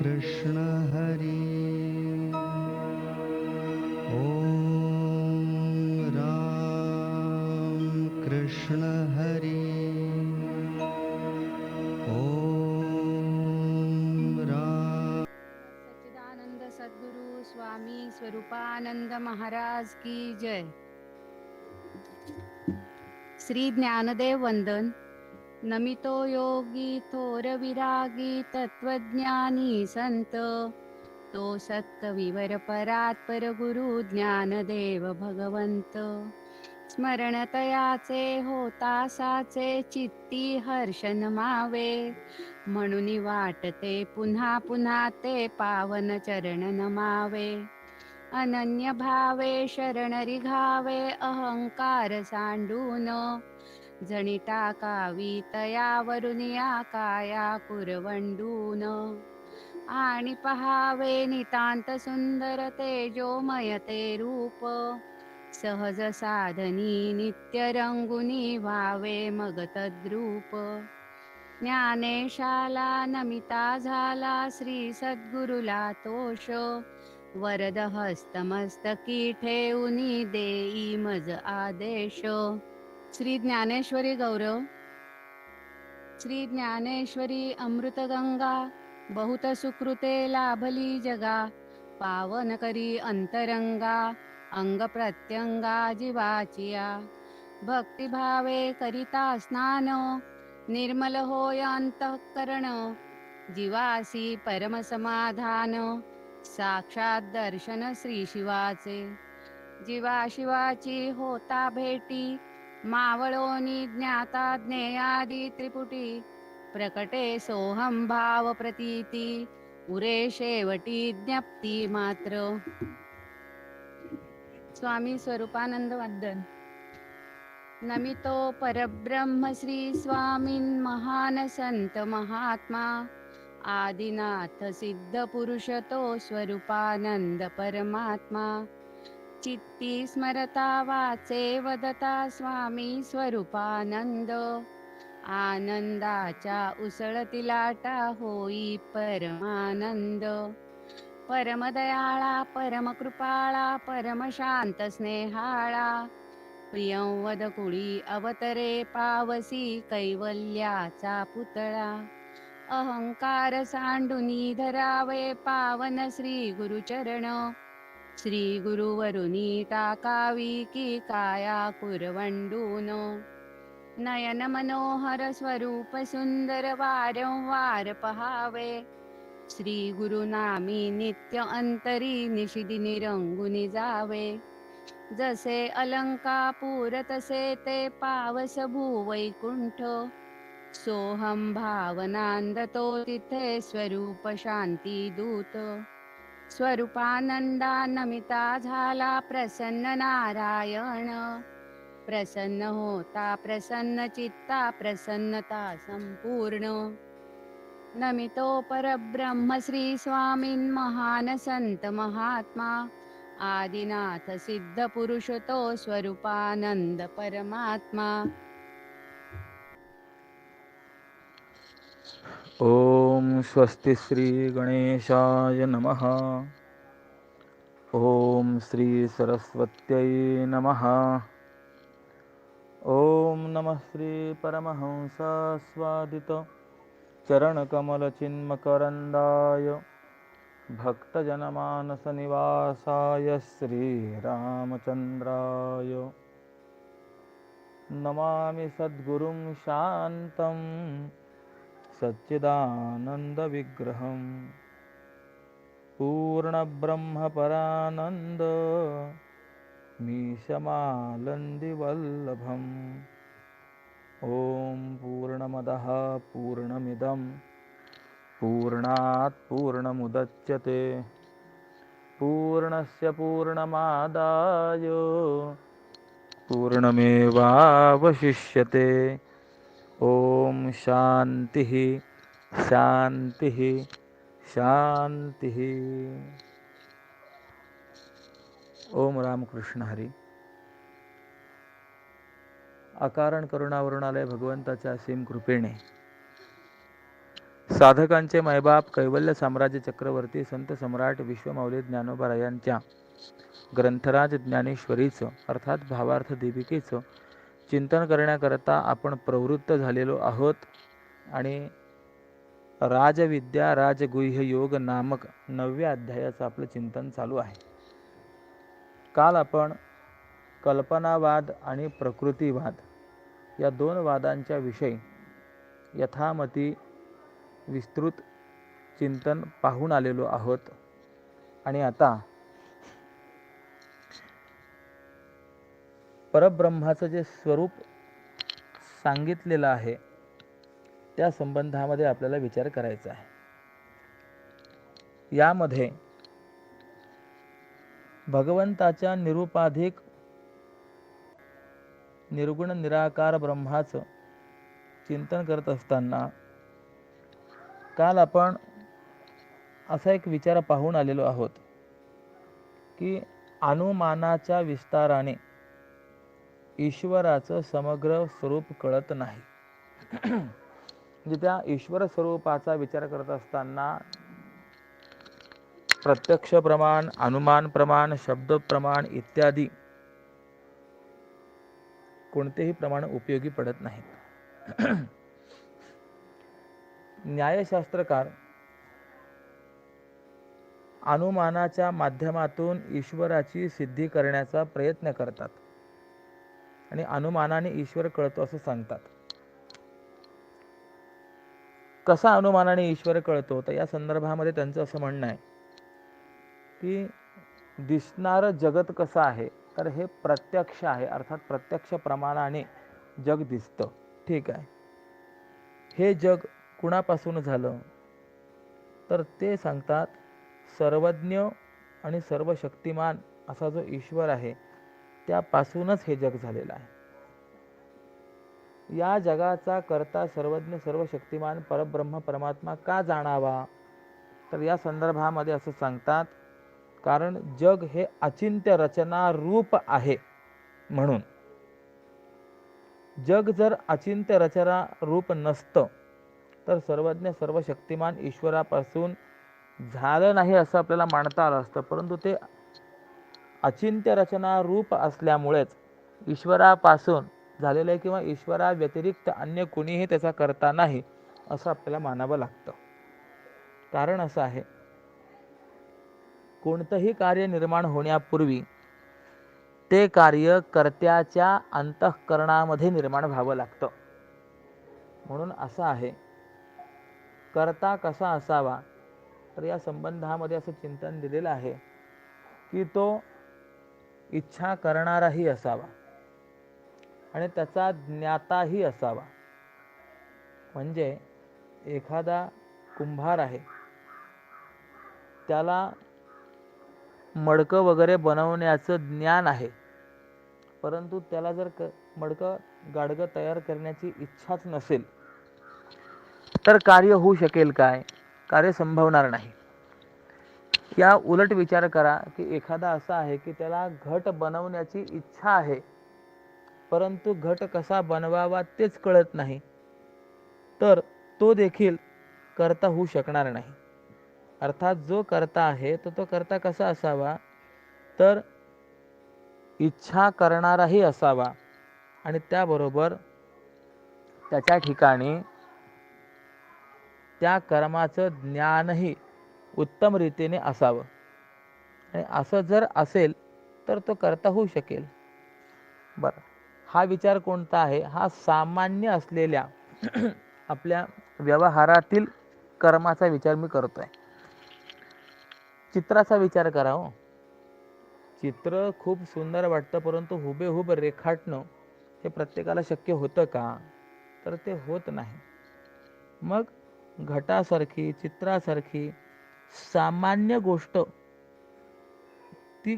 कृष्ण हरि ओम राम कृष्ण हरि ओम राम। सच्चिदानंद सद्गुरु स्वामी स्वरूपानंद महाराज की जय। श्री ज्ञानदेव वंदन। नमितो योगी थोर विरागी तत्वज्ञानी संत, तो सत्कविवर परात्पर गुरु ज्ञानदेव भगवंत। स्मरणतयाचे होता साचे चित्ती हर्ष नमावे, म्हणून वाटते पुन्हा पुन्हा ते पावन चरण नमावे। अनन्य भावे शरण रिघावे अहंकार सांडून, जणी टाकावी तयावरुनिया काया कुरवंडून। आणि पहावे नितांत सुंदर तेजोमय ते रूप, सहज साधनी नित्य रंगुनी व्हावे मग तद्रूप। ज्ञानेशाला नमिता झाला श्री सद्गुरुला तोष, वरद हस्तमस्तकी ठेऊनी देई मज आदेश। श्री ज्ञानेश्वरी गौरव। श्री ज्ञानेश्वरी अमृतगंगा, बहुत सुकृते लाभली जगा। पावन करी अंतरंगा, अंग प्रत्यंगा जीवाचिया। भक्तिभावे करिता स्नान, निर्मल होय अंतःकरण। जीवासी परम समाधान, साक्षात दर्शन श्री शिवाचे। जीवा शिवाची होता भेटी, मावळोनी ज्ञाता ज्ञेयादी त्रिपुटी। प्रकटे सोहम भाव प्रतीती, उरे शेवटी ज्ञप्ती मात्र। स्वामी स्वरूपानंद वंदन। नमितो परब्रह्म श्री स्वामीन महान संत महात्मा। आदिनाथ सिद्ध पुरुष तो स्वरूपानंद परमात्मा। चित्ती स्मरता वाचे वदता स्वामी स्वरूपानंद। आनंदाच्या उसळती लाटा होई परमानंद। परमदयाळा परमकृपाळा परमशांत स्नेहाळा। प्रियंवद कुळी अवतरे पावसी कैवल्याचा पुतळा। अहंकार सांडुनी धरावे पावन श्री गुरुचरण। श्री गुरुवरुनी टाकावी की काया कुरवंडून। नयन मनोहर स्वरूप सुंदर वारंवार पहावे। श्री गुरुनामी नित्य अंतरी निशिदिनी रंगुनी जावे। जसे अलंकापूर तसे ते पावस भूवैकुंठ। सोहम भावनांद तो तिथे स्वरूप शांती दूत। स्वरूपानंदा नमिता झाला प्रसन्न नारायण। प्रसन्न होता प्रसन्न चित्ता प्रसन्नता संपूर्ण। नमितो परब्रह्म श्री स्वामीन महान संत महात्मा। आदिनाथ सिद्ध पुरुष तो स्वरूपानंद परमात्मा। ओम स्वस्ति श्री गणेशाय नमः। ओम श्री सरस्वत्यै नमः। ओम नमः श्री परमहंसास्वादित चरणकमलचिन्मकरन्दाय भक्तजनमानसनिवासाय श्रीरामचन्द्राय नमामि सद्गुरुं शान्तं सच्चिदानन्दविग्रहं पूर्णब्रह्मपरानन्द मीशमालन्दिवल्लभम्। ॐ पूर्णमदः पूर्णमिदं पूर्णात् पूर्णमुदच्यते पूर्णस्य पूर्णमादाय पूर्णमेवावशिष्यते। ओम शांति शांति शांति। ओम रामकृष्ण हरी। अकारण करुणावरुणालय भगवंताच्या असीम कृपेने साधकांचे मैबाप कैवल्य साम्राज्य चक्रवर्ती संत सम्राट विश्वमौली ज्ञानोबा यांच्या ग्रंथराज ज्ञानेश्वरीचं अर्थात भावार्थ दीपिकेचं चिंतन करण्याकरता आपण प्रवृत्त झालेलो आहोत आणि राजविद्या राजगुह्य योग नामक 9व्या अध्यायाचं आपलं चिंतन चालू आहे. काल आपण कल्पनावाद आणि प्रकृतीवाद या दोन वादांच्या विषयी यथामती विस्तृत चिंतन पाहून आलेलो आहोत आणि आता परब्रह्माचं जे स्वरूप सांगितलेलं आहे त्या संबंधामध्ये आपल्याला विचार करायचा आहे. यामध्ये भगवंताच्या निरुपाधिक निर्गुण निराकार ब्रह्माचं चिंतन करत असताना काल आपण असा एक विचार पाहून आलेलो आहोत की अनुमानाच्या विस्ताराने ईश्वराचं समग्र स्वरूप कळत नाही. म्हणजे त्या ईश्वर स्वरूपाचा विचार करत असताना प्रत्यक्ष प्रमाण, अनुमान प्रमाण, शब्द प्रमाण इत्यादी कोणतेही प्रमाण उपयोगी पडत नाहीत. न्यायशास्त्रकार अनुमानाच्या माध्यमातून ईश्वराची सिद्धी करण्याचा प्रयत्न करतात आणि अनुमानाने ईश्वर कळतो असं सांगतात. कसा अनुमानाने ईश्वर कळतो तर या संदर्भामध्ये त्यांचं असं म्हणणं आहे की दिसणारं जगत कसं आहे तर हे प्रत्यक्ष आहे, अर्थात प्रत्यक्ष प्रमाणाने जग दिसतं. ठीक आहे, हे जग कुणापासून झालं तर ते सांगतात सर्वज्ञ आणि सर्व शक्तिमान असा जो ईश्वर आहे त्यापासूनच हे जग झालेलं आहे. या जगाचा करता सर्वज्ञ सर्व शक्तिमान परब्रह्म परमात्मा का जाणावा तर या संदर्भामध्ये असं सांगतात कारण जग हे अचिंत्य रचना रूप आहे. म्हणून जग जर अचिंत्य रचना रूप नसतं तर सर्वज्ञ सर्व शक्तिमान ईश्वरापासून झालं नाही असं आपल्याला मानता आलं असतं, परंतु ते अचिंत्य रचना रूप असल्यामुळेच ईश्वरापासून झालेलं आहे किंवा ईश्वरा व्यतिरिक्त अन्य कोणीही त्याचा करता नाही असं आपल्याला मानावं लागतं. कारण असं आहे कोणतंही कार्य निर्माण होण्यापूर्वी ते कार्य कर्त्याच्या अंतःकरणामध्ये निर्माण व्हावं लागतं. म्हणून असं आहे कर्ता कसा असावा तर या संबंधामध्ये असं चिंतन दिलेलं आहे की तो इच्छा करणाराही असावा आणि त्याचा ज्ञाताही असावा. म्हणजे एखादा कुंभार आहे त्याला मडकं वगैरे बनवण्याचं ज्ञान आहे, परंतु त्याला जर मडकं गाडगं तयार करण्याची इच्छाच नसेल तर कार्य होऊ शकेल काय? कार्य संभवणार नाही. या उलट विचार करा की एखादा असा आहे की त्याला घट बनवण्याची इच्छा आहे, परंतु घट कसा बनवावा तेच कळत नाही, तर तो देखील कर्ता होऊ शकणार नाही. अर्थात जो कर्ता आहे तो कर्ता कसा असावा तर इच्छा करणाराही असावा आणि त्याबरोबर त्याच्या ठिकाणी त्या कर्माचं ज्ञानही उत्तम रीतीने असावं. आणि असं जर असेल तर तो कर्ता होऊ शकेल. बरं, हा विचार कोणता आहे? हा सामान्य असलेल्या आपल्या व्यवहारातील कर्माचा विचार मी करतोय. चित्राचा विचार करा. हो, चित्र खूप सुंदर वाटतं, परंतु हुबेहूब रेखाटणं हे प्रत्येकाला शक्य होतं का तर ते होत नाही. मग घटासारखी चित्रासारखी सामान्य गोष्ट ती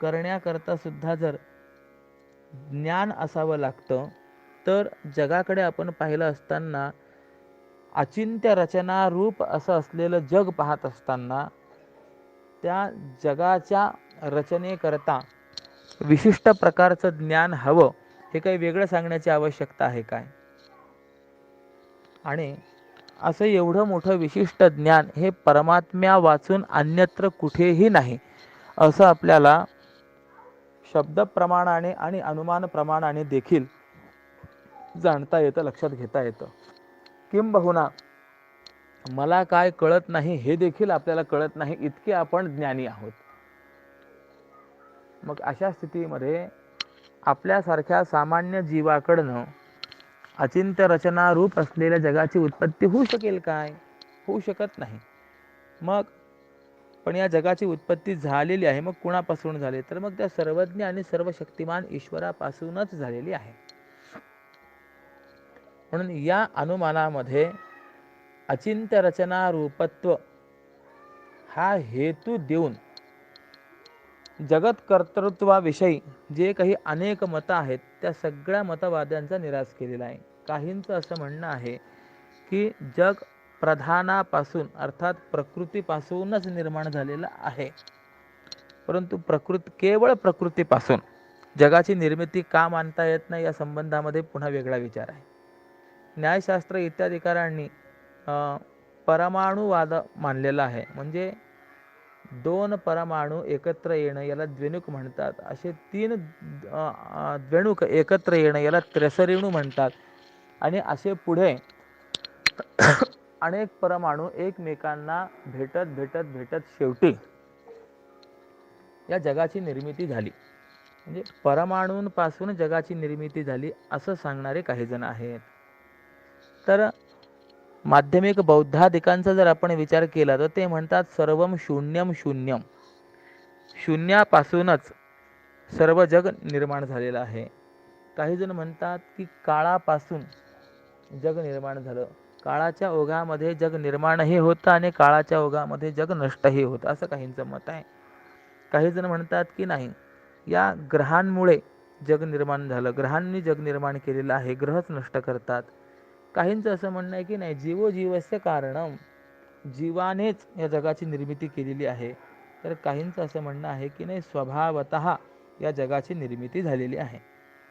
करण्याकरता सुद्धा जर ज्ञान असावं लागतं तर जगाकडे आपण पाहिलं असताना अचिंत्य रचना रूप असं असलेलं जग पाहत असताना त्या जगाच्या रचनेकरता विशिष्ट प्रकारचं ज्ञान हवं हे काही वेगळं सांगण्याची आवश्यकता आहे काय? आणि असं एवढं मोठं विशिष्ट ज्ञान हे परमात्म्या वाचून अन्यत्र कुठेही नाही, असं आपल्याला शब्द प्रमाणाने आणि अनुमान प्रमाणाने देखील जाणता येतं, लक्षात घेता येतं. किंबहुना मला काय कळत नाही हे देखील आपल्याला कळत नाही, इतके आपण ज्ञानी आहोत. मग अशा स्थितीमध्ये आपल्यासारख्या सामान्य जीवाकडनं अचिंत्य रचना रूप असलेल्या जगाची उत्पत्ती होऊ शकेल काय? होऊ शकत नाही. मग पण या जगाची उत्पत्ती झालेली आहे, मग कुणापासून झाली? तर मग त्या सर्वज्ञ आणि सर्वशक्तिमान ईश्वरापासूनच झालेली आहे. म्हणून या अनुमानामध्ये अचिंत्य रचना रूपत्व हा हेतू देऊन जगत कर्तृत्वाविषयी जे काही अनेक मतं आहेत त्या सगळ्या मतवाद्यांचा निराश केलेला आहे. काहींचं असं म्हणणं आहे की जग प्रधानापासून अर्थात प्रकृतीपासूनच निर्माण झालेलं आहे, परंतु केवळ प्रकृतीपासून जगाची निर्मिती का मानता येत नाही या संबंधामध्ये पुन्हा वेगळा विचार आहे. न्यायशास्त्र इत्याधिकाऱ्यांनी परमाणुवाद मानलेला आहे. म्हणजे दोन परमाणू एकत्र येणं याला द्विणुक म्हणतात. असे तीन द्विणुक एकत्र येणं याला त्रिसरेणू म्हणतात. आणि असे पुढे अनेक परमाणू एकमेकांना भेटत भेटत भेटत शेवटी या जगाची निर्मिती झाली. म्हणजे परमाणूंपासून जगाची निर्मिती झाली असं सांगणारे काही जण आहेत. तर माध्यमिक बौद्धादिकांचा जर आपण विचार केला तर ते म्हणतात सर्वम शून्यम शून्यम, शून्यापासूनच सर्व जग निर्माण झालेलं आहे. काही जण म्हणतात की काळापासून जग निर्माण झालं, काळाच्या ओघामध्ये जग निर्माणही होतं आणि काळाच्या ओघामध्ये जग नष्टही होतं, असं काहींचं मत आहे. काही जण म्हणतात की नाही, या ग्रहांमुळे जग निर्माण झालं, ग्रहांनी जग निर्माण केलेलं आहे, ग्रहच नष्ट करतात. काहींचं असं म्हणणं आहे की नाही, जीवोजीवस्य कारणम, जीवानेच या जगाची निर्मिती केलेली आहे. तर काहींचं असं म्हणणं आहे की नाही, स्वभावतः या जगाची निर्मिती झालेली आहे.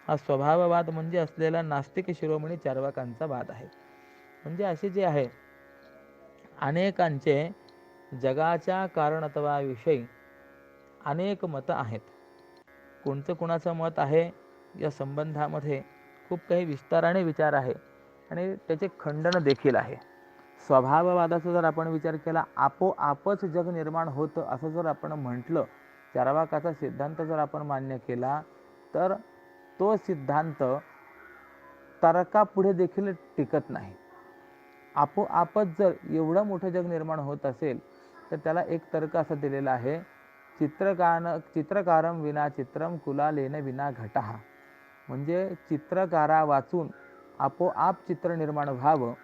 हा स्वभाववाद म्हणजे असलेला नास्तिक शिरोमणी चार्वाकांचा वाद आहे. म्हणजे असे जे आहे अनेकांचे जगाच्या कारणत्वाविषयी अनेक मतं आहेत. कोणतं कोणाचं मत आहे या संबंधामध्ये खूप काही विस्ताराने विचार आहे आणि त्याचे खंडन देखील आहे. स्वभाववादाचा जर आपण विचार केला, आपोआपच जग निर्माण होतं असं जर आपण म्हटलं, चार्वाकाचा सिद्धांत जर आपण मान्य केला तर तो सिद्धांत तर्कापुढे देखील टिकत नाही. आपोआपच जर एवढं मोठं जग निर्माण होत असेल तर त्याला एक तर्क असा दिलेला आहे, चित्रकारम विना चित्रम कुलालेन विना घटः. म्हणजे चित्रकारा वाचून आपोआप चित्र निर्माण व्हावं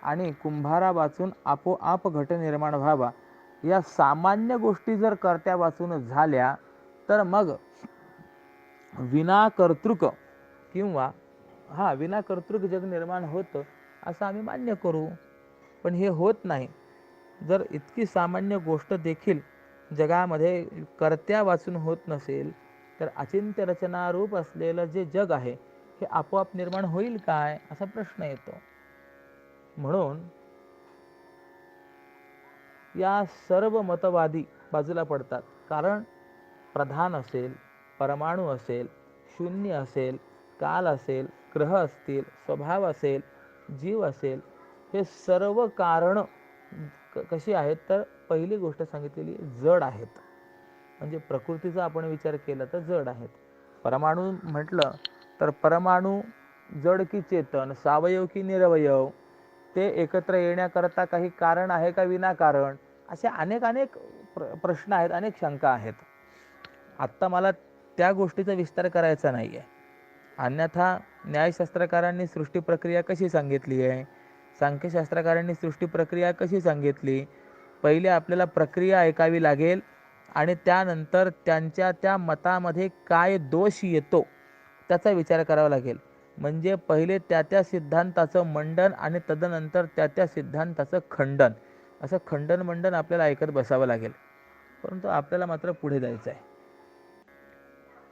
आणि कुंभारा वाचून आपोआप घट निर्माण व्हावा, या सामान्य गोष्टी जर कर्त्या वाचून झाल्या तर मग विनाकर्तृक किंवा विनाकर्तृक जग निर्माण होतं असं आम्ही मान्य करू. पण हे होत नाही. जर इतकी सामान्य गोष्ट देखील जगामध्ये कर्त्या वाचून होत नसेल तर अचिंत्य रचनारूप असलेलं जे जग आहे हे आपोआप निर्माण होईल काय, असा प्रश्न येतो. म्हणून या सर्व मतवादी बाजूला पडतात. कारण प्रधान असेल, परमाणू असेल, शून्य असेल, काल असेल, ग्रह असतील, स्वभाव असेल, जीव असेल, हे सर्व कारण कशी आहेत तर पहिली गोष्ट सांगितलेली जड आहेत. म्हणजे प्रकृतीचा आपण विचार केला तर जड आहेत. परमाणू म्हटलं तर परमाणू जड की चेतन, सावयव की निरवयव, ते एकत्र येण्याकरता काही कारण आहे का विनाकारण, असे अनेक प्रश्न आहेत, अनेक शंका आहेत. आत्ता मला त्या गोष्टीचा विस्तार करायचा नाही आहे. अन्यथा न्यायशास्त्रकारांनी सृष्टी प्रक्रिया कशी सांगितली आहे, सांख्यशास्त्रकारांनी सृष्टी प्रक्रिया कशी सांगितली, पहिले आपल्याला प्रक्रिया ऐकावी लागेल आणि त्यानंतर त्यांच्या त्या मतामध्ये काय दोष येतो त्याचा विचार करावा लागेल. म्हणजे पहिले त्या सिद्धांताचं मंडन आणि तदनंतर त्या सिद्धांताचं खंडन, असं खंडन मंडन आपल्याला ऐकत बसावं लागेल. परंतु आपल्याला मात्र पुढे जायचं आहे.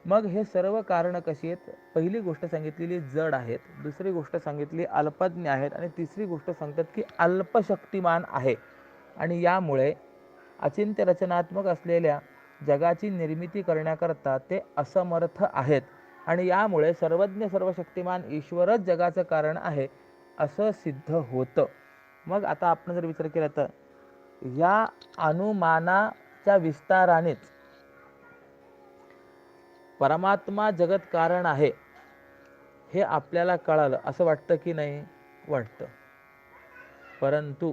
मग हे सर्व कारण कशी आहेत? पहिली गोष्ट सांगितलेली जड आहेत, दुसरी गोष्ट सांगितली अल्पज्ञ आहेत, आणि तिसरी गोष्ट सांगतात की अल्पशक्तिमान आहे. आणि यामुळे अचिंत्य रचनात्मक असलेल्या जगाची निर्मिती करण्याकरता ते असमर्थ आहेत. आणि यामुळे सर्वज्ञ सर्वशक्तिमान ईश्वरच जगाचं कारण आहे असं सिद्ध होतं. मग आता आपण जर विचार केला तर या अनुमानाच्या विस्तारानेच परमात्मा जगत कारण आहे हे आपल्याला कळालं असं वाटतं की नाही? वाटतं. परंतु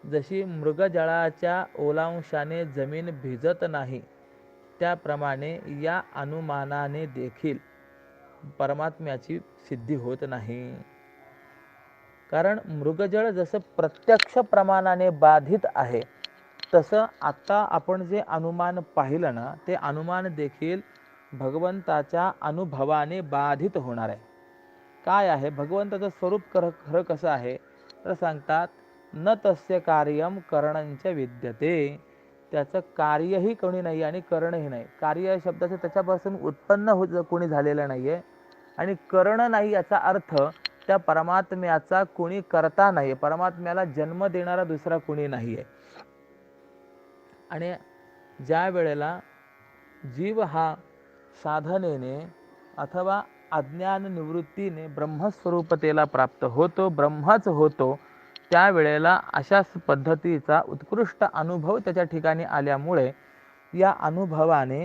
जशी मृगजळाच्या ओलांशाने जमीन भिजत नाही, त्याप्रमाणे या अनुमानाने देखील परमात्म्याची सिद्धी होत नाही. कारण मृगजळ जसं प्रत्यक्ष प्रमाणाने बाधित आहे, तसं आता आपण जे अनुमान पाहिलं ना, ते अनुमान देखील भगवंताच्या अनुभवाने बाधित होणार आहे. काय आहे भगवंताचं स्वरूप? खरं कसं आहे तर सांगतात, न तस्य कार्यम करणंच विद्यते. त्याचं कार्यही कोणी नाही आणि करणही नाही. कार्य या शब्दाचं त्याच्यापासून उत्पन्न कोणी झालेलं नाही आहे, आणि करण नाही याचा अर्थ त्या परमात्म्याचा कोणी करता नाही. परमात्म्याला जन्म देणारा दुसरा कोणी नाही आहे. आणि ज्या वेळेला जीव हा साधनेने अथवा अज्ञान निवृत्तीने ब्रह्मस्वरूपतेला प्राप्त होतो, ब्रह्मच होतो, त्यावेळेला अशाच पद्धतीचा उत्कृष्ट अनुभव त्याच्या ठिकाणी आल्यामुळे या अनुभवाने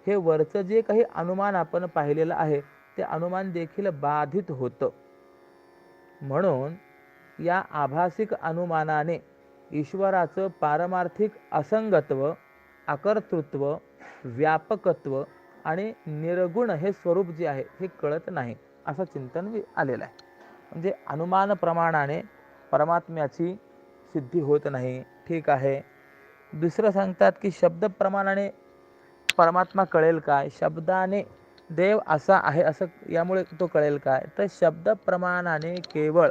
हे वरचं जे काही अनुमान आपण पाहिलेलं आहे ते अनुमान देखील बाधित होतं. म्हणून या आभासिक अनुमानाने ईश्वराचं पारमार्थिक असंगत्व, अकर्तृत्व, व्यापकत्व आणि निर्गुण हे स्वरूप जे आहे हे कळत नाही असं चिंतन आलेलं आहे. म्हणजे अनुमान प्रमाणाने परमात्म्याची सिद्धी होत नाही. ठीक आहे. दुसरं सांगतात की शब्द प्रमाणाने परमात्मा कळेल काय? शब्दाने देव असा आहे असं यामुळे तो कळेल काय? तर शब्द प्रमाणाने केवळ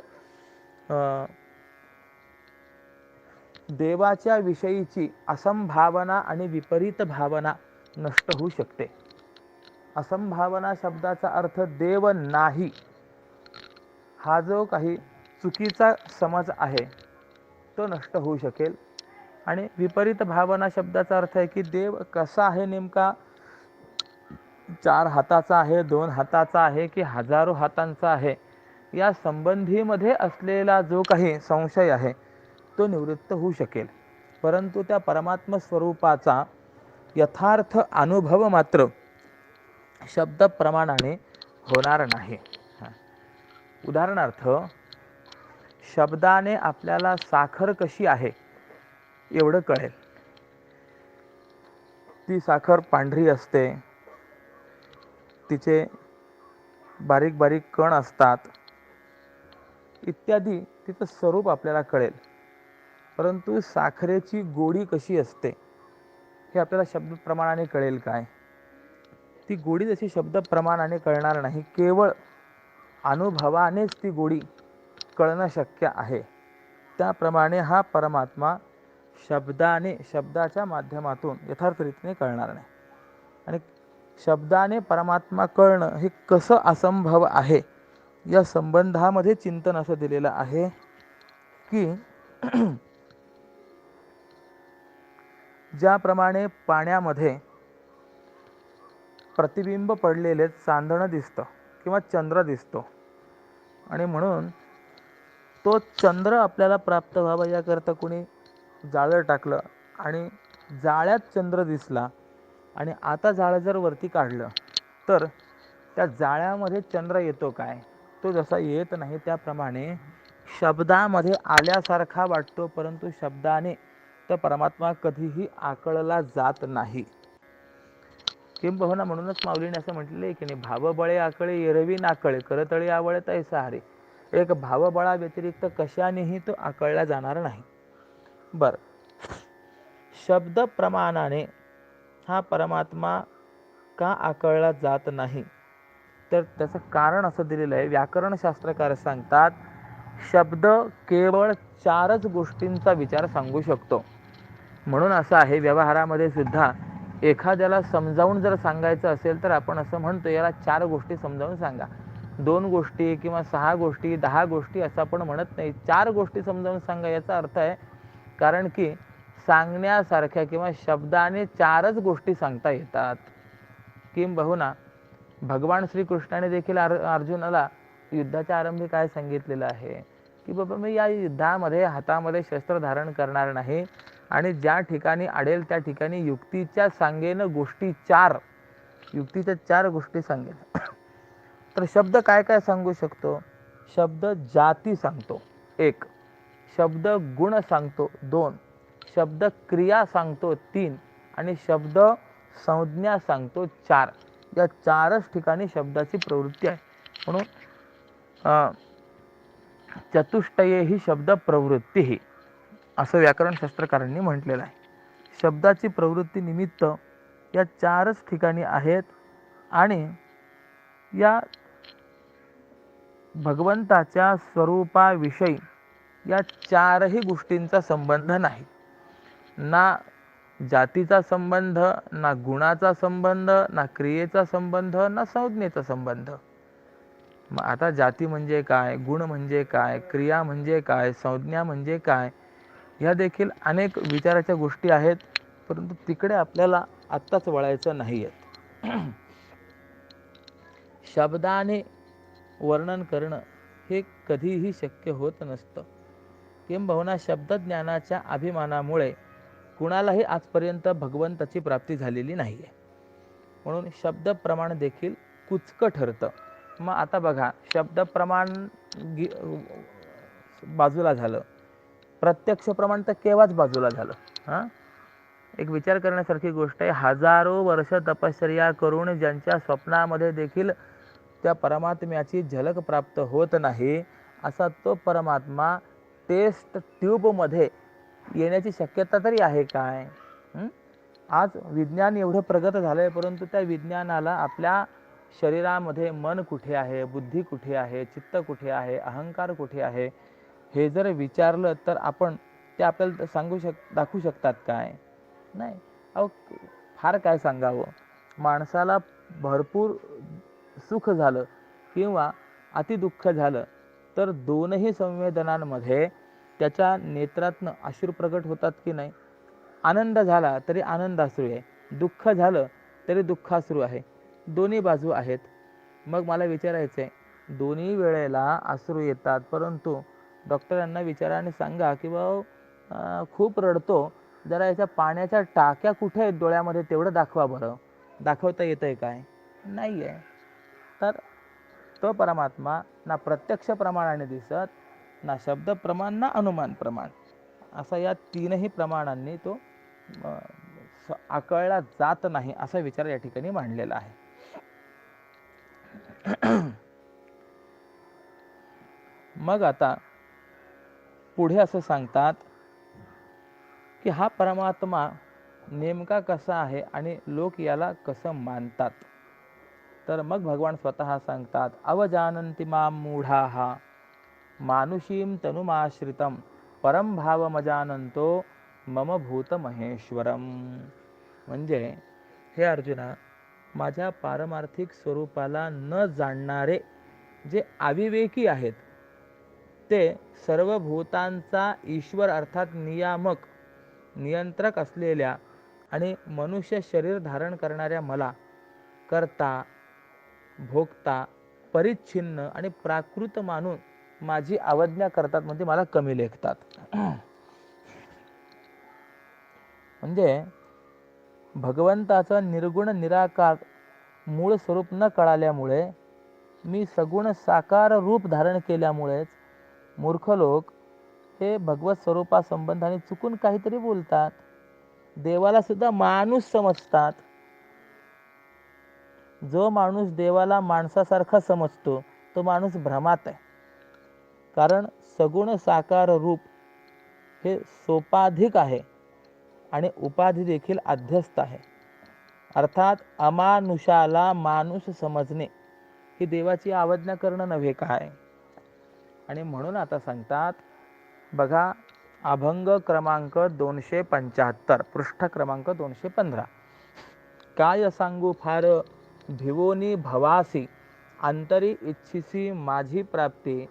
देवाच्या विषयीची असंभावना आणि विपरीत भावना नष्ट होऊ शकते. असंभावना शब्दाचा अर्थ देव नाही हा जो काही चुकीचा समज आहे तो नष्ट होऊ शकेल. आणि विपरीत भावना शब्दाचा अर्थ आहे की देव कसा आहे, नेमका 4 हाताचा आहे, 2 हाताचा आहे की हजारो हातांचा आहे, या संबंधीमध्ये असलेला जो काही संशय आहे तो निवृत्त होऊ शकेल. परंतु त्या परमात्म स्वरूपाचा यथार्थ अनुभव मात्र शब्द प्रमाणाने होणार नाही. उदाहरणार्थ, शब्दाने आपल्याला साखर कशी आहे एवढं कळेल. ती साखर पांढरी असते, तिचे बारीक बारीक कण असतात इत्यादी, तिचं स्वरूप आपल्याला कळेल. परंतु साखरेची गोडी कशी असते हे आपल्याला शब्द प्रमाणाने कळेल काय? ती गोडी जशी शब्द प्रमाणाने कळणार नाही, केवळ अनुभवानेच ती गोडी कळणं शक्य आहे. त्याप्रमाणे हा परमात्मा शब्दाने, शब्दाच्या माध्यमातून यथार्थ रीतीने कळणार नाही. आणि शब्दाने परमात्मा कळणं हे कसं असंभव आहे, या संबंधामध्ये चिंतन असं दिलेलं आहे की ज्याप्रमाणे पाण्यामध्ये प्रतिबिंब पडलेले चांदणं दिसतं किंवा चंद्र दिसतो, आणि म्हणून तो चंद्र आपल्याला प्राप्त व्हावा याकरता कोणी जाळं टाकलं आणि जाळ्यात चंद्र दिसला, आणि आता जाळं जर वरती काढलं तर त्या जाळ्यामध्ये चंद्र येतो काय? तो जसा येत नाही. त्याप्रमाणे शब्दामध्ये आल्यासारखा वाटतो, परंतु शब्दाने तर परमात्मा कधीही आकळला जात नाही. किंबहुना म्हणूनच माऊलीने असं म्हटलेलं आहे की नाही, भावबळे आकळे एरवी नाकळे, करतळी आवळे तैसा हरी. एक भावबळा व्यतिरिक्त कशानेही तो आकळला जाणार नाही. बर, शब्द प्रमाणाने हा परमात्मा का आकळला जात नाही, तर त्याचं कारण असं दिलेलं आहे. व्याकरण शास्त्रकार सांगतात, शब्द केवळ 4च गोष्टींचा विचार सांगू शकतो. म्हणून असं आहे, व्यवहारामध्ये सुद्धा एखाद्याला समजावून जर सांगायचं असेल तर आपण असं म्हणतो याला 4 गोष्टी समजावून सांगा. 2 गोष्टी किंवा 6 गोष्टी 10 गोष्टी असं आपण म्हणत नाही. 4 गोष्टी समजावून सांगा याचा अर्थ आहे, कारण की सांगण्यासारख्या किंवा शब्दाने 4च गोष्टी सांगता येतात. किंबहुना भगवान श्रीकृष्णाने देखील अर्जुनाला युद्धाच्या आरंभी काय सांगितलेलं आहे की बाबा मी या युद्धामध्ये हातामध्ये शस्त्र धारण करणार नाही आणि ज्या ठिकाणी अडेल त्या ठिकाणी युक्तीच्या सांगेन गोष्टी 4, युक्तीच्या 4 गोष्टी सांगेन. तर शब्द काय काय सांगू शकतो? शब्द जाती सांगतो 1, शब्द गुण सांगतो 2, शब्द क्रिया सांगतो 3 आणि शब्द संज्ञा सांगतो 4. या 4च ठिकाणी शब्दाची प्रवृत्ती आहे. म्हणून चतुष्टये ही शब्द प्रवृत्ती ही असं व्याकरणशास्त्रकारांनी म्हटलेलं आहे. शब्दाची प्रवृत्ती निमित्त या 4च ठिकाणी आहेत आणि या भगवंताच्या स्वरूपाविषयी या 4ही गोष्टींचा संबंध नाही. ना जातीचा संबंध, ना गुणाचा संबंध, ना क्रियेचा संबंध, ना संज्ञेचा संबंध. मग आता जाती म्हणजे काय, गुण म्हणजे काय, क्रिया म्हणजे काय, संज्ञा म्हणजे काय, ह्या देखील अनेक विचाराच्या गोष्टी आहेत, परंतु तिकडे आपल्याला आत्ताच वळायचं नाही आहे. शब्दाने वर्णन करणं हे कधीही शक्य होत नसतं. किंबहुना शब्दज्ञानाच्या अभिमानामुळे कुणालाही आजपर्यंत भगवंताची प्राप्ती झालेली नाही आहे. म्हणून शब्द प्रमाण देखील कुचकं ठरतं. मग आता बघा, शब्द प्रमाण बाजूला झालं, प्रत्यक्ष प्रमाण तर केव्हाच बाजूला झालं. एक विचार करण्यासारखी गोष्ट आहे. हजारो वर्ष तपश्चर्या करून ज्यांच्या स्वप्नामध्ये देखील त्या परमात्म्याची झलक प्राप्त होत नाही, असा तो परमात्मा टेस्ट ट्यूबमध्ये येण्याची शक्यता तरी आहे काय? आज विज्ञान एवढं प्रगत झालं आहे, परंतु त्या विज्ञानाला आपल्या शरीरामध्ये मन कुठे आहे, बुद्धी कुठे आहे, चित्त कुठे आहे, अहंकार कुठे आहे, हे जर विचारलं तर आपण ते आपल्याला दाखवू शकतात काय? नाही. अहो, फार काय सांगावं. माणसाला भरपूर सुख झालं किंवा अतिदुःख झालं तर दोनही संवेदनांमध्ये त्याच्या नेत्रातनं अश्रू प्रकट होतात की नाही? आनंद झाला तरी आनंदाश्रू आहे, दुःख झालं तरी दुःखाश्रू आहे. दोन्ही बाजू आहेत. मग मला विचारायचं आहे, दोन्ही वेळेला अश्रू येतात, परंतु डॉक्टरांना विचारा आणि सांगा की बाबा खूप रडतो, जरा याच्या पाण्याच्या टाक्या कुठे आहेत डोळ्यामध्ये तेवढं दाखवा बरं. दाखवता येतं आहे काय? नाही आहे. तर तो परमात्मा ना प्रत्यक्ष प्रमाणाने दिसत, ना शब्द प्रमाण, ना अनुमान प्रमाण, असा या 3ही प्रमाणांनी तो आकळला जात नाही, असा विचार या ठिकाणी मांडलेला आहे. मग आता पुढे असं सांगतात की हा परमात्मा नेमका कसा आहे आणि लोक याला कसं मानतात. तर मग भगवान स्वतः सांगतात, अवजानन्ति मां मूढाः मानुषीं तनुमाश्रितं परम भावमजानन्तो मम भूत महेश्वरम. म्हणजे हे अर्जुना, माझ्या पारमार्थिक स्वरूपाला न जाणणारे जे अविवेकी आहेत ते सर्व भूतांचा ईश्वर अर्थात नियामक नियंत्रक असलेल्या आणि मनुष्य शरीर धारण करणाऱ्या मला कर्ता, भोगता, परिच्छिन्न आणि प्राकृत मानून माझी अवज्ञा करतात, म्हणजे मला कमी लेखतात. म्हणजे भगवंताचं निर्गुण निराकार मूळ स्वरूप न कळाल्यामुळे, मी सगुण साकार रूप धारण केल्यामुळेच मूर्ख लोक हे भगवत स्वरूपासंबंधाने चुकून काहीतरी बोलतात. देवाला सुद्धा माणूस समजतात. जो माणूस देवाला माणसासारखा समजतो तो माणूस भ्रमात आहे. कारण सगुण साकार रूप हे सोपाधिक आहे आणि उपाधी देखील अध्यस्त आहे. अर्थात अमानुषाला माणूस समजणे ही देवाची अवज्ञा करणं नव्हे काय? आणि म्हणून आता सांगतात बघा, अभंग क्रमांक 275, पृष्ठ क्रमांक 215. काय सांगू फार भिवोनी भवासी, अंतरी इच्छिसी माझी प्राप्ती,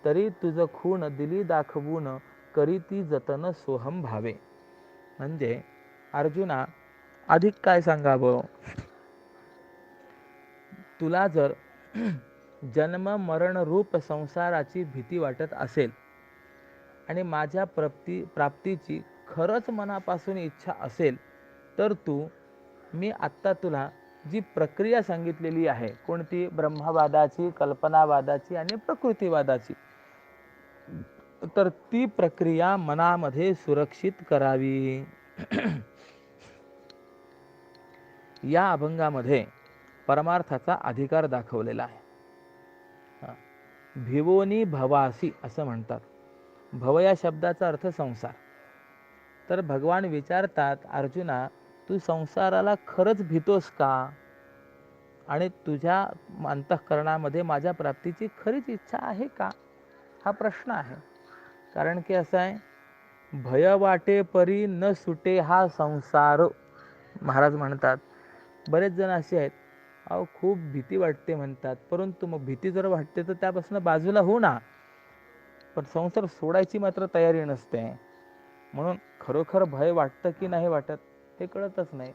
तरी तुझ खूण दिली दाखवून, करी ती जतन सोहम भावे. म्हणजे अर्जुना, अधिक काय सांगावं. तुला जर जन्म मरण रूप संसाराची भीती वाटत असेल आणि माझ्या प्राप्तीची खरंच मनापासून इच्छा असेल, तर मी आत्ता तुला जी प्रक्रिया सांगितलेली आहे, कोणती, ब्रह्मवादाची, कल्पनावादाची आणि प्रकृतीवादाची, तर ती प्रक्रिया मनामध्ये सुरक्षित करावी. या अभंगामध्ये परमार्थाचा अधिकार दाखवलेला आहे. भिवोनी भवासी असं म्हणतात. भव या शब्दाचा अर्थ संसार. तर भगवान विचारतात, अर्जुना, तू संसाराला खरंच भीतोस का? आणि तुझ्या अंतःकरणामध्ये माझ्या प्राप्तीची खरीच इच्छा आहे का? हा प्रश्न आहे. कारण की असं आहे, भय वाटे परी न सुटे हा संसार, महाराज म्हणतात. बरेच जण असे आहेत, अहो खूप भीती वाटते म्हणतात, परंतु मग भीती जर वाटते तर त्यापासून बाजूला हो ना, पण संसार सोडायची मात्र तयारी नसते. म्हणून खरोखर भय वाटतं की नाही वाटत हे कळतच नाही.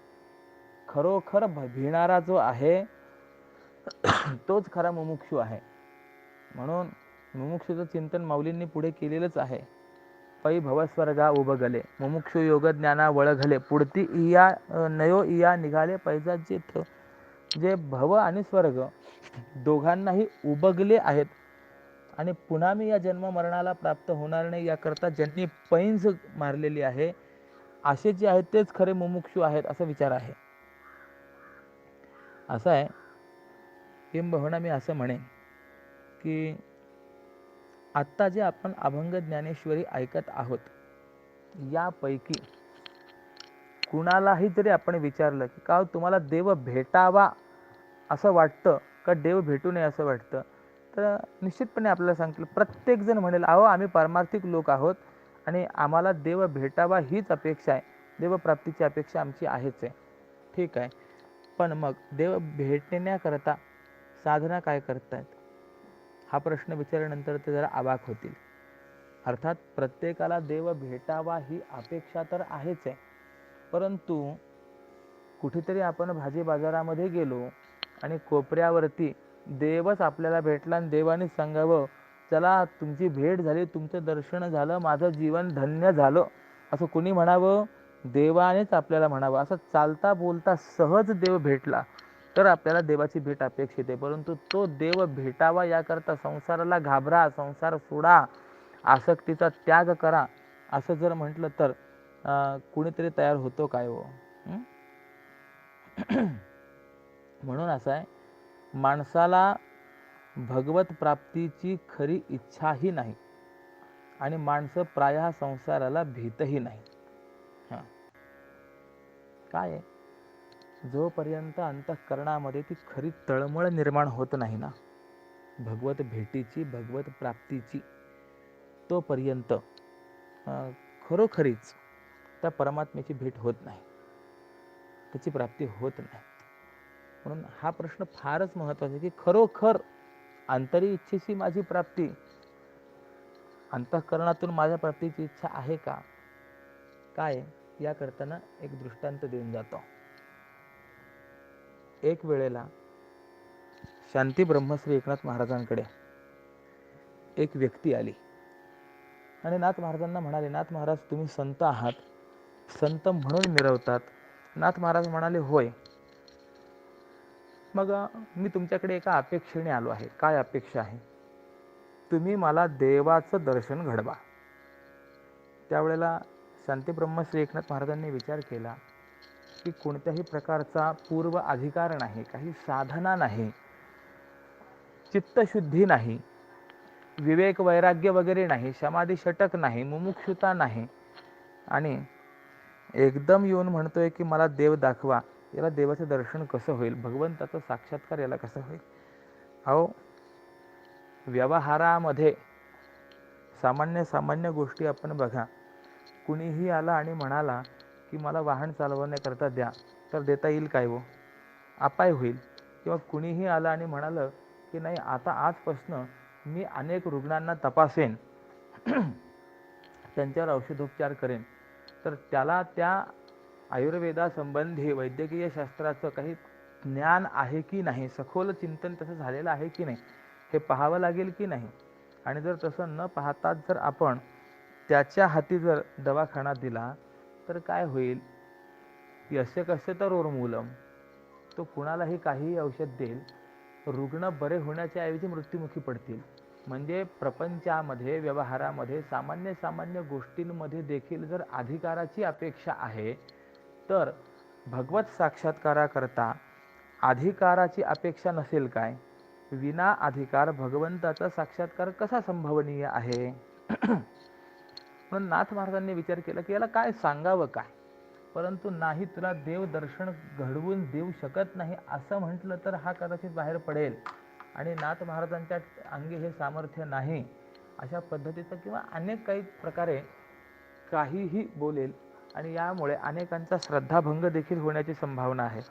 खरोखर भिणारा जो आहे तोच खरा मुमुक्षू आहे. म्हणून मुमुक्षुचं चिंतन माऊलींनी पुढे केलेलंच आहे. पै भवस्वर्गा उभगले, मुमुक्षु योग ज्ञाना वळघले, पुढती इया नयो इया निघाले पैजा जेथ. जे भव आणि स्वर्ग दोघांनाही उबगले आहेत आणि पुन्हा मी या जन्म मरणाला प्राप्त होणार नाही याकरता ज्यांनी पैंज मारलेली आहे, असे जे आहेत तेच खरे मुमुक्षु आहेत, असा विचार आहे. असं आहे, किंबहुना मी असं म्हणेन की आत्ता जे आपण अभंग ज्ञानेश्वरी ऐकत आहोत, यापैकी कुणालाही जरी आपण विचारलं की का तुम्हाला देव भेटावा असं वाटतं का देव भेटू नये असं वाटतं, तर निश्चितपणे आपल्याला सांगतील, प्रत्येकजण म्हणेल, अहो आम्ही पारमार्थिक लोक आहोत आणि आम्हाला देव भेटावा हीच अपेक्षा आहे, देवप्राप्तीची अपेक्षा आमची आहेच आहे. ठीक आहे, पण मग देव भेटण्याकरता साधना काय करतायत हा प्रश्न विचारल्यानंतर ते जरा अवाक होतील. अर्थात प्रत्येकाला देव भेटावा ही अपेक्षा तर आहेच आहे, परंतु कुठेतरी आपण भाजी बाजारामध्ये गेलो आणि कोपऱ्यावरती देवच आपल्याला भेटला आणि देवाने सांगावं, चला तुमची भेट झाली, तुमचं दर्शन झालं, माझं जीवन धन्य झालं, असं कुणी म्हणावं? देवानेच आपल्याला म्हणावं. असं चालता बोलता सहज देव भेटला तर आपल्याला देवाची भेट अपेक्षित आहे. परंतु तो देव भेटावा याकरता संसाराला घाबरा, संसार सोडा, आसक्तीचा त्याग करा, असं जर म्हटलं तर कुणीतरी तयार होतो काय हो? म्हणून असं आहे, माणसाला भगवत प्राप्तीची खरी इच्छाही नाही आणि माणसं प्रायः संसाराला भीतही नाही. काय आहे, जोपर्यंत अंतःकरणामध्ये ती खरी तळमळ निर्माण होत नाही ना भगवत भेटीची, भगवत प्राप्तीची, तोपर्यंत खरोखरीच त्या परमात्म्याची भेट होत नाही, त्याची प्राप्ती होत नाही. म्हणून हा प्रश्न फारच महत्त्वाचा आहे की खरोखर अंतरी इच्छेची माझी प्राप्ती, अंतःकरणातून माझ्या प्राप्तीची इच्छा आहे का? काय या करताना एक दृष्टांत देऊन जातो. एक वेळेला शांती ब्रह्मश्री एकनाथ महाराजांकडे एक व्यक्ती आली आणि नाथ महाराजांना म्हणाले, नाथ महाराज तुम्ही संत आहात, संत म्हणून मिरवतात. नाथ महाराज म्हणाले, होय, मग मी तुमच्याकडे एका अपेक्षेने आलो आहे. काय अपेक्षा आहे? तुम्ही मला देवाचं दर्शन घडवा. त्यावेळेला शांती ब्रह्मश्री एकनाथ महाराजांनी विचार केला की कोणत्याही प्रकारचा पूर्व अधिकार नाही, काही साधना नाही, चित्तशुद्धी नाही, विवेक वैराग्य वगैरे नाही, समाधी षटक नाही, मुमुक्षुता नाही, आणि एकदम येऊन म्हणतोय की मला देव दाखवा. याला देवाचं दर्शन कसं होईल? भगवंताचा साक्षात्कार याला कसं होईल? अहो, व्यवहारामध्ये सामान्य गोष्टी आपण बघा, कुणीही आला आणि म्हणाला की मला वाहन चालवण्याकरता द्या, तर देता येईल काय हो? अपाय होईल. किंवा कुणीही आलं आणि म्हणालं की नाही आता आजपासनं मी अनेक रुग्णांना तपासेन, त्यांच्यावर औषधोपचार करेन, तर त्याला त्या आयुर्वेदासंबंधी वैद्यकीय शास्त्राचं काही ज्ञान आहे की नाही, सखोल चिंतन तसं झालेलं आहे की नाही हे पाहावं लागेल की नाही. आणि जर तसं न पाहताच जर आपण त्याच्या हाती जर दवाखाना दिला तर काय होईल, यस्य कस्य तरोर्मूलम, तो कुणालाही काहीही औषध देईल, रुग्ण बरे होण्याच्या ऐवजी मृत्युमुखी पडतील. म्हणजे प्रपंचामध्ये, व्यवहारामध्ये, सामान्य सामान्य गोष्टींमध्ये देखील जर अधिकाराची अपेक्षा आहे तर भगवत साक्षात्काराकरता अधिकाराची अपेक्षा नसेल काय? विना अधिकार भगवंताचा साक्षात्कार कसा संभवनीय आहे? म्हणून नाथ महाराजांनी विचार केला की याला काय सांगावं काय, परंतु नाही तुला देव दर्शन घडवून देऊ शकत नाही असं म्हटलं तर हा कदाचित बाहेर पडेल आणि नाथ महाराजांच्या अंगी हे सामर्थ्य नाही अशा पद्धतीचं किंवा अनेक काही प्रकारे काहीही बोलेल आणि यामुळे अनेकांचा श्रद्धाभंग देखील होण्याची संभावना आहे.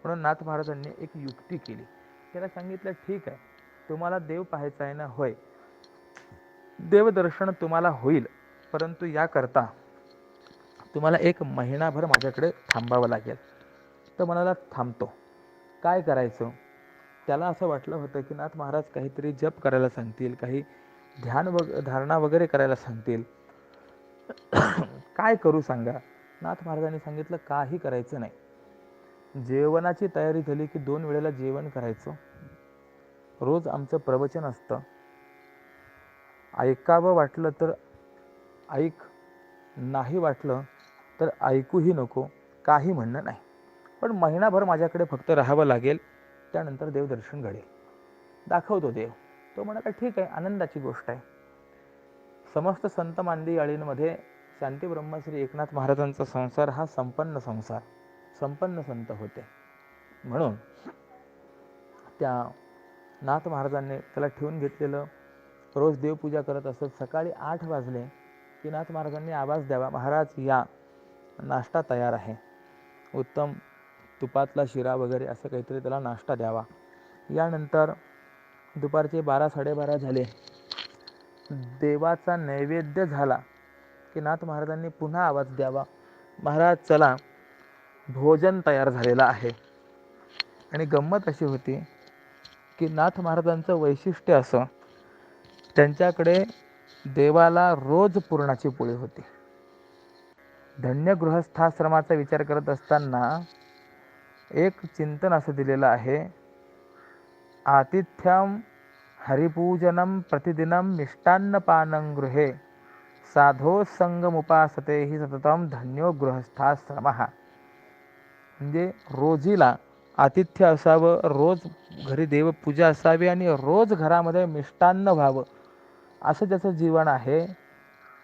म्हणून नाथ महाराजांनी एक युक्ती केली. त्याला सांगितलं ठीक आहे, तुम्हाला देव पाहायचा आहे ना, होय देवदर्शन तुम्हाला होईल, परंतु याकरता तुम्हाला 1 महिनाभर माझ्याकडे थांबावं लागेल. तर म्हणाला थांबतो. काय करायचं? त्याला असं वाटलं होतं की नाथ महाराज काहीतरी जप करायला सांगतील, काही धारणा वगैरे करायला सांगतील. काय करू सांगा? नाथ महाराजांनी सांगितलं काही करायचं नाही. जेवणाची तयारी झाली की 2 वेळेला जेवण करायचं. रोज आमचं प्रवचन असतं, ऐकावं वाटलं तर ऐक, नाही वाटलं तर ऐकूही नको, काही म्हणणं नाही. पण महिनाभर माझ्याकडे फक्त राहावं लागेल, त्यानंतर देवदर्शन घडेल, दाखवतो देव. तो म्हणाला ठीक आहे, आनंदाची गोष्ट आहे. समस्त संत मांदियाळींमध्ये शांती ब्रह्मश्री एकनाथ महाराजांचा संसार हा संपन्न संसार, संपन्न संत होते. म्हणून त्या नाथ महाराजांनी त्याला ठेवून घेतलेलं. रोज देवपूजा करत असत. सकाळी 8 वाजले की नाथ महाराजांनी आवाज द्यावा, महाराज या, नाश्ता तयार आहे. उत्तम तुपातला शिरा वगैरे असं काहीतरी त्याला नाश्ता द्यावा. यानंतर दुपारचे 12-12:30 झाले, देवाचा नैवेद्य झाला की नाथ महाराजांनी पुन्हा आवाज द्यावा, महाराज चला भोजन तयार झालेलं आहे. आणि गंमत अशी होती की नाथ महाराजांचं वैशिष्ट्य असं, त्यांच्याकडे देवाला रोज पुरणाची पोळी होती. धन्य गृहस्थाश्रमाचा विचार करत असताना एक चिंतन असं दिलेलं आहे, आतिथ्यम हरिपूजनम प्रतिदिनम मिष्टान्नपानं गृहे साधो संगमुपासते ही सततम धन्यो गृहस्थाश्रमः. म्हणजे रोजीला आतिथ्य असावं, रोज घरी देवपूजा असावी आणि रोज घरामध्ये मिष्टान्न व्हावं, असं ज्याचं जीवन आहे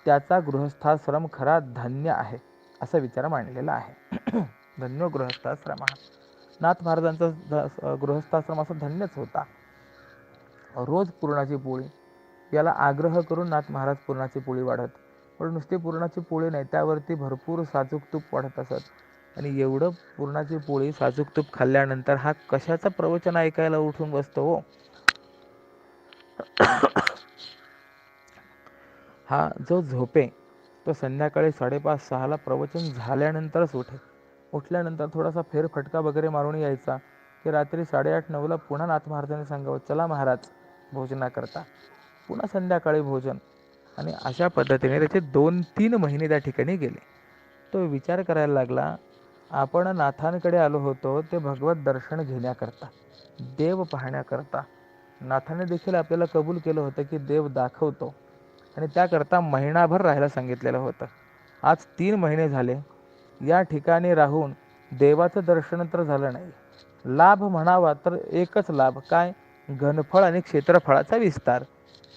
त्याचा गृहस्थाश्रम खरा धन्य आहे, असा विचार मांडलेला आहे. धन्यो गृहस्थाश्रम. नाथ महाराजांचा गृहस्थाश्रम असा धन्यच होता. रोज पुरणाची पोळी, याला आग्रह करून नाथ महाराज पुरणाची पोळी वाढत. पण नुसती पुरणाची पोळी नाही, त्यावरती भरपूर साजूक तूप वाढत असत. आणि एवढं पुरणाची पोळी साजूक तूप खाल्ल्यानंतर हा कशाचं प्रवचन ऐकायला उठून बसतो हो. हा जो झोपे तो संध्याकाळी 5:30-6ला प्रवचन झाल्यानंतरच उठल्यानंतर थोडासा फेरफटका वगैरे मारून यायचा की रात्री 8:30-9ला पुन्हा नाथ महाराजांनी सांगावं, चला महाराज भोजनाकरता, पुन्हा संध्याकाळी भोजन. आणि अशा पद्धतीने त्याचे 2-3 महिने त्या ठिकाणी गेले. तो विचार करायला लागला, आपण नाथांकडे आलो होतो ते भगवत दर्शन घेण्याकरता, देव पाहण्याकरता. नाथाने देखील आपल्याला कबूल केलं होतं की देव दाखवतो आणि त्याकरता महिनाभर राहायला सांगितलेलं होतं. आज 3 महिने झाले, या ठिकाणी राहून देवाचं दर्शन तर झालं नाही. लाभ म्हणावा तर एकच लाभ, काय? घनफळ आणि क्षेत्रफळाचा विस्तार.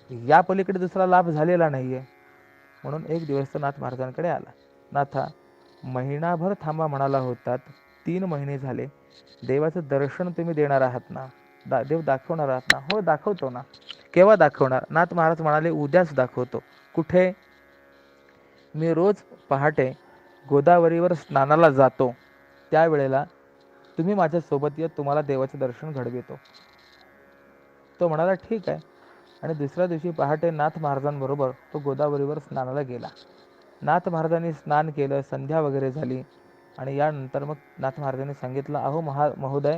या पलीकडे दुसरा लाभ झालेला नाही आहे. म्हणून एक दिवस तो नाथ महाराजांकडे आला. नाथा, महिनाभर थांबा म्हणाला होतात, 3 महिने झाले, देवाचं दर्शन तुम्ही देणार आहात ना, देव दाखवणार आहात ना? हो दाखवतो ना. केव्हा दाखवणार? नाथ महाराज म्हणाले, उद्याच दाखवतो. कुठे? मी रोज पहाटे गोदावरीवर स्नानाला जातो, त्यावेळेला तुम्ही माझ्यासोबत या, तुम्हाला देवाचे दर्शन घडवितो. तो म्हणाला ठीक आहे. आणि दुसऱ्या दिवशी पहाटे नाथ महाराजांबरोबर तो गोदावरीवर स्नानाला गेला. नाथ महाराजांनी स्नान केलं, संध्या वगैरे झाली. आणि यानंतर मग नाथ महाराजांनी सांगितलं, अहो महोदय,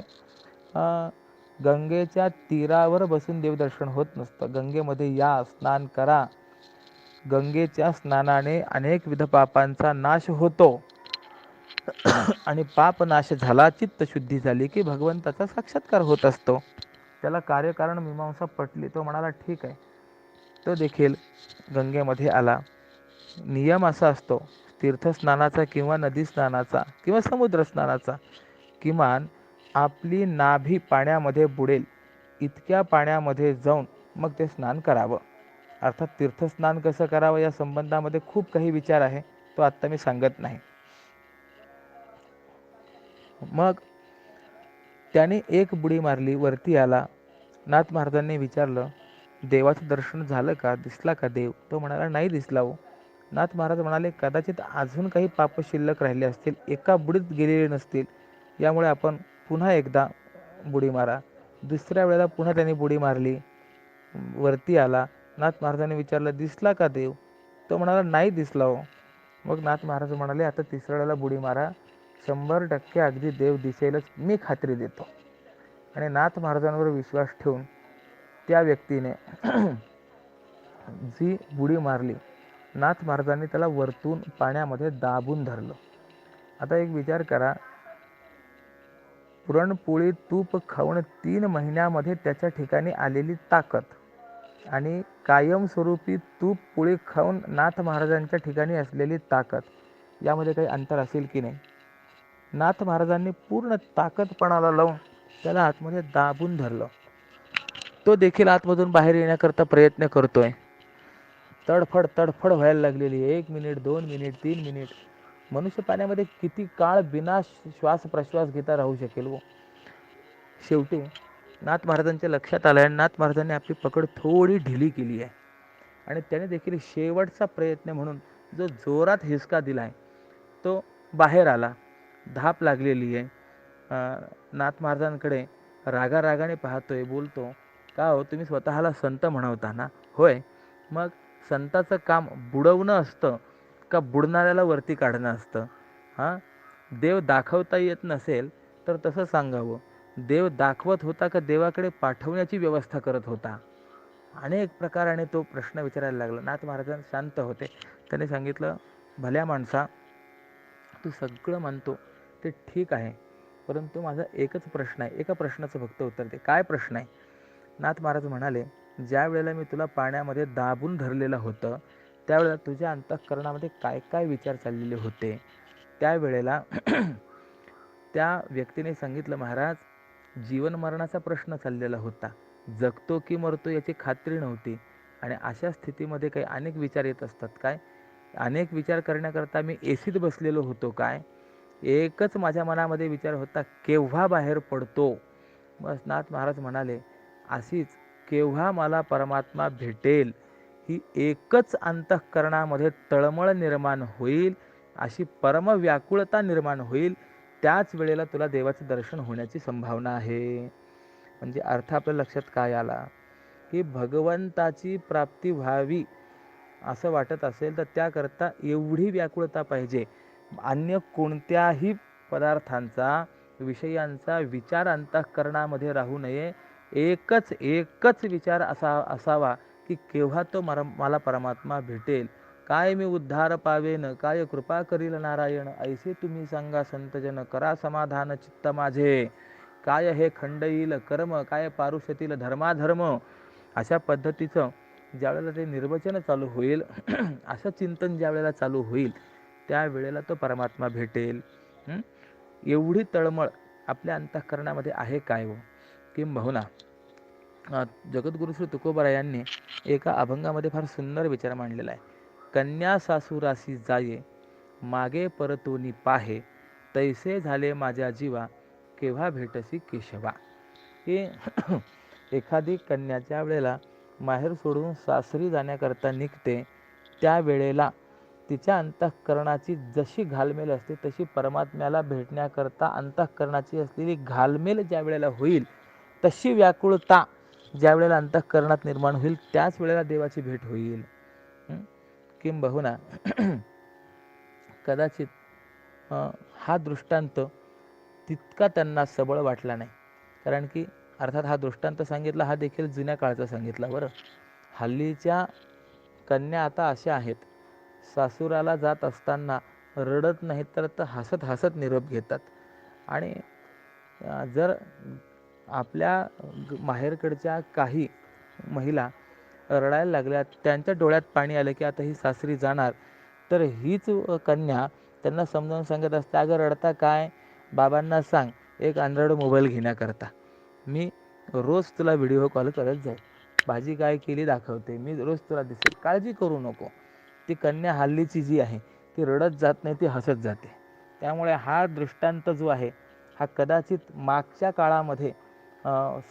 गंगेच्या तीरावर बसून देवदर्शन होत नसतं. गंगेमध्ये या, स्नान करा. गंगेच्या स्नानाने अनेकविध पापांचा नाश होतो. आणि पाप नाश झाला, चित्तशुद्धी झाली की भगवंताचा साक्षात्कार होत असतो. त्याला कार्यकारण मीमांसा पटली. तो म्हणाला ठीक आहे. तो देखील गंगेमध्ये आला. नियम असा असतो तीर्थस्नानाचा किंवा नदी स्नानाचा किंवा समुद्र स्नानाचा, किमान आपली नाभी पाण्यामध्ये बुडेल इतक्या पाण्यामध्ये जाऊन मग ते स्नान करावं. अर्थात तीर्थस्नान कसं करावं या संबंधामध्ये खूप काही विचार आहे, तो आत्ता मी सांगत नाही. मग त्याने एक बुडी मारली, वरती आला. नाथ महाराजांनी विचारलं, देवाचं दर्शन झालं का, दिसला का देव? तो म्हणाला नाही दिसला हो. नाथ महाराज म्हणाले, कदाचित अजून काही पाप शिल्लक राहिले असतील, एका बुडीत गेलेले नसतील, यामुळे आपण पुन्हा एकदा बुडी मारा. दुसऱ्या वेळेला पुन्हा त्याने बुडी मारली, वरती आला. नाथ महाराजांनी विचारलं, दिसला का देव? तो म्हणाला नाही दिसला हो. मग नाथ महाराज म्हणाले, आता तिसऱ्या वेळेला बुडी मारा, 100% अगदी देव दिसेलच, मी खात्री देतो. आणि नाथ महाराजांवर विश्वास ठेवून त्या व्यक्तीने जी बुडी मारली, नाथ महाराजांनी त्याला वरतून पाण्यामध्ये दाबून धरलं. आता एक विचार करा, पुरणपोळी तूप खाऊन 3 महिन्यामध्ये त्याच्या ठिकाणी आलेली ताकद आणि कायमस्वरूपी तूप पोळी खाऊन नाथ महाराजांच्या ठिकाणी असलेली ताकद, यामध्ये काही अंतर असेल की नाही? नाथ महाराजांनी पूर्ण ताकदपणाला लावून त्याला आतमध्ये दाबून धरलं. तो देखील आतमधून बाहेर येण्याकरता प्रयत्न करतोय. तडफड तडफड व्हायला लागलेली, 1 मिनिट, 2 मिनिट, 3 मिनिट. मनुष्य पाण्यामध्ये किती काळ बिना श्वास प्रश्वास घेता राहू शकेल हो? शेवटी नाथ महाराजांच्या लक्षात आलं आणि नाथ महाराजांनी आपली पकड थोडी ढिली केली आहे. आणि त्याने देखील शेवटचा प्रयत्न म्हणून जो जोरात हिसका दिलाय, तो बाहेर आला. धाप लागलेली आहे. नाथ महाराजांकडे रागारागाने पाहतोय, बोलतो, का हो, तुम्ही स्वतःला संत म्हणवता ना? होय. मग संताचं काम बुडवणं असतं का बुडणाऱ्याला वरती काढणं असतं? हां, देव दाखवता येत नसेल तर तसं सांगावं. देव दाखवत होता का देवाकडे पाठवण्याची व्यवस्था करत होता? अनेक प्रकाराने तो प्रश्न विचारायला लागला. नाथ महाराज शांत होते. त्याने सांगितलं, भल्या माणसा, तू सगळं म्हणतो ते ठीक आहे, परंतु माझा एकच प्रश्न आहे. एका प्रश्नाचं फक्त उत्तर दे. काय प्रश्न आहे? नाथ महाराज म्हणाले, ज्या वेळेला मी तुला पाण्यामध्ये दाबून धरलेलं होतं, त्यावेळेला तुझ्या अंतःकरणामध्ये काय काय विचार चाललेले होते? त्यावेळेला त्या व्यक्तीने सांगितलं, महाराज, जीवन मरणाचा प्रश्न चाललेला होता. जगतो की मरतो याची खात्री नव्हती. आणि अशा स्थितीमध्ये काही अनेक विचार येत असतात. काय? अनेक विचार करण्याकरता मी एसीत बसलेलो होतो. काय? एकच माझ्या मनामध्ये विचार होता, केव्हा बाहेर पडतो? बस. नाथ महाराज म्हणाले, अशीच केव्हा मला परमात्मा भेटेल ही एकच अंतःकरणामध्ये तळमळ निर्माण होईल, अशी परम व्याकुळता निर्माण होईल, त्याच वेळेला तुला देवाचं दर्शन होण्याची संभावना आहे. म्हणजे अर्थ आपल्या लक्षात काय आला? की भगवंताची प्राप्ती व्हावी असं वाटत असेल तर त्याकरता एवढी व्याकुळता पाहिजे. अन्य कोणत्याही पदार्थांचा, विषयांचा विचार अंतःकरणामध्ये राहू नये. एकच विचार असावा की केव्हा तो मला परमात्मा भेटेल. काय मी उद्धार पावेन, काय कृपा करील नारायण, ऐसे तुम्ही सांगा संतजन, करा समाधान चित्त माझे. काय हे खंडईल कर्म, काय पारुषतील धर्माधर्म. अशा पद्धतीचं ज्यावेळेला ते निर्वचन चालू होईल, असं चिंतन ज्यावेळेला चालू होईल, त्यावेळेला तो परमात्मा भेटेल. एवढी तळमळ आपल्या अंतःकरणामध्ये आहे काय हो? किंबहुना जगद्गुरु श्री तुकोबरा यांनी एका अभंगामध्ये फार सुंदर विचार मांडलेला आहे. कन्या सासुरासी जाये, मागे परतोनी पाहे, तैसे झाले माझ्या जीवा, केव्हा भेटसी केशवा. की एखादी कन्याच्या वेळेला माहेर सोडून सासरी जाण्याकरता निघते, त्यावेळेला तिच्या अंतःकरणाची जशी घालमेल असते तशी परमात्म्याला भेटण्याकरता अंतःकरणाची असलेली घालमेल ज्या वेळेला होईल, तशी व्याकुळता ज्या वेळेला अंतःकरणात निर्माण होईल, त्याच वेळेला देवाची भेट होईल. किंबहुना कदाचित हा दृष्टांत तितका त्यांना सबळ वाटला नाही. कारण की अर्थात हा दृष्टांत सांगितला हा देखील जुन्या काळचा सांगितला. बरं, हल्लीच्या कन्या आता अशा आहेत, सासुराला जात असताना रडत नाहीत तर हसत हसत निरोप घेतात. आणि जर आपल्या माहेरकडच्या काही महिला रडायला लागल्या, त्यांच्या डोळ्यात पाणी आलं की आता ही सासरी जाणार, तर हीच कन्या त्यांना समजावून सांगत असते, अगं रडता काय, बाबांना सांग एक अँड्रॉइड मोबाईल घेण्याकरता, मी रोज तुला व्हिडिओ कॉल करत जाईल, भाजी काय केली दाखवते, मी रोज तुला दिसेल, काळजी करू नको. ती कन्या हल्लीची जी आहे ती रडत जात नाही, ती हसत जाते. त्यामुळे हा दृष्टांत जो आहे हा कदाचित मागच्या काळामध्ये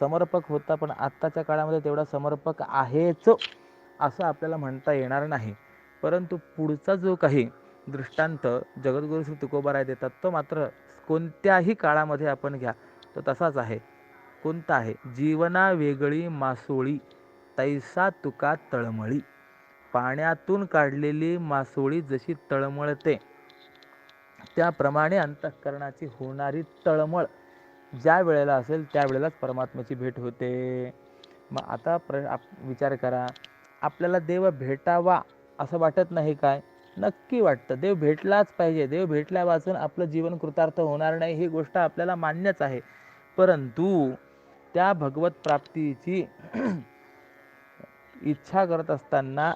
समर्पक होता, पण आत्ताच्या काळामध्ये तेवढा समर्पक आहेच असं आपल्याला म्हणता येणार नाही. परंतु पुढचा जो काही दृष्टांत जगद्गुरू श्री तुकोबाराय देतात तो मात्र कोणत्याही काळामध्ये आपण घ्या तो तसाच आहे. कोणता आहे? जीवना वेगळी मासोळी तैसा तुका तळमळी. पाण्यातून काढलेली मासोळी जशी तळमळते त्याप्रमाणे अंतःकरणाची होणारी तळमळ ज्या वेळेला असेल त्यावेळेलाच परमात्म्याची भेट होते. मग आता विचार करा, आपल्याला देव भेटावा असं वाटत नाही काय? नक्की वाटतं. देव भेटलाच पाहिजे. देव भेटल्यावाचून आपलं जीवन कृतार्थ होणार नाही ही गोष्ट आपल्याला मान्यच आहे. परंतु त्या भगवत प्राप्तीची इच्छा करत असताना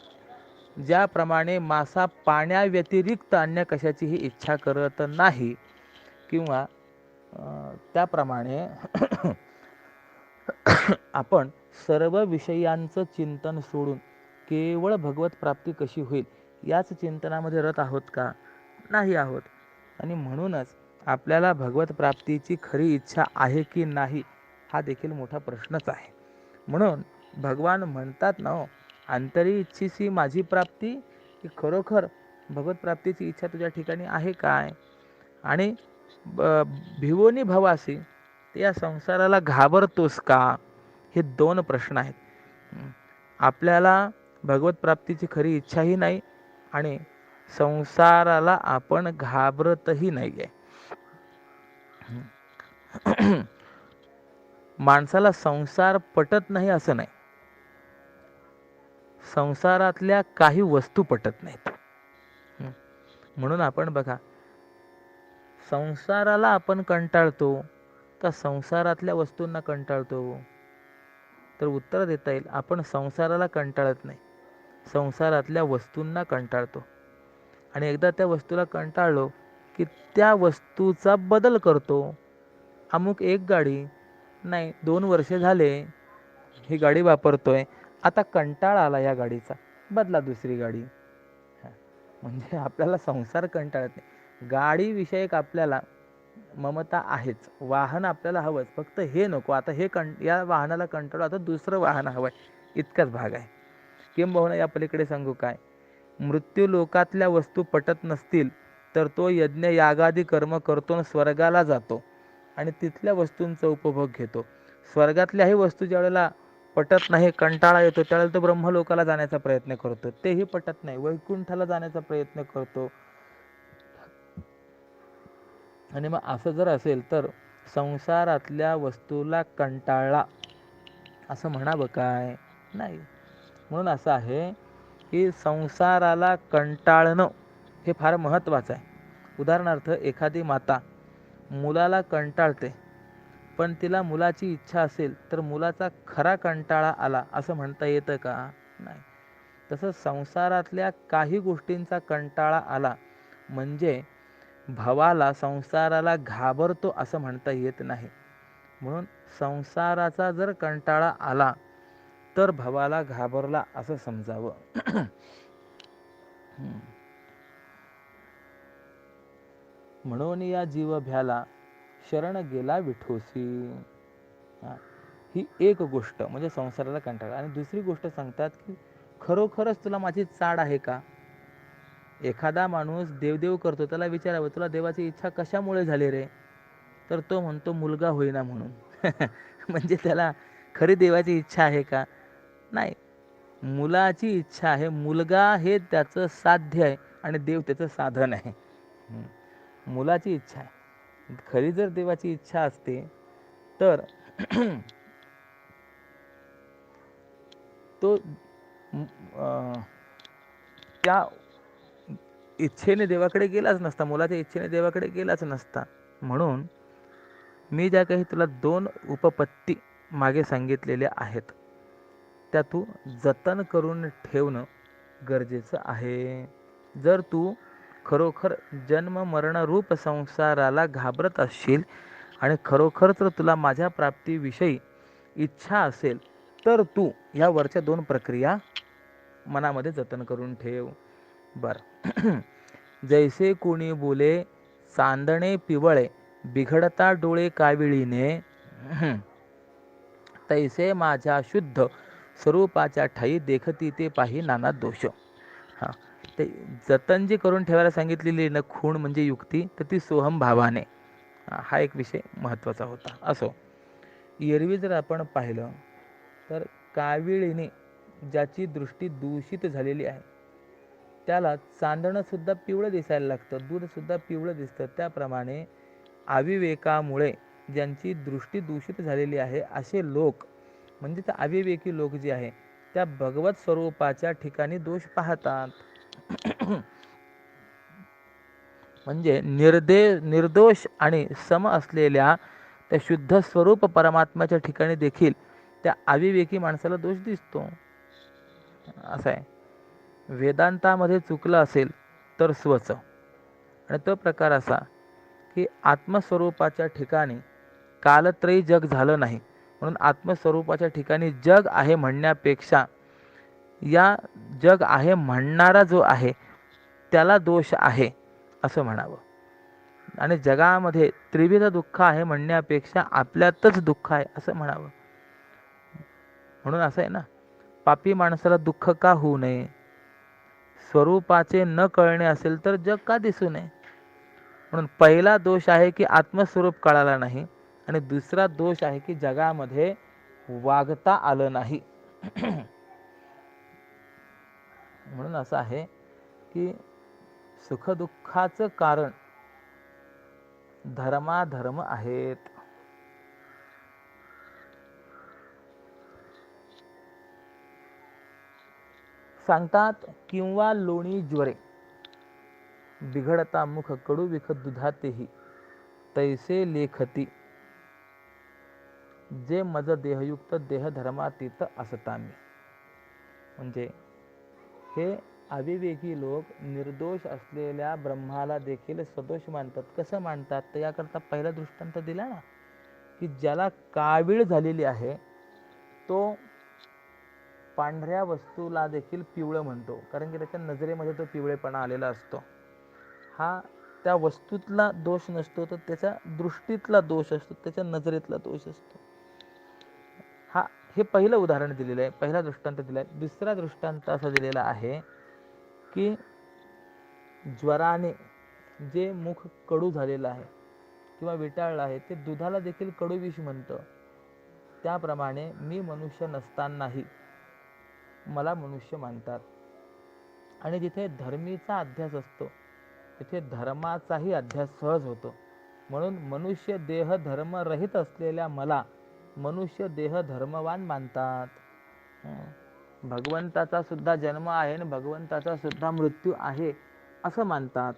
ज्याप्रमाणे मासा पाण्याव्यतिरिक्त अन्य कशाचीही इच्छा करत नाही, किंवा त्याप्रमाणे आपण सर्व विषयांचं चिंतन सोडून केवळ भगवत प्राप्ती कशी होईल याच चिंतनामध्ये रत आहोत का? नाही आहोत. आणि म्हणूनच आपल्याला भगवत प्राप्तीची खरी इच्छा आहे की नाही हा देखील मोठा प्रश्नच आहे. म्हणून भगवान म्हणतात ना, अंतरी इच्छिसी माझी प्राप्ती, की खरोखर भगवत प्राप्तीची इच्छा तुझ्या ठिकाणी आहे काय? आणि भिवोनी भवासी, ते या संसाराला घाबरतोस का? हे दोन प्रश्न आहेत. आपल्याला भगवत प्राप्तीची खरी इच्छाही नाही आणि संसाराला आपण घाबरतही नाही आहे. माणसाला संसार पटत नाही असं नाही, संसारातल्या काही वस्तू पटत नाहीत. म्हणून आपण बघा, संसाराला आपण कंटाळतो का संसारातल्या वस्तूंना कंटाळतो? तर उत्तर देता येईल, आपण संसाराला कंटाळत नाही, संसारातल्या वस्तूंना कंटाळतो. आणि एकदा त्या वस्तूला कंटाळलो की त्या वस्तूचा बदल करतो. अमुक एक गाडी नाही, 2 वर्षे झाले ही गाडी वापरतोय, आता कंटाळा आला या गाडीचा, बदला दुसरी गाडी. म्हणजे आपल्याला संसार कंटाळत नाही. गाडीविषयक आपल्याला ममता आहेच, वाहन आपल्याला हवंच, फक्त हे नको, आता या वाहनाला कंटाळो, आता दुसरं वाहन हवंय, इतकाच भाग आहे. किंबहुना या पलीकडे सांगू काय, मृत्यू लोकातल्या वस्तू पटत नसतील तर तो यज्ञ यागादी कर्म करतो, स्वर्गाला जातो आणि तिथल्या वस्तूंचा उपभोग घेतो. स्वर्गातल्याही वस्तू ज्या वेळेला पटत नाही, कंटाळा येतो, त्यावेळेला तो ब्रह्मलोकाला जाण्याचा प्रयत्न करतो, तेही पटत नाही, वैकुंठाला जाण्याचा प्रयत्न करतो. आणि मग असं जर असेल तर संसारातल्या वस्तूला कंटाळला असं म्हणावं काय? नाही. म्हणून असं आहे की संसाराला कंटाळणं हे फार महत्त्वाचं आहे. उदाहरणार्थ, एखादी माता मुलाला कंटाळते, पण तिला मुलाची इच्छा असेल तर मुलाचा खरा कंटाळा आला असं म्हणता येतं का? नाही. तसं संसारातल्या काही गोष्टींचा कंटाळा आला म्हणजे भवाला, संसाराला घाबरतो असं म्हणता येत नाही. म्हणून संसाराचा जर कंटाळा आला तर भवाला घाबरला असं समजावं. म्हणून या जीव भ्याला शरण गेला विठोसी. ही एक गोष्ट म्हणजे संसाराला कंटाळा. आणि दुसरी गोष्ट सांगतात की खरोखरच तुला माझी चाड आहे का? एखादा माणूस देवदेव करतो, त्याला विचारावं तुला देवाची इच्छा कशामुळे झाली रे, तर तो म्हणतो मुलगा होईना म्हणून. म्हणजे त्याला खरी देवाची इच्छा आहे का? नाही, मुलाची इच्छा आहे. मुलगा हे त्याचं साध्य आहे आणि देव त्याचं साधन आहे. मुलाची इच्छा आहे. खरी जर देवाची इच्छा असते तर तो त्या इच्छेने देवाकडे गेलाच नसता, मुलाच्या इच्छेने देवाकडे गेलाच नसता. म्हणून मी ज्या काही तुला 2 उपपत्ती मागे सांगितलेल्या आहेत, त्या तू जतन करून ठेवणं गरजेचं आहे. जर तू खरोखर जन्म मरण रूप संसाराला घाबरत असशील आणि खरोखर जर तुला माझ्या प्राप्तीविषयी इच्छा असेल, तर तू ह्या वरच्या 2 प्रक्रिया मनामध्ये जतन करून ठेव. बरं. जैसे कोणी बोले चांदणे पिवळे बिघडता डोळे काविळीने, तैसे माझ्या शुद्ध स्वरूपाच्या ठाई देखती ते पाही नाना दोष. हां, ते जतन जी करून ठेवायला सांगितलेली न खूण म्हणजे युक्ती, तर ती सोहम भावाने. हा एक विषय महत्त्वाचा होता. असो, एरवी जर आपण पाहिलं तर काविळीने ज्याची दृष्टी दूषित झालेली आहे त्याला चांदणंसुद्धा पिवळं दिसायला लागतं, दूधसुद्धा पिवळं दिसतं. त्याप्रमाणे अविवेकामुळे ज्यांची दृष्टी दूषित झालेली आहे असे लोक, म्हणजे त्या अविवेकी लोक जे आहे त्या भगवत स्वरूपाच्या ठिकाणी दोष पाहतात. म्हणजे निर्दोष आणि सम असलेल्या त्या शुद्ध स्वरूप परमात्म्याच्या ठिकाणी देखील त्या अविवेकी माणसाला दोष दिसतो. असं आहे. वेदांतामध्ये चुकलं असेल तर स्वच, आणि तो प्रकार असा की आत्मस्वरूपाच्या ठिकाणी कालत्रयी जग झालं नाही, म्हणून आत्मस्वरूपाच्या ठिकाणी जग आहे म्हणण्यापेक्षा या जग आहे म्हणणारा जो आहे त्याला दोष आहे असं म्हणावं. आणि जगामध्ये त्रिविध दुःख आहे म्हणण्यापेक्षा आपल्यातच दुःख आहे असं म्हणावं. म्हणून असं आहे ना, पापी माणसाला दुःख का होऊ नये? स्वरूपाचे न कळणे असेल तर जग का दिसू नये? म्हणून पहिला दोष आहे की आत्मस्वरूप कळाला नाही, आणि दुसरा दोष आहे की जगामध्ये वागता आलं नाही. म्हणून असं आहे की सुखदुःखाचं कारण धर्माधर्म आहेत. सांगतात किंवा लोणी ज्वरे बिघडता मुख कडू विख दुधातेही तैसे लेखती जे मज देहयुक्त देह धर्मातीत असता मी. म्हणजे हे अविवेकी लोक निर्दोष असलेल्या ब्रह्माला देखील सदोष मानतात. कसं मानतात? तर याकरता पहिला दृष्टांत दिला ना, की ज्याला कावीळ झालेली आहे तो पांढऱ्या वस्तूला देखील पिवळं म्हणतो, कारण की त्याच्या नजरेमध्ये तो पिवळेपणा आलेला असतो. हा त्या वस्तूतला दोष नसतो, तर त्याच्या दृष्टीतला दोष असतो, त्याच्या नजरेतला दोष असतो. हे पहिलं उदाहरण दिलेलं आहे, पहिला दृष्टांत दिला आहे. दुसरा दृष्टांत असा दिलेला आहे की ज्वराने जे मुख कडू झालेलं आहे किंवा विटाळलं आहे ते दुधाला देखील कडू विष म्हणतं. त्याप्रमाणे मी मनुष्य नसतानाही मला मनुष्य मानतात. आणि जिथे धर्मीचा अध्यास असतो तिथे धर्माचाही अध्यास सहज होतो. म्हणून मनुष्य देह धर्मरहित असलेल्या मला मनुष्य देह धर्मवान मानतात. भगवंताचा सुद्धा जन्म आहे आणि भगवंताचा सुद्धा मृत्यू आहे असं मानतात.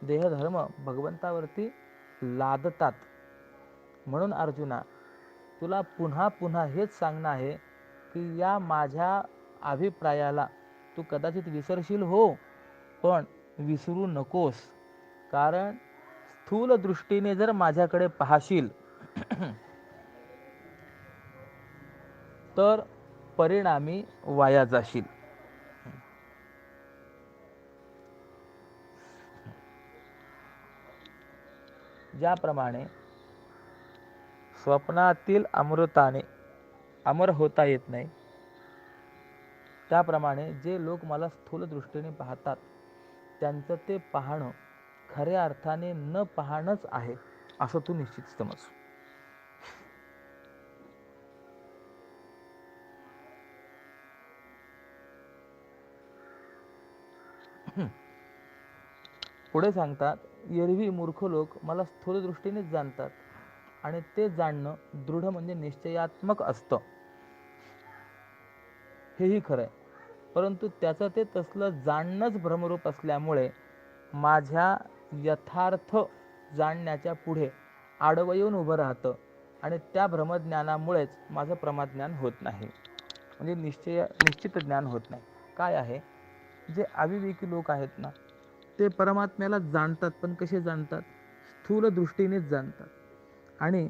देहधर्म भगवंतावरती लादतात. म्हणून अर्जुना, तुला पुन्हा पुन्हा हेच सांगणं आहे की या माझ्या अभिप्रायाला तू कदाचित विसरशील हो, पण विसरू नकोस. कारण स्थूल दृष्टीने जर माझ्याकडे पाहशील तर परिणामी वाया जाशील. ज्याप्रमाणे स्वप्नातील अमृताने अमर होता येत नाही, त्याप्रमाणे जे लोक मला स्थूल दृष्टीने पाहतात त्यांचं ते पाहणं खऱ्या अर्थाने न पाहणंच आहे असं तू निश्चित समज. पुढे सांगतात, एरवी मूर्ख लोक मला स्थूल दृष्टीनेच जाणतात आणि ते जाणणं दृढ म्हणजे निश्चयात्मक असतं. हेही खरं आहे, परंतु त्याचं ते तसलं जाणणंच भ्रमरूप असल्यामुळे माझ्या यथार्थ जाणण्याच्या पुढे आडवं येऊन उभं राहतं आणि त्या भ्रमज्ञानामुळेच माझं प्रमाज्ञान होत नाही, म्हणजे निश्चित ज्ञान होत नाही. काय आहे, जे अविवेकी लोक आहेत ना, ते परमात्म्याला जाणतात, पण कसे जाणतात? स्थूल दृष्टीनेच जाणतात. आणि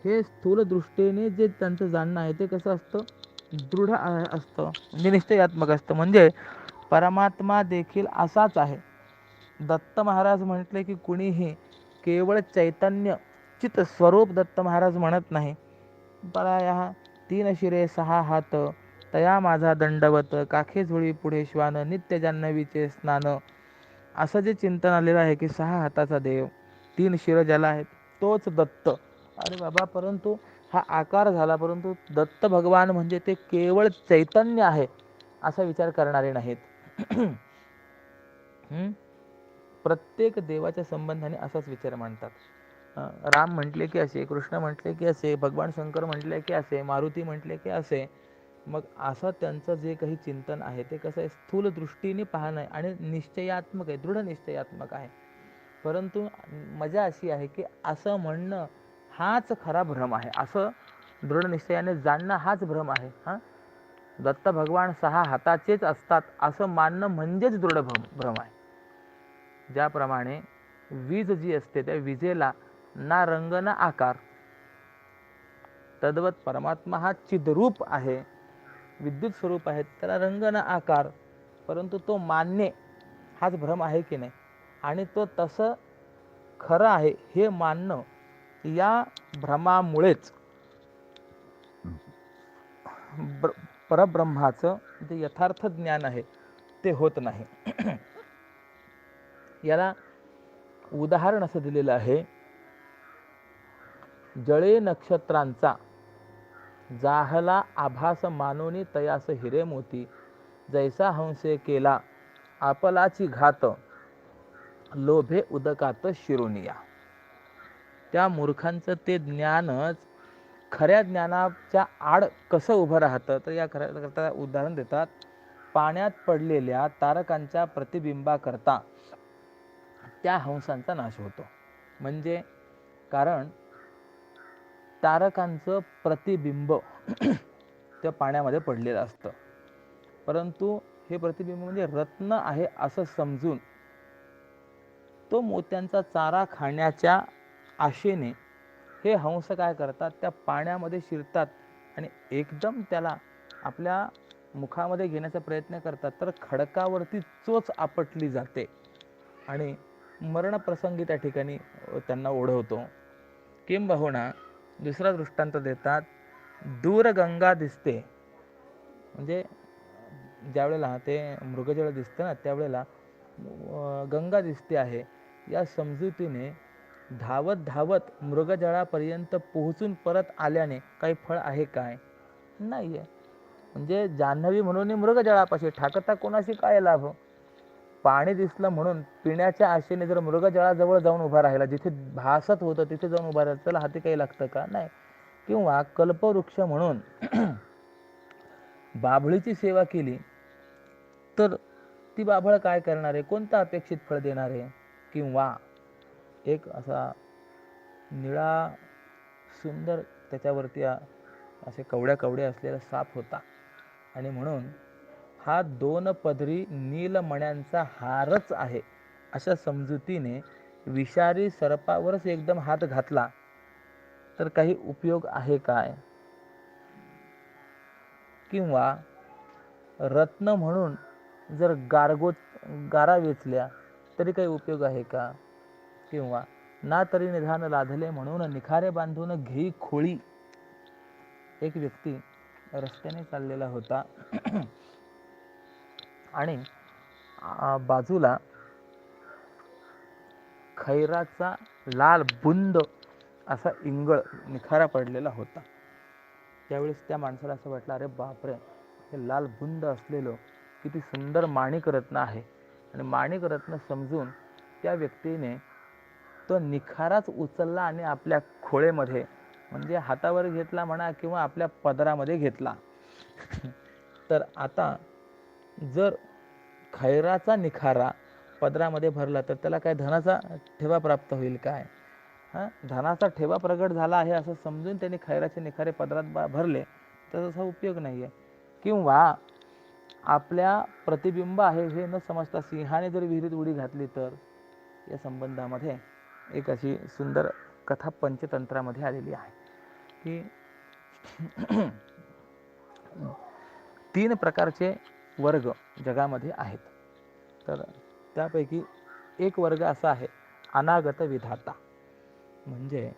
हे स्थूल दृष्टीने जे त्यांचं जाणणं आहे ते कसं असतं? दृढ असतं, म्हणजे निश्चयात्मक असतं. म्हणजे परमात्मा देखील असाच आहे. दत्त महाराज म्हटले की कुणीही केवळ चैतन्य चित स्वरूप दत्त महाराज म्हणत नाही. पराया 3 शिरे 6 हात तया माझा दंडवत काखे झोळी पुढे श्वान नित्य जान्हवीचे स्नान, असं जे चिंतन आलेलं आहे की 6 हाताचा देव 3 शिर ज्याला आहेत तोच दत्त. अरे बाबा, परंतु हा आकार झाला, परंतु दत्त भगवान म्हणजे ते केवळ चैतन्य आहे असा विचार करणारे नाहीत. प्रत्येक देवाच्या संबंधाने असाच विचार मांडतात. राम म्हटले की असे, कृष्ण म्हटले की असे, भगवान शंकर म्हटले की असे, मारुती म्हटले की असे. मग असं त्यांचं जे काही चिंतन आहे ते कसं आहे? स्थूल दृष्टीने पाहणं आहे आणि निश्चयात्मक आहे, दृढ निश्चयात्मक आहे. परंतु मजा अशी आहे की असं म्हणणं हाच खरा भ्रम आहे. असं दृढ निश्चयाने जाणणं हाच भ्रम आहे. दत्त भगवान 6 हाताचेच असतात असं मानणं म्हणजेच दृढ भ्रम आहे. ज्याप्रमाणे वीज जी असते त्या विजेला ना रंग ना आकार, तद्वत परमात्मा हा चिद्रूप आहे, विद्युत स्वरूप आहे, त्याला रंग ना आकार, परंतु तो मान्य हाच भ्रम आहे की नाही? आणि तो तसं खरं आहे हे मानणं, या भ्रमामुळेच परब्रह्माचं जे यथार्थ ज्ञान आहे ते होत नाही. याला उदाहरण असं दिलेलं आहे, जळे नक्षत्रांचा जाहला आभास मानोनी तयास हिरे मोती, जैसा हंसे केला आपलाची घात लोभे उदकात शिरोनिया. त्या मूर्खांचं ते ज्ञानच खऱ्या ज्ञानाच्या आड कसं उभं राहतं, तर या खऱ्या उदाहरण देतात. पाण्यात पडलेल्या तारकांच्या प्रतिबिंबाकरता त्या हंसांचा नाश होतो. म्हणजे कारण तारकांचं प्रतिबिंब त्या पाण्यामध्ये पडलेलं असतं, परंतु हे प्रतिबिंब म्हणजे रत्न आहे असं समजून तो मोत्यांचा चारा खाण्याच्या आशेने हे हंस काय करतात? त्या पाण्यामध्ये शिरतात आणि एकदम त्याला आपल्या मुखामध्ये घेण्याचा प्रयत्न करतात, तर खडकावरती चोच आपटली जाते आणि मरणप्रसंगी त्या ठिकाणी त्यांना ओढवतो. किंबहुना दुसरा दृष्टांत देतात, दूर गंगा दिसते, म्हणजे ज्यावेळेला ते मृगजळ दिसतं ना, त्यावेळेला गंगा दिसते आहे या समजुतीने धावत धावत मृगजळापर्यंत पोहोचून परत आल्याने काही फळ आहे काय? नाही आहे. म्हणजे जान्हवी म्हणून मृगजळापाशी ठाकता कोणाशी काय लाभ? पाणी दिसलं म्हणून पिण्याच्या आशेने जर मृगजळाजवळ जाऊन उभा राहिला, जिथे भासत होतं तिथे जाऊन उभा राहिला, त्याला हाती काही लागतं का? नाही. किंवा कल्पवृक्ष म्हणून बाभळीची सेवा केली तर ती बाभळ काय करणार आहे? कोणतं अपेक्षित फळ देणार आहे? किंवा एक असा निळा सुंदर त्याच्यावरती असे कवड्या कवड्या असलेला साप होता आणि म्हणून हा 2 पदरी नीलमण्यांचा हारच आहे अशा समजुतीने विषारी सर्पावरच एकदम हात घातला तर काही उपयोग आहे काय? किंवा रत्न म्हणून जर गारा वेचल्या तरी काही उपयोग आहे का? किंवा ना तरी निधान लाधले म्हणून निखारे बांधून घेई खोळी. एक व्यक्ती रस्त्याने चाललेला होता आणि बाजूला खैराचा लाल बुंद असा इंगळ निखारा पडलेला होता. त्यावेळेस त्या माणसाला असं वाटलं, अरे बापरे, हे लाल बुंद असलेलं किती सुंदर माणिक रत्न आहे. आणि माणिक रत्न समजून त्या व्यक्तीने तो निखाराच उचलला आणि आपल्या खोळेमध्ये म्हणजे हातावर घेतला म्हणा किंवा आपल्या पदरामध्ये घेतला. तर आता जर खैराचा निखारा पदरामध्ये भरला तर त्याला काय धनाचा ठेवा प्राप्त होईल काय? धनाचा ठेवा प्रगट झाला आहे असं समजून त्यांनी खैराचे निखारे पदरात भरले तर तसा उपयोग नाही आहे. किंवा आपल्या प्रतिबिंब आहे हे न समजता सिंहाने जर विहिरीत उडी घातली तर या संबंधामध्ये एक अशी सुंदर कथा पंचतंत्रामध्ये आलेली आहे की 3 प्रकारचे वर्ग जगामध्ये आहेत. तर त्यापैकी एक वर्ग असा आहे अनागत विधाता, म्हणजे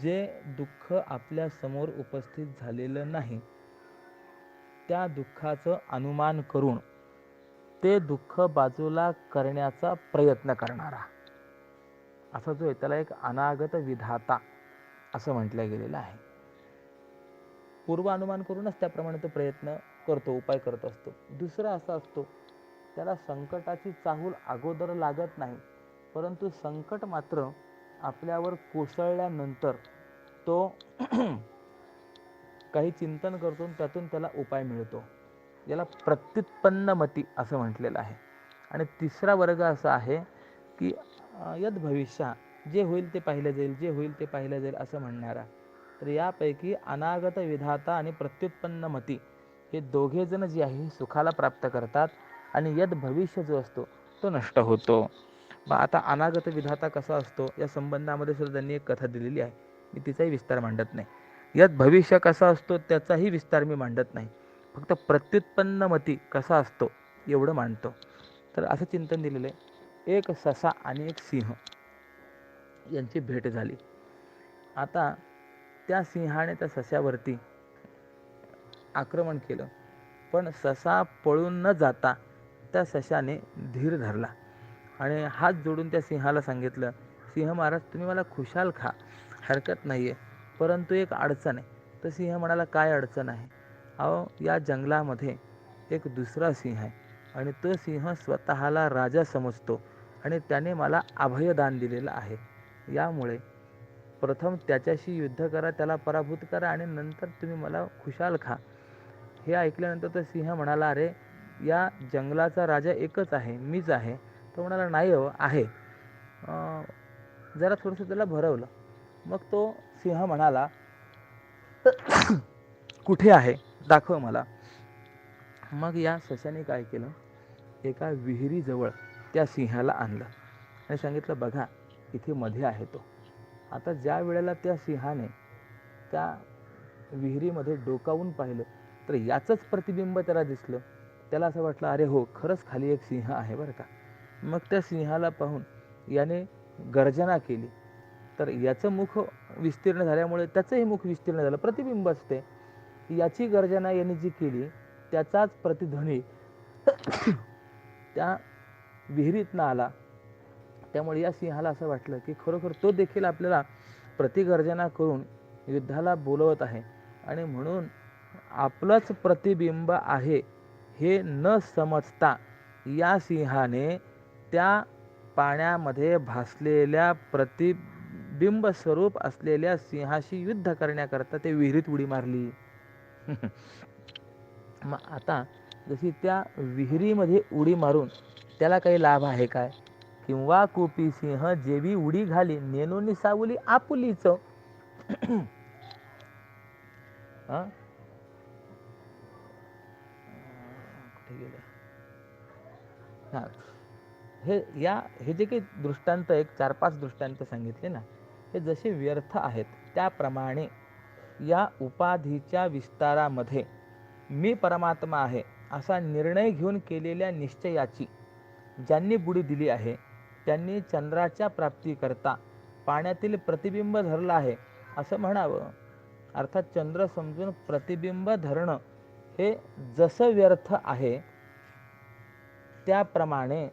जे दुःख आपल्या समोर उपस्थित झालेलं नाही त्या दुःखाचं अनुमान करून ते दुःख बाजूला करण्याचा प्रयत्न करणारा असा जो आहे त्याला एक अनागत विधाता असं म्हटलं गेलेलं आहे. पूर्वानुमान करूनच त्याप्रमाणे तो प्रयत्न करतो, उपाय करत असतो. दुसरा असा असतो त्याला संकटाची चाहूल अगोदर लागत नाही, परंतु संकट मात्र आपल्यावर कोसळल्यानंतर तो काही चिंतन करतो, त्यातून त्याला उपाय मिळतो. याला प्रत्युत्पन्नमती असं म्हटलेलं आहे. आणि तिसरा वर्ग असा आहे की यद भविष्या, जे होईल ते पाहिलं जाईल, जे होईल ते पाहिलं जाईल असं म्हणणारा. तर यापैकी अनागत विधाता आणि प्रत्युत्पन्नमती हे दोघे जण जे आहे सुखाला प्राप्त करतात आणि यद भविष्य जो असतो तो नष्ट होतो. मग आता अनागत विधाता कसा असतो या संबंधामध्ये सुद्धा त्यांनी एक कथा दिलेली आहे. मी तिचाही विस्तार मांडत नाही. यद भविष्य कसा असतो त्याचाही विस्तार मी मांडत नाही, फक्त प्रत्युत्पन्नमती कसा असतो एवढं मांडतो. तर असं चिंतन दिलेलं आहे. एक ससा आणि एक सिंह यांची भेट झाली. आता त्या सिंहाने त्या सस्यावरती आक्रमण केलं, पण ससा पळून न जाता त्या सशाने धीर धरला आणि हात जोडून त्या सिंहाला सांगितलं, सिंह महाराज तुम्ही मला खुशाल खा, हरकत नाही आहे, परंतु एक अडचण आहे. तर सिंह म्हणाला, काय अडचण आहे? अहो, या जंगलामध्ये एक दुसरा सिंह आहे आणि तो सिंह स्वतःला राजा समजतो आणि त्याने मला अभयदान दिलेलं आहे. यामुळे प्रथम त्याच्याशी युद्ध करा, त्याला पराभूत करा आणि नंतर तुम्ही मला खुशाल खा. हे ऐकल्यानंतर तो सिंह म्हणाला, अरे या जंगलाचा राजा एकच आहे, मीच आहे. तो म्हणाला, नाही हो आहे. जरा थोडंसं त्याला भरवलं. मग तो सिंह म्हणाला, कुठे आहे, दाखव मला. मग या सशाने काय केलं, एका विहिरीजवळ त्या सिंहाला आणलं आणि सांगितलं, बघा इथे मध्ये आहे तो. आता ज्या वेळेला त्या सिंहाने त्या विहिरीमध्ये डोकावून पाहिलं तर याचंच प्रतिबिंब त्याला दिसलं. त्याला असं वाटलं, अरे हो, खरंच खाली एक सिंह आहे बरं का. मग त्या सिंहाला पाहून याने गर्जना केली, तर याचं मुख विस्तीर्ण झाल्यामुळे त्याचंही मुख विस्तीर्ण झालं, प्रतिबिंब असते. याची गर्जना याने जी केली त्याचाच प्रतिध्वनी त्या विहिरीतनं आला. त्यामुळे या सिंहाला असं वाटलं की खरोखर तो देखील आपल्याला प्रतिगर्जना करून युद्धाला बोलवत आहे आणि म्हणून आपलंच प्रतिबिंब आहे हे न समजता या सिंहाने त्या पाण्यामध्ये भासलेल्या प्रतिबिंब स्वरूप असलेल्या सिंहाशी युद्ध करण्याकरता ते विहिरीत उडी मारली. मग आता जशी त्या विहिरीमध्ये उडी मारून त्याला काही लाभ आहे काय? किंवा कोपी सिंह जेवी उडी घाली नेनोनी सावली आपुलीच. हे जे काही दृष्टांत एक 4-5 दृष्टांत सांगितले ना, हे जसे व्यर्थ आहेत त्याप्रमाणे या उपाधीच्या विस्तारामध्ये मी परमात्मा आहे असा निर्णय घेऊन केलेल्या निश्चयाची ज्यांनी बुडी दिली आहे त्यांनी चंद्राच्या प्राप्तीकरता पाण्यातील प्रतिबिंब धरलं आहे असं म्हणावं. अर्थात चंद्र समजून प्रतिबिंब धरणं हे जसं व्यर्थ आहे त्याप्रमाणे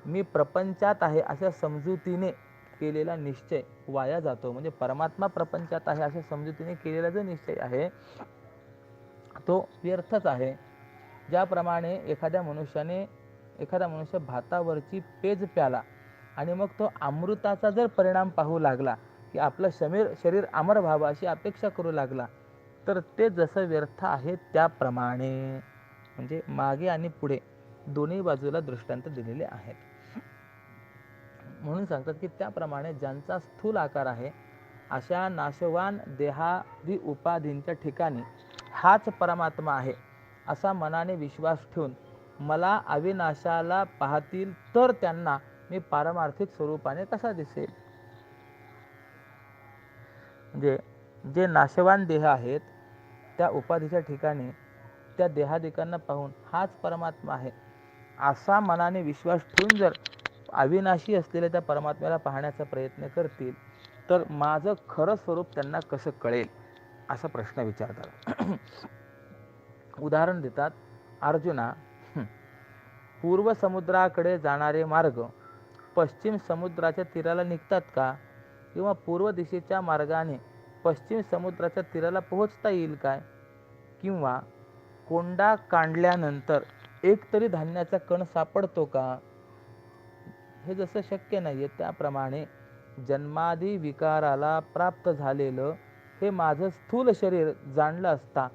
मी प्रपंचात आहे अशा समजुतीने केलेला निश्चय वाया जातो. म्हणजे परमात्मा प्रपंचात आहे अशा समजुतीने केलेला जो निश्चय आहे तो व्यर्थच आहे. ज्याप्रमाणे एखादा मनुष्य भातावरची पेज प्याला आणि मग तो अमृताचा जर परिणाम पाहू लागला की आपलं शरीर अमर व्हावं अशी अपेक्षा करू लागला, तर ते जसं व्यर्थ आहे त्याप्रमाणे, म्हणजे मागे आणि पुढे दोन्ही बाजूला दृष्टांत दिलेले आहेत. म्हणून सांगतात की त्याप्रमाणे ज्यांचा स्थूल आकार आहे अशा नाशवान देहादी उपाधींच्या ठिकाणी हाच परमात्मा आहे असा मनाने विश्वास ठेवून मला अविनाशाला पाहतील तर त्यांना मी पारमार्थिक स्वरूपाने कसा दिसेल. म्हणजे जे नाशवान देह आहेत त्या उपाधीच्या ठिकाणी त्या देहादिकांना पाहून हाच परमात्मा आहे असा मनाने विश्वास ठेवून जर अविनाशी असलेल्या त्या परमात्म्याला पाहण्याचा प्रयत्न करतील तर माझं खरं स्वरूप त्यांना कसं कळेल असा प्रश्न विचारतात. उदाहरण देतात, अर्जुना, पूर्व समुद्राकडे जाणारे मार्ग पश्चिम समुद्राच्या तीराला निघतात का? किंवा पूर्व दिशेच्या मार्गाने पश्चिम समुद्राच्या तीराला पोहोचता येईल काय? किंवा कोंडा काढल्यानंतर एक तरी धान्याचा कण सापडतो का? हे जसं शक्य नाहीये त्याप्रमाणे जन्मादी विकाराला प्राप्त झालेलं हे माझं स्थूल शरीर जाणलं असता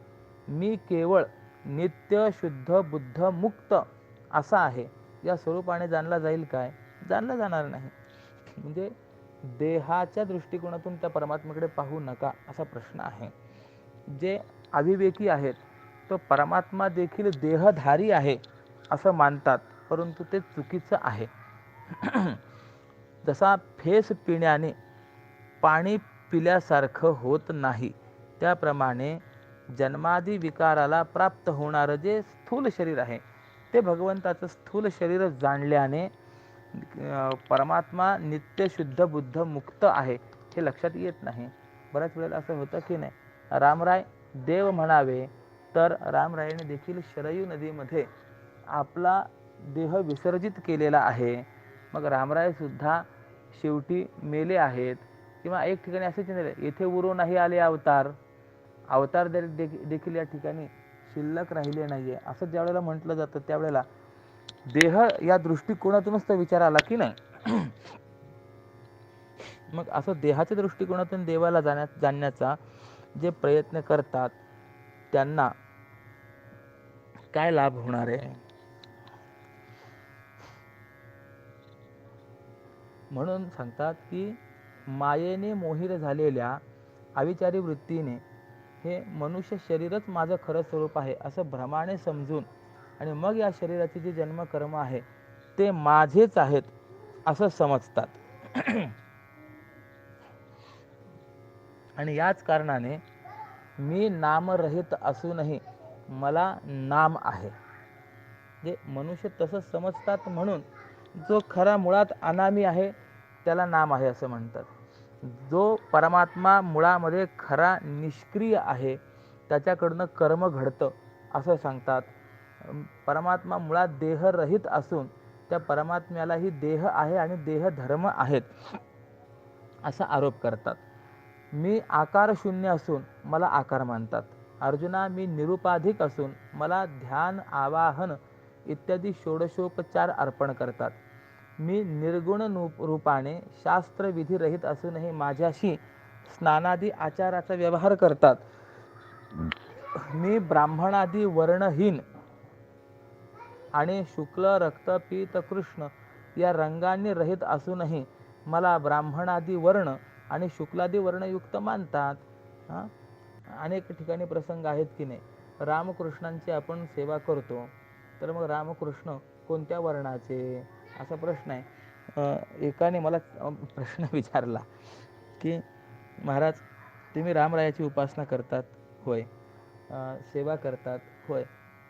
मी केवळ नित्य शुद्ध बुद्ध मुक्त असा आहे या स्वरूपाने जाणला जाईल काय? जाणला जाणार नाही. म्हणजे देहाच्या दृष्टिकोनातून त्या परमात्म्याकडे पाहू नका असा प्रश्न आहे. जे अविवेकी आहेत तो परमात्मा देखील देहधारी आहे असं मानतात, परंतु ते चुकीचं आहे. जसा फेस पिण्याने पाणी पिल्यासारखं होत नाही त्याप्रमाणे जन्मादी विकाराला प्राप्त होणारं जे स्थूल शरीर आहे ते भगवंताचं स्थूल शरीर जाणल्याने परमात्मा नित्य शुद्ध बुद्ध मुक्त आहे हे लक्षात येत नाही. बऱ्याच वेळेला असं होतं की नाही, रामराय देव म्हणावे तर रामरायाने देखील शरयू नदीमध्ये आपला देह विसर्जित केलेला आहे. मग रामराय सुद्धा शेवटी मेले आहेत. किंवा एक ठिकाणी असे चिन्ह, येथे उरो नाही आले अवतार देखील या ठिकाणी शिल्लक राहिले नाहीये असं ज्यावेळेला म्हटलं जातं त्यावेळेला देह या दृष्टिकोनातूनच तो विचार आला की नाही. मग असं देहाच्या दृष्टिकोनातून देवाला जाणण्याचा जे प्रयत्न करतात त्यांना काय लाभ होणार आहे? म्हणून सांगतात की मायेने मोहित झालेल्या अविचारी वृत्तीने हे मनुष्य शरीरच माझं खरं स्वरूप आहे असं भ्रमाने समजून आणि मग या शरीराचे जे जन्मकर्म आहे ते माझेच आहेत असं समजतात. आणि याच कारणाने मी नामरहित असूनही मला नाम आहे. जे मनुष्य तसं समजतात म्हणून जो खरा मुळात अनामी आहे त्याला नाम आहे असं म्हणतात. जो परमात्मा मुळामध्ये खरा निष्क्रिय आहे त्याच्याकडनं कर्म घडतं असं सांगतात. परमात्मा मुळात देहरहित असून त्या परमात्म्यालाही देह आहे आणि देहधर्म आहेत असा आरोप करतात. मी आकार शून्य असून मला आकार मानतात. अर्जुना, मी निरुपाधिक असून मला ध्यान आवाहन इत्यादी षोडशोपचार अर्पण करतात. मी निर्गुण रूपाने शास्त्रविधी रहित असूनही माझ्याशी स्नानादी आचाराचा व्यवहार करतात. मी ब्राह्मणादी वर्णहीन आणि शुक्ल रक्त पीत कृष्ण या रंगांनी रहित असूनही मला ब्राह्मणादी वर्ण आणि शुक्लादी वर्णयुक्त मानतात. अनेक ठिकाणी प्रसंग आहेत की नाही, रामकृष्णांची आपण सेवा करतो तर मग रामकृष्ण कोणत्या वर्णाचे असा प्रश्न आहे. एकाने मला प्रश्न विचारला की महाराज तुम्ही रामरायाची उपासना करतात होय, सेवा करतात होय,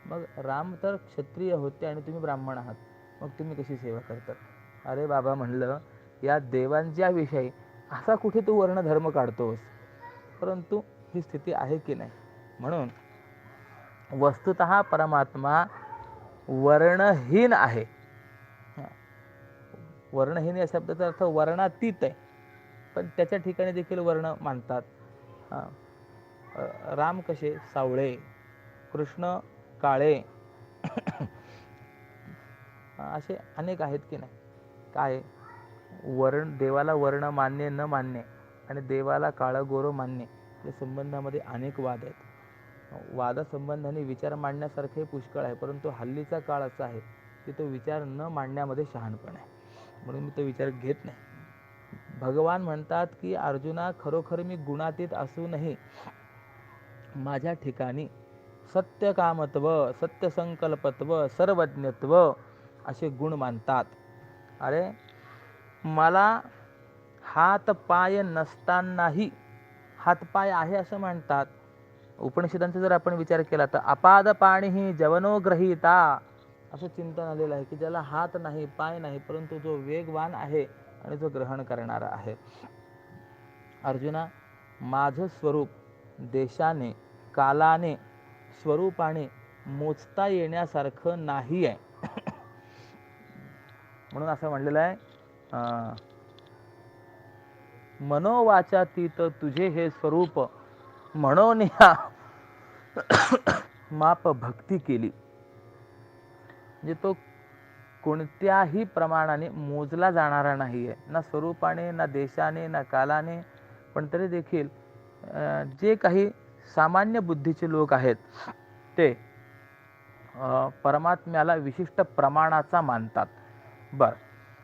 मग राम तर क्षत्रिय होते आणि तुम्ही ब्राह्मण आहात, मग तुम्ही कशी सेवा करतात? अरे बाबा म्हणलं, या देवांच्या विषयी असा कुठे तू वर्णधर्म काढतोस? परंतु ही स्थिती आहे की नाही. म्हणून वस्तुतः परमात्मा वर्णहीन आहे. वर्णहीन या शब्दाचा अर्थ वर्णातीत आहे, पण त्याच्या ठिकाणी देखील वर्ण मानतात. राम कसे सावळे, कृष्ण काळे, असे अनेक आहेत की नाही. काय देवाला वर्ण मान्य न मान्य आणि देवाला काळं गोरं मान्य या संबंधामध्ये अनेक वाद आहेत. वादासंबंधाने विचार मांडण्यासारखे पुष्कळ आहे, परंतु हल्लीचा काळ असा आहे की तो विचार न मांडण्यामध्ये शहाणपण आहे, म्हणून मी तो विचार घेत नाही. भगवान म्हणतात की अर्जुना, खरोखर मी गुणातीत असूनही माझ्या ठिकाणी सत्यकामत्व, सत्यसंकल्पत्व, सर्वज्ञत्व असे गुण मानतात. अरे मला हात पाय नसतानाही हातपाय आहे असं म्हणतात. उपनिषदांचा जर आपण विचार केला तर अपाद पाणी जवनो ग्रहीता असं चिंतन आलेलं आहे की ज्याला हात नाही पाय नाही, परंतु जो वेगवान आहे आणि जो ग्रहण करणारा आहे. अर्जुना, माझं स्वरूप देशाने कालाने स्वरूपाने मोजता येण्यासारखं नाही आहे. म्हणून असं म्हणलेलं आहे, मनोवाचातीत तुझे हे स्वरूप म्हणून या माप भक्ती केली. म्हणजे तो कोणत्याही प्रमाणाने मोजला जाणारा नाही आहे, ना स्वरूपाने ना देशाने ना कालाने. पण तरी देखील जे काही सामान्य बुद्धीचे लोक आहेत ते परमात्म्याला विशिष्ट प्रमाणाचा मानतात.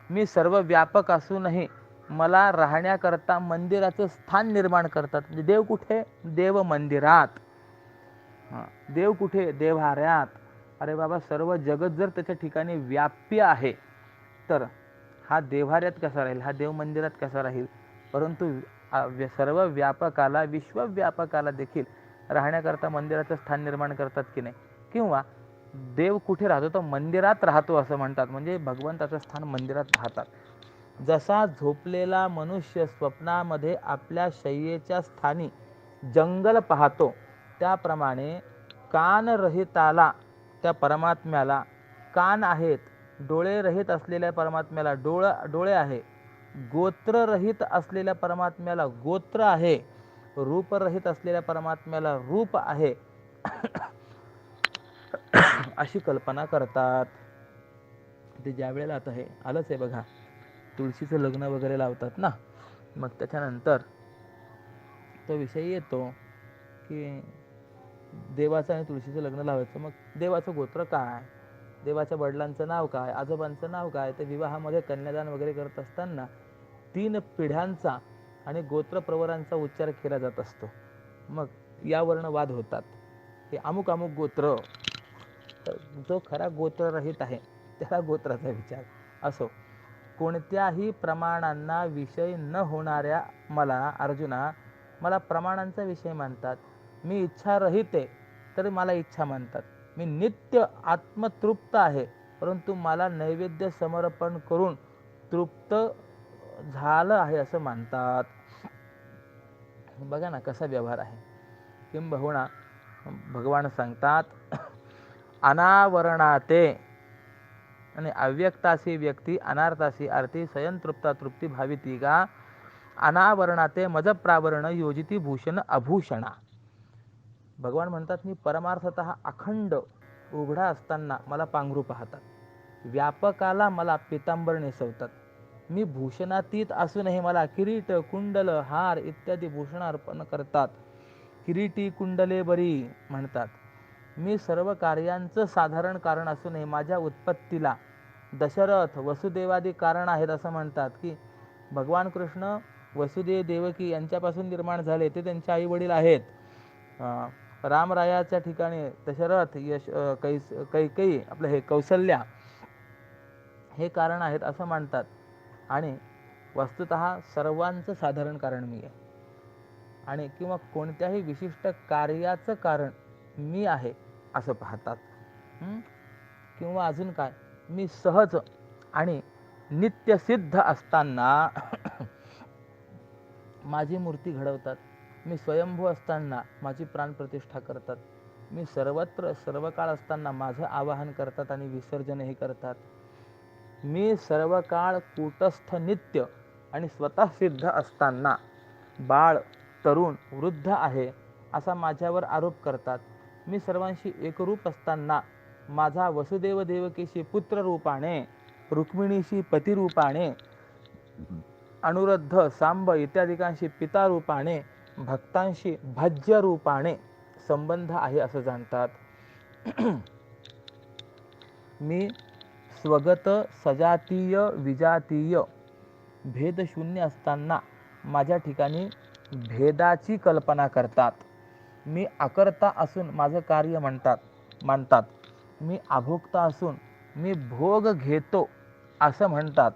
मी सर्व व्यापक असूनही मला राहण्याकरता मंदिराचं स्थान निर्माण करतात. म्हणजे देव कुठे? देव मंदिरात. देव कुठे? देव्हाऱ्यात. अरे बाबा, सर्व जगत जर त्याच्या ठिकाणी व्याप्य आहे तर हा देव्हाऱ्यात कसा राहील, हा देव मंदिरात कसा राहील? परंतु सर्व व्यापकाला, विश्वव्यापकाला देखील राहण्याकरता मंदिराचं स्थान निर्माण करतात की नाही? किंवा देव कुठे राहतो? तो मंदिरात राहतो असं म्हणतात. म्हणजे भगवंताचं स्थान मंदिरात राहतात. जसा झोपलेला मनुष्य स्वप्नामध्ये आपल्या शय्येच्या स्थानी जंगल पाहतो, त्याप्रमाणे कानरहिताला, त्या परमात्म्याला कान आहेत, डोळे रहित असलेल्या परमात्म्याला डोळे आहे, गोत्ररहित असलेल्या परमात्म्याला गोत्र आहे, रूपरहित असलेल्या परमात्म्याला रूप आहे अशी कल्पना करतात. ते ज्या वेळेला आता हे आलंच आहे बघा, तुळशीचं लग्न वगैरे लावतात ना, मग त्याच्यानंतर तो विषय येतो की देवाचं आणि तुळशीचं लग्न लावायचं. मग देवाचं गोत्र काय, देवाच्या वडिलांचं नाव काय, आजोबांचं नाव काय? ते विवाहामध्ये कन्यादान वगैरे करत असताना 3 पिढ्यांचा आणि गोत्र प्रवरांचा उच्चार केला जात असतो. मग यावरून वाद होतात. हे अमुक अमुक गोत्र, जो खरा गोत्ररहित आहे त्याला गोत्राचा विचार असो. कोणत्याही प्रमाणांना विषय न होणाऱ्या मला, अर्जुना, मला प्रमाणांचा विषय मानतात. मी इच्छारहित आहे तरी मला इच्छा मानतात. मी नित्य आत्मतृप्त आहे, परंतु मला नैवेद्य समर्पण करून तृप्त झालं आहे असं मानतात. बघा ना कसा व्यवहार आहे. किंबहुना भगवान सांगतात, अनावरणाते आणि अव्यक्तासी व्यक्ती, अनार्थासी अर्थी, स्वयंतृप्ता तृप्ती भाविती गा. अनावरणाते मज प्रावरण योजिती भूषण अभूषणा. भगवान म्हणतात, मी परमार्थतः अखंड उघडा असताना मला पांघरू पाहतात, व्यापकाला मला पितांबर नेसवतात. मी भूषणातीत असूनही मला किरीट, कुंडल, हार इत्यादी भूषण अर्पण करतात. किरीटी कुंडले बरी म्हणतात. मी सर्व कार्यांचं साधारण कारण असूनही माझ्या उत्पत्तीला दशरथ, वसुदेवादी कारण आहेत असं म्हणतात. की भगवान कृष्ण वसुदेव देवकी यांच्यापासून निर्माण झाले, ते त्यांचे आई वडील आहेत. रामरायाच्या ठिकाणी दशरथ, कैकेयी, आपलं हे कौशल्या, हे कारण आहेत असं म्हणतात. आणि वस्तुतः सर्वांचं साधारण कारण मी आहे. आणि किंवा कोणत्याही विशिष्ट कार्याचं कारण मी आहे असं पाहतात. किंवा अजून काय, मी सहज आणि नित्यसिद्ध असताना माझी मूर्ती घडवतात. मी स्वयंभू असताना माझी प्राणप्रतिष्ठा करतात. मी सर्वत्र सर्व काळ असताना माझं आवाहन करतात आणि विसर्जनही करतात. मी सर्व काळ कूटस्थ नित्य आणि स्वतः सिद्ध असताना बाळ, तरुण, वृद्ध आहे असा माझ्यावर आरोप करतात. मी सर्वांशी एकरूप असताना माझा वसुदेव देवकीशी पुत्र रूपाने, रुक्मिणीशी पती रूपाने, अनुरुद्ध, सांब इत्यादिकांशी पिता रूपाने, भक्तांशी भाज्य रूपाने संबंध आहे असं जाणतात. मी स्वगत सजातीय विजातीय भेदशून्य असताना माझ्या ठिकाणी भेदाची कल्पना करतात. मी अकर्ता असून माझं कार्य मानतात. मी अभोक्ता असून मी भोग घेतो असं म्हणतात.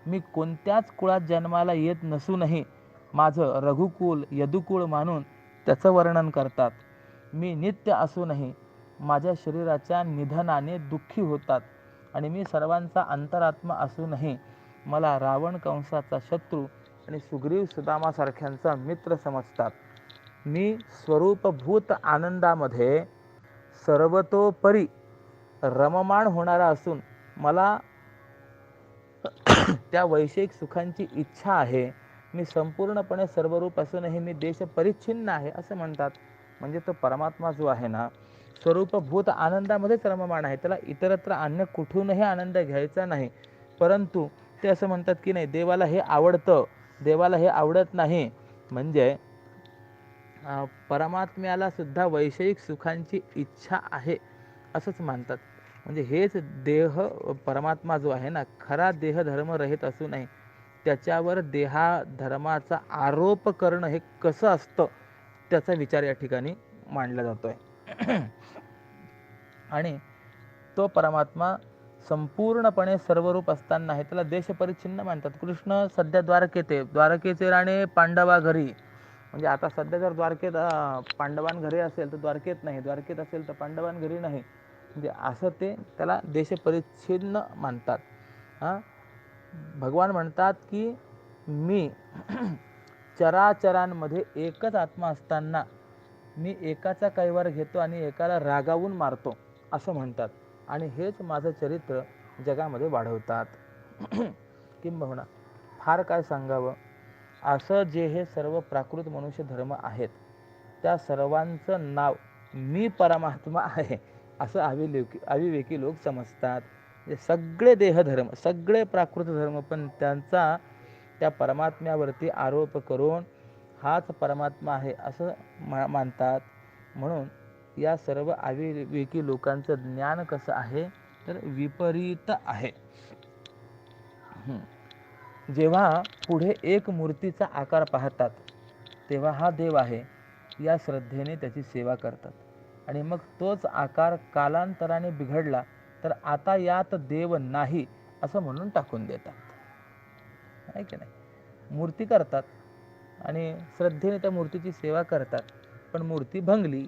मी कोणत्याच कुळात जन्माला येत नसूनही माझं रघुकुल यदुकुळ मानून त्याचं वर्णन करतात. मी नित्य असूनही माझ्या शरीराच्या निधनाने दुःखी होतात आणि मी सर्वांचा अंतरात्मा असूनही मला रावण कंसाचा शत्रू आणि सुग्रीव सुदामासारख्यांचा मित्र समजतात. मी स्वरूपभूत आनंदामध्ये सर्वतोपरी रममाण होणारा असून मला त्या वैषयिक सुखांची इच्छा आहे. मी संपूर्णपणे सर्वरूप असूनही मी देश परिच्छिन्न आहे असं म्हणतात. म्हणजे तो परमात्मा जो आहे ना, स्वरूपभूत आनंदामध्येच रममाण आहे. त्याला इतरत्र अन्य कुठूनही आनंद घ्यायचा नाही. परंतु ते असं म्हणतात की नाही, देवाला हे आवडतं, देवाला हे आवडत नाही. म्हणजे परमात्म्याला सुद्धा वैषयिक सुखांची इच्छा आहे असंच मानतात. म्हणजे हेच देह परमात्मा जो आहे ना, खरा देह धर्म रहित असू नये, त्याच्यावर देहाधर्माचा आरोप करणं हे कसं असतं त्याचा विचार या ठिकाणी मांडला जातोय. आणि तो परमात्मा संपूर्णपणे सर्वरूप असताना आहे, त्याला देश परिच्छिन्न मानतात. कृष्ण सध्या द्वारकेचे राणे पांडवा घरी. म्हणजे आता सध्या जर द्वारकेत पांडवान घरी असेल तर द्वारकेत नाही, द्वारकेत असेल तर पांडवान घरी नाही. म्हणजे असं ते त्याला देश परिच्छिन्न मानतात. भगवान म्हणतात की मी चराचरांमध्ये एकच आत्मा असताना मी एकाचा कैवार घेतो आणि एकाला रागावून मारतो असं म्हणतात. आणि हेच माझं चरित्र जगामध्ये वाढवतात. किंबहुना फार काय सांगावं, असं जे हे सर्व प्राकृत मनुष्य धर्म आहेत त्या सर्वांचं नाव मी परमात्मा आहे असं अविवेकी लोक समजतात. म्हणजे सगळे देहधर्म, सगळे प्राकृत धर्म पण त्यांचा त्या परमात्म्यावरती आरोप करून हाच परमात्मा आहे असं मानतात. म्हणून या सर्व अविवेकी लोकांचं ज्ञान कसं आहे तर विपरीत आहे. जेव्हा पुढे एक मूर्तीचा आकार पाहतात तेव्हा हा देव आहे या श्रद्धेने त्याची सेवा करतात. आणि मग तोच आकार कालांतराने बिघडला तर आता यात देव नाही असं म्हणून टाकून देतात. आहे की नाही? मूर्ती करतात आणि श्रद्धेने त्या मूर्तीची सेवा करतात, पण मूर्ती भंगली,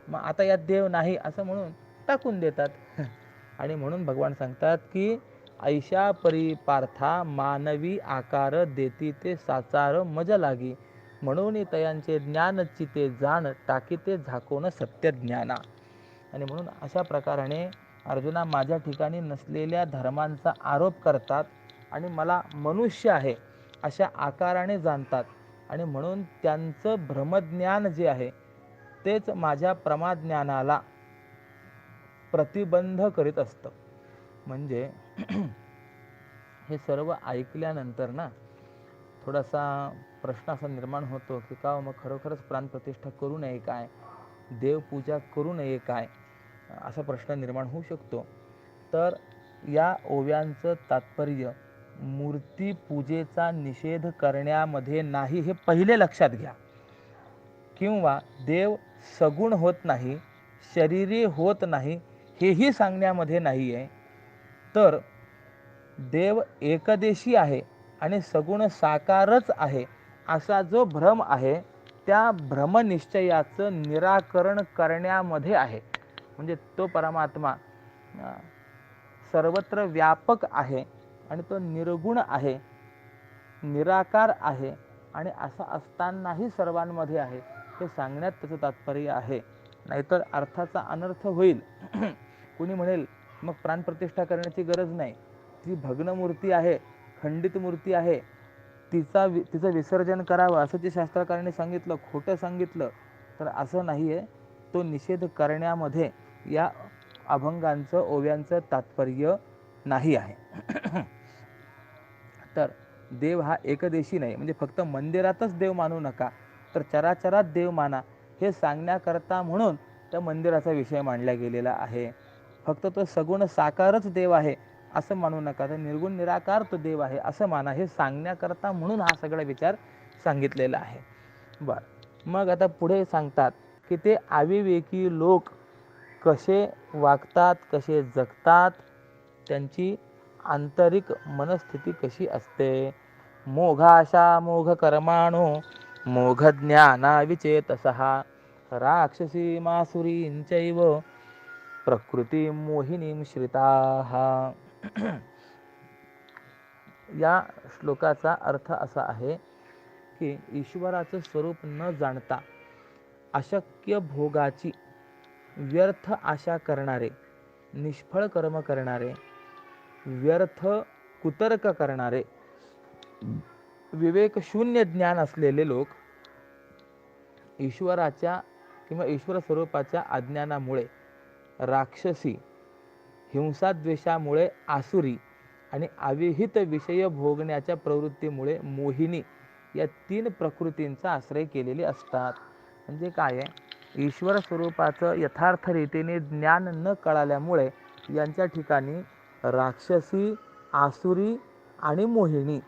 मग आता यात देव नाही असं म्हणून टाकून देतात. आणि म्हणून भगवान सांगतात की ऐशा परी पार्था मानवी आकार देती ते साचार मज लागी, म्हणून तयांचे ज्ञान चिते जाण टाकीते झाकोन सत्य ज्ञाना. आणि म्हणून अशा प्रकाराने अर्जुना माझ्या ठिकाणी नसलेल्या धर्मांचा आरोप करतात आणि मला मनुष्य आहे अशा आकाराने जाणतात. आणि म्हणून त्यांचं भ्रमज्ञान जे आहे तेच माझ्या प्रमाज्ञानाला प्रतिबंध करीत असतं. म्हणजे हे सर्व ऐकल्यानंतर ना थोडासा प्रश्न असा निर्माण होतो की का मग खरोखरच प्राणप्रतिष्ठा करू नये काय, देवपूजा करू नये काय, असा प्रश्न निर्माण होऊ शकतो. तर या ओव्यांचं तात्पर्य मूर्तीपूजेचा निषेध करण्यामध्ये नाही हे पहिले लक्षात घ्या. किंवा देव सगुण होत नाही, शरीरी होत नाही हेही सांगण्यामध्ये नाही आहे. तर देव एकदेशी आहे आणि सगुण साकारच आहे असा जो भ्रम आहे त्या भ्रमनिश्चयाचं निराकरण करण्यामध्ये आहे. म्हणजे तो परमात्मा सर्वत्र व्यापक आहे आणि तो निर्गुण आहे, निराकार आहे आणि असा असतानाही सर्वांमध्ये आहे हे सांगण्यात त्याचं तात्पर्य आहे. नाहीतर अर्थाचा अनर्थ होईल. कुणी म्हणेल मग प्राणप्रतिष्ठा करण्याची गरज नाही. ती भग्न मूर्ती आहे, खंडित मूर्ती आहे, तिचं विसर्जन करावं असं जे शास्त्रकारांनी सांगितलं, खोटं सांगितलं तर असं नाही आहे. तो निषेध करण्यामध्ये या अभंगांचं ओव्यांचं तात्पर्य नाही आहे. तर देव हा एकदेशी नाही, म्हणजे फक्त मंदिरातच देव मानू नका, तर चराचरात देव माना हे सांगण्याकरता म्हणून त्या मंदिराचा विषय मांडला गेलेला आहे. फक्त तो सगुण साकारच देव आहे असं मानू नका, तर निर्गुण निराकार तो देव आहे असं माना, हे सांगण्याकरता म्हणून हा सगळा विचार सांगितलेला आहे. बरं, मग आता पुढे सांगतात की ते अविवेकी लोक कसे वागतात, कसे जगतात, त्यांची आंतरिक मनस्थिती कशी असते. मोघाशा मोघ कर्माणो मोघ ज्ञाना विचेतसहा राक्षसी मासुरींचैव प्रकृती मोहिनीं श्रिताः. या श्लोकाचा अर्थ असा आहे की ईश्वराचं स्वरूप न जाणता अशक्य भोगाची व्यर्थ आशा करणारे, निष्फळ कर्म करणारे, व्यर्थ कुतर्क करणारे, विवेकशून्य ज्ञान असलेले लोक ईश्वराच्या किंवा ईश्वर स्वरूपाच्या अज्ञानामुळे, राक्षसी, हिंसाद्वेषामुळे आसुरी आणि अविहित विषय भोगण्याच्या प्रवृत्तीमुळे मोहिनी या 3 प्रकृतींचा आश्रय केलेले असतात. म्हणजे काय आहे, ईश्वर स्वरूपाचं यथार्थ रीतीने ज्ञान न कळाल्यामुळे यांच्या ठिकाणी राक्षसी, आसुरी आणि मोहिनी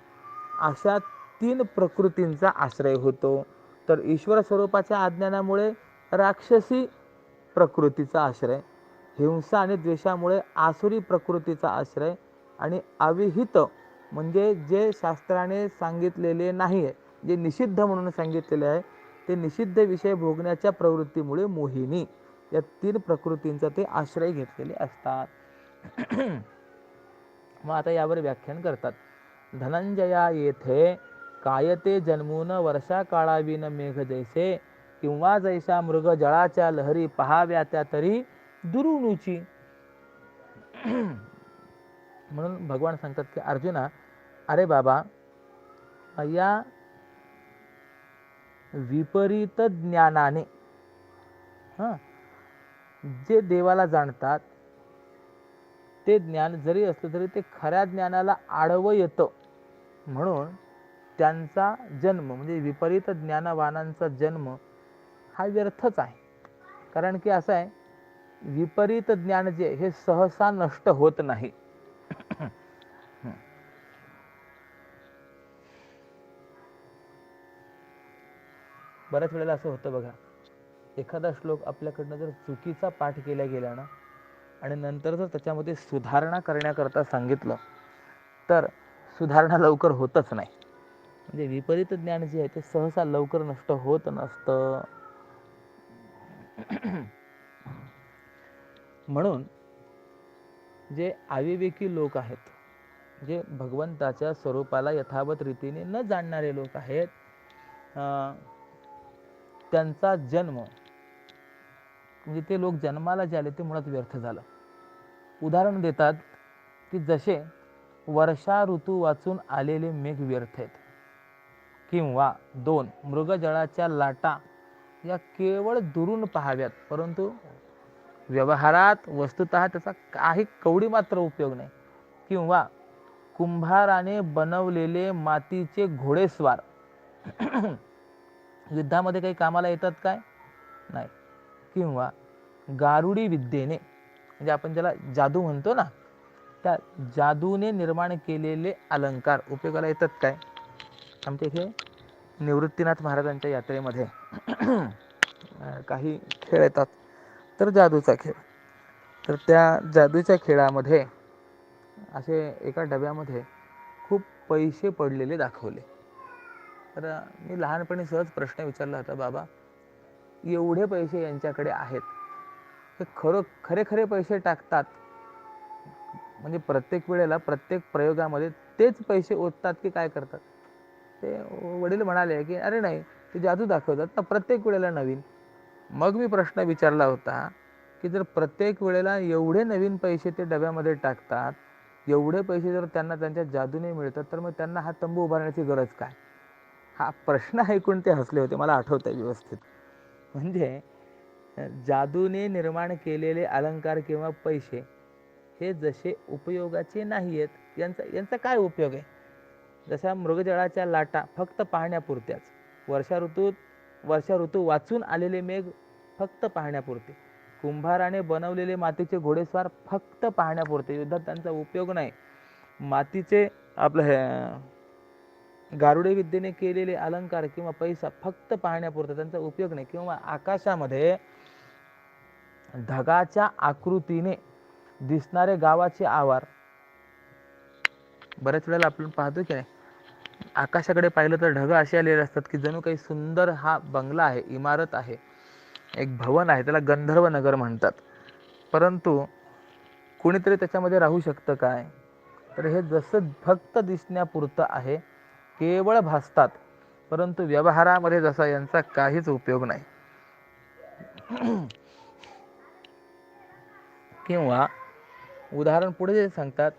अशा 3 प्रकृतींचा आश्रय होतो. तर ईश्वर स्वरूपाच्या अज्ञानामुळे राक्षसी प्रकृतीचा आश्रय, हिंसा आणि द्वेषामुळे आसुरी प्रकृतीचा आश्रय आणि अविहित म्हणजे जे शास्त्राने सांगितलेले नाही आहे, जे निषिद्ध म्हणून सांगितलेले आहे, ते निषिद्ध विषय भोगण्याच्या प्रवृत्तीमुळे मोहिनी या 3 प्रकृतींचा ते आश्रय घेतलेले असतात. मग आता यावर व्याख्यान करतात. धनंजया येथे कायते जन्मून वर्षा काळाविन मेघ जैसे किंवा जैसा मृग जळाच्या लहरी पहाव्या त्या तरी दुरुणूची. म्हणून भगवान सांगतात की अर्जुना, अरे बाबा, या विपरीत ज्ञानाने जे देवाला जाणतात ते ज्ञान जरी असलं तरी ते खऱ्या ज्ञानाला आडवं येतं. म्हणून त्यांचा जन्म म्हणजे विपरीत ज्ञानवानांचा जन्म हा व्यर्थच आहे. कारण की असं आहे, विपरीत ज्ञान जे हे सहसा नष्ट होत नाही. बऱ्याच वेळेला असं होतं बघा, एखादा श्लोक आपल्याकडनं जर चुकीचा पाठ केला गेला ना आणि नंतर जर त्याच्यामध्ये सुधारणा करण्याकरता सांगितलं तर सुधारणा लवकर होतच नाही. म्हणजे विपरीत ज्ञान जे आहे ते सहसा लवकर नष्ट होत नसतं. म्हणून जे अविवेकी लोक आहेत, जे भगवंताच्या स्वरूपाला यथावत रीतीने न जाणणारे लोक आहेत, त्यांचा जन्म म्हणजे ते लोक जन्माला जे आले ते मुळात व्यर्थ झालं. उदाहरण देतात की जसे वर्षा ऋतू वाचून आलेले मेघ व्यर्थ आहेत, किंवा 2 मृगजळाच्या लाटा या केवळ दुरून पाहाव्यात, परंतु व्यवहारात वस्तुतः त्याचा काही कवडी मात्र उपयोग नाही, किंवा कुंभाराने बनवलेले मातीचे घोडेस्वार युद्धामध्ये काही कामाला येतात काय? नाही. किंवा गारुडी विद्येने म्हणजे आपण ज्याला जादू म्हणतो ना, त्या जादूने निर्माण केलेले अलंकार उपयोगाला येतात काय? आमच्या इथे निवृत्तीनाथ महाराजांच्या यात्रेमध्ये काही खेळ येतात, तर जादूचा खेळ. तर त्या जादूच्या खेळामध्ये असे एका डब्यामध्ये खूप पैसे पडलेले दाखवले. तर मी लहानपणी सहज प्रश्न विचारला होता, बाबा एवढे पैसे यांच्याकडे आहेत, हे खरे खरे पैसे टाकतात म्हणजे प्रत्येक वेळेला प्रत्येक प्रयोगामध्ये तेच पैसे ओततात की काय करतात? ते वडील म्हणाले की अरे नाही, ते जादू दाखवतात ना प्रत्येक वेळेला नवीन. मग मी प्रश्न विचारला होता की जर प्रत्येक वेळेला एवढे नवीन पैसे ते डब्यामध्ये टाकतात, एवढे पैसे जर त्यांना त्यांच्या जादूने मिळतात, तर मग त्यांना हा तंबू उभारण्याची गरज काय? हा प्रश्न ऐकून ते हसले होते, मला आठवतंय व्यवस्थित. म्हणजे जादूने निर्माण केलेले अलंकार किंवा पैसे हे जसे उपयोगाचे नाही आहेत, यांचा यांचा काय उपयोग आहे? जशा मृगजळाच्या लाटा फक्त पाहण्यापुरत्याच, वर्षा ऋतू वाचून आलेले मेघ फक्त पाहण्यापुरते, कुंभाराने बनवलेले मातीचे घोडेस्वार फक्त पाहण्यापुरते, युद्धात त्यांचा उपयोग नाही. मातीचे आपलं हे गारुडे विद्येने केलेले अलंकार किंवा पैसा फक्त पाहण्यापुरता, त्यांचा उपयोग नाही. किंवा आकाशामध्ये ढगाच्या आकृतीने दिसणारे गावाचे आवार, बऱ्याच वेळेला आपण पाहतो की नाही, आकाशाकडे पाहिलं तर ढग असे आलेले असतात की जणू काही सुंदर हा बंगला आहे, इमारत आहे, एक भवन आहे, त्याला गंधर्व नगर म्हणतात. परंतु कोणीतरी त्याच्यामध्ये राहू शकतं काय? तर हे जसं फक्त दिसण्यापुरतं आहे, केवळ भासतात, परंतु व्यवहारामध्ये जसा यांचा काहीच उपयोग नाही. किंवा उदाहरण पुढे जे सांगतात,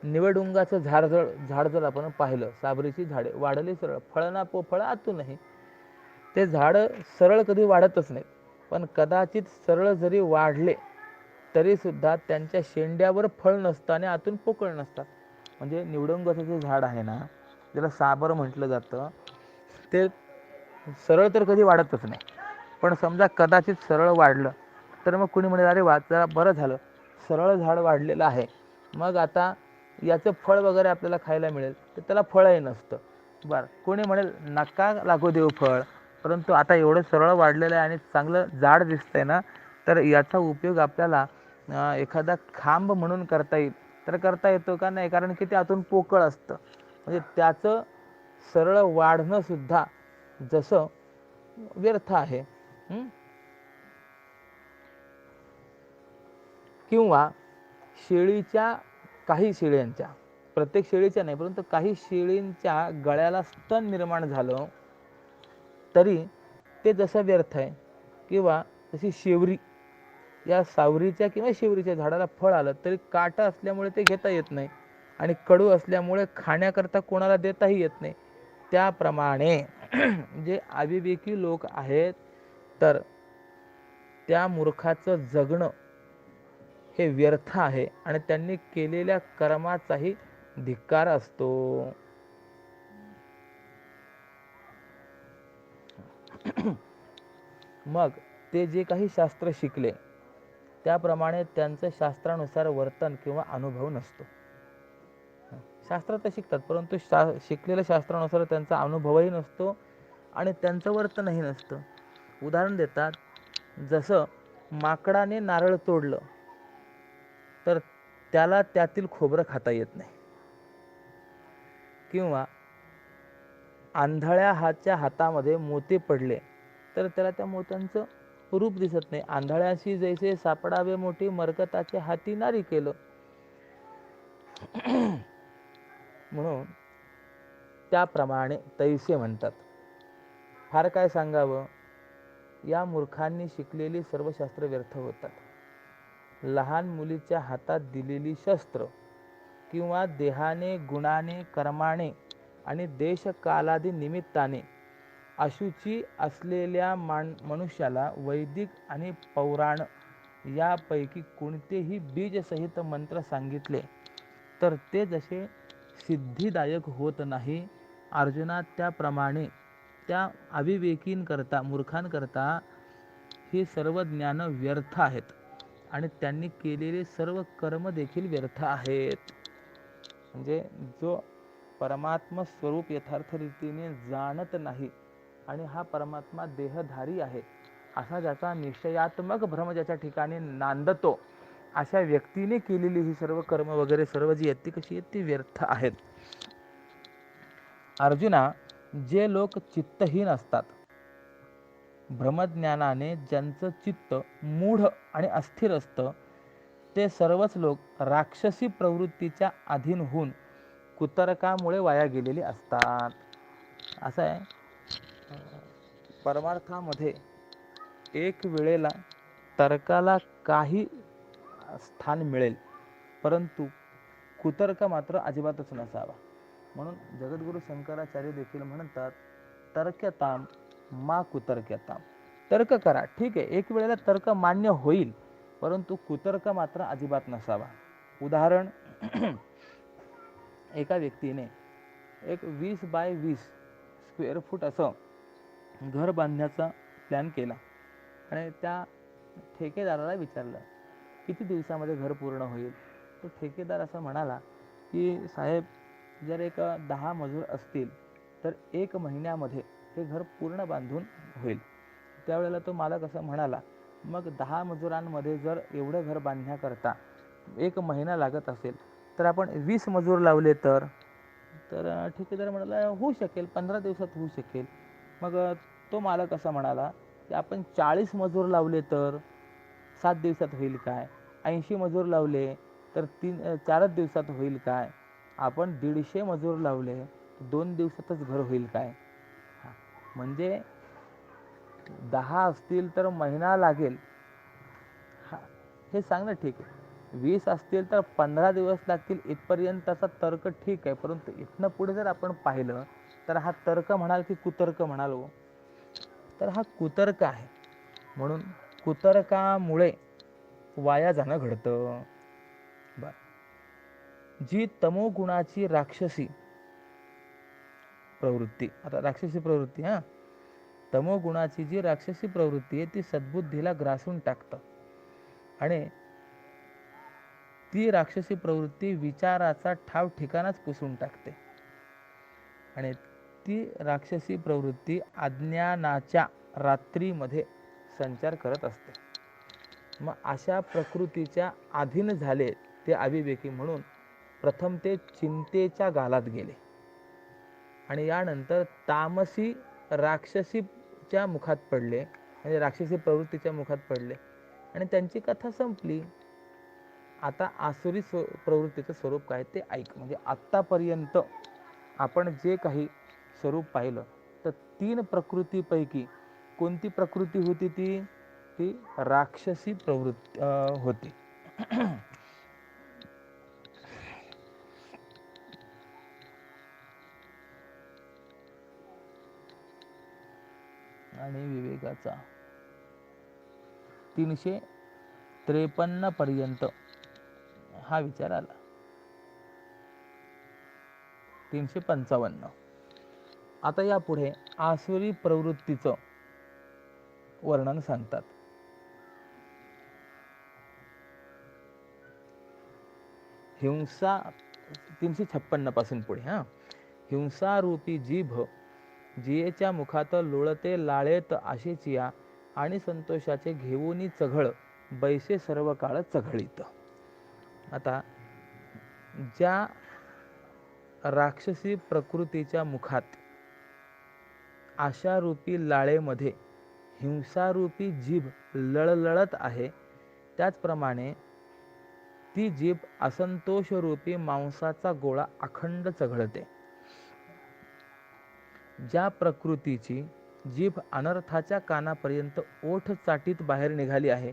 निवडुंगाचं झाड जर आपण पाहिलं, साबरीची झाडे वाढली सरळ, फळ ना पोफळ आतूनही. ते झाड सरळ कधी वाढतच नाही, पण कदाचित सरळ जरी वाढले तरी सुद्धा त्यांच्या शेंड्यावर फळ नसतं आणि आतून पोकळ नसतात. म्हणजे निवडुंगाचं जे झाड आहे ना, ज्याला साबर म्हटलं जातं, ते सरळ तर कधी वाढतच नाही, पण समजा कदाचित सरळ वाढलं तर मग कुणी म्हणेल, अरे वा, जरा बरं झालं सरळ झाड वाढलेलं आहे, मग आता याचं फळ वगैरे आपल्याला खायला मिळेल. तर त्याला फळही नसतं. बरं, कोणी म्हणेल नका लागू देऊ फळ, परंतु आता एवढं सरळ वाढलेलं आहे आणि चांगलं जाड दिसतंय ना, तर याचा उपयोग आपल्याला एखादा खांब म्हणून करता येईल. तर करता येतो का? नाही, कारण की ते आतून पोकळ असतं. म्हणजे त्याचं सरळ वाढणं सुद्धा जसं व्यर्थ आहे. किंवा काही शेळ्यांच्या, प्रत्येक शेळीच्या नाही, परंतु काही शेळींच्या गळ्याला स्तन निर्माण झालं तरी ते जसं व्यर्थ आहे. किंवा जशी शेवरी, या सावरीच्या किंवा शेवरीच्या झाडाला फळ आलं तरी काटा असल्यामुळे ते घेता येत नाही आणि कडू असल्यामुळे खाण्याकरता कोणाला देताही येत नाही. त्याप्रमाणे जे अविवेकी लोक आहेत, तर त्या मूर्खाचं जगणं हे व्यर्थ आहे आणि त्यांनी केलेल्या कर्माचाही धिक्कार असतो. मग ते जे काही शास्त्र शिकले त्याप्रमाणे त्यांचं शास्त्रानुसार वर्तन किंवा अनुभव नसतो. शास्त्र तर शिकतात, परंतु शिकलेल्या शास्त्रानुसार त्यांचा अनुभवही नसतो आणि त्यांचं वर्तनही नसतं. उदाहरण देतात, जसं माकडाने नारळ तोडलं तर त्याला त्यातील खोबरं खाता येत नाही. किंवा आंधळ्या हातामध्ये मोती पडले तर त्याला त्या मोत्यांचं रूप दिसत नाही. आंधळ्याशी जैसे सापडावे मोठी, मरकताचे हाती नारी केलं. म्हणून त्याप्रमाणे तैसे म्हणतात. फार काय सांगावं, या मूर्खांनी शिकलेली सर्व शास्त्र व्यर्थ होतात. लहान मुलीच्या हातात दिलेली शस्त्र किंवा देहाने, गुणाने, कर्माने आणि देशकालादी निमित्ताने अशुची असलेल्या मनुष्याला वैदिक आणि पौराण यापैकी कोणतेही बीजसहित मंत्र सांगितले तर ते जसे सिद्धिदायक होत नाही, अर्जुना, त्याप्रमाणे त्या अविवेकींकरता, मूर्खांकरता ही सर्व ज्ञान व्यर्थ आहेत आणि त्यांनी केलेले सर्व कर्म देखील व्यर्थ आहेत. म्हणजे जो परमात्मा स्वरूप यथार्थ रीतीने जाणत नाही आणि हा परमात्मा देहधारी आहे असा ज्याचा निश्चयात्मक भ्रम ज्याच्या ठिकाणी नांदतो, अशा व्यक्तीने केलेली ही सर्व कर्म वगैरे सर्व जी आहेत ती कशी आहेत, ती व्यर्थ आहेत. अर्जुना, जे लोक चित्तहीन असतात, भ्रमज्ञानाने ज्यांचं चित्त मूढ आणि अस्थिर असतं, ते सर्वच लोक राक्षसी प्रवृत्तीच्या अधीन होऊन कुतर्कामुळे वाया गेलेले असतात. असं आहे, परमार्थामध्ये एक वेळेला तर्काला काही स्थान मिळेल, परंतु कुतर्क मात्र अजिबातच नसावा. म्हणून जगद्गुरु शंकराचार्य देखील म्हणतात, तर्क्यताम मा कुतर्क्यताम. तर्क करा, ठीक आहे, एक वेळेला तर्क मान्य होईल, परंतु कुतर्क मात्र अजिबात नसावा. उदाहरण, एका व्यक्तीने एक 20 बाय 20 स्क्वेअर फूट असं घर बांधण्याचा प्लॅन केला आणि त्या ठेकेदाराला विचारलं किती दिवसामध्ये घर पूर्ण होईल. तो ठेकेदार असं म्हणाला की साहेब, जर एक 10 मजूर असतील तर 1 महिन्यामध्ये हे घर पूर्ण बांधून होईल. त्यावेळेला तो मालक असं म्हणाला, मग 10 मजुरांमध्ये जर एवढं घर बांधण्याकरता 1 महिना लागत असेल तर आपण 20 मजूर लावले तर ठेकेदार म्हणाला, होऊ शकेल, 15 दिवसात होऊ शकेल. मग तो मालक असा म्हणाला की आपण 40 मजूर लावले तर 7 दिवसात होईल काय? 80 मजूर लावले तर 4 दिवसात होईल काय? आपण 150 मजूर लावले तर 2 दिवसातच घर होईल काय? म्हणजे 10 असतील तर महिना लागेल, हे सांगणं ठीक आहे. 20 असतील तर 15 दिवस लागतील, इथपर्यंतचा तर्क ठीक आहे. परंतु इथनं पुढे जर आपण पाहिलं तर हा तर्क म्हणाल की कुतर्क म्हणाल हो? तर हा कुतर्क आहे. म्हणून कुतर्कामुळे वाया जाणं घडतं. जी तमोगुणाची राक्षसी प्रवृत्ती, आता राक्षसी प्रवृत्ती, तमोगुणाची जी राक्षसी प्रवृत्ती आहे ती सद्बुद्धीला ग्रासून टाकतं आणि ती राक्षसी प्रवृत्ती विचाराचा ठाव ठिकाणाच पुसून टाकते आणि ती राक्षसी प्रवृत्ती अज्ञानाच्या रात्रीमध्ये संचार करत असते. मग अशा प्रकृतीच्या अधीन झाले ते अविवेकी, म्हणून प्रथम ते चिंतेच्या गालात गेले आणि यानंतर तामसी राक्षसीच्या मुखात पडले, म्हणजे राक्षसी प्रवृत्तीच्या मुखात पडले आणि त्यांची कथा संपली. आता आसुरी प्रवृत्तीचं स्वरूप काय ते ऐक. म्हणजे आत्तापर्यंत आपण जे काही स्वरूप पाहिलं तर 3 प्रकृतीपैकी कोणती प्रकृती होती? ती राक्षसी प्रवृत्ती होती. आणि विवेकाचा 353 पर्यंत हा विचार आला. 355. आता यापुढे आसुरी प्रवृत्तीचं वर्णन सांगतात. हिंसा 356 पासून पुढे. हिंसारूपी जीभ जियेच्या मुखात लोळते लाळेत आशेचिया आणि संतोषाचे घेऊनी चघळ बैसे सर्व काळ चघळीत. आता ज्या राक्षसी प्रकृतीच्या मुखात आशारूपी लाळेमध्ये हिंसारूपी जीभ लळलळत आहे, त्याचप्रमाणे ती जीभ असंतोषरूपी मांसाचा गोळा अखंड चघळते. ज्या प्रकृतीची जीभ अनर्थाच्या कानापर्यंत ओठ चाटीत बाहेर निघाली आहे,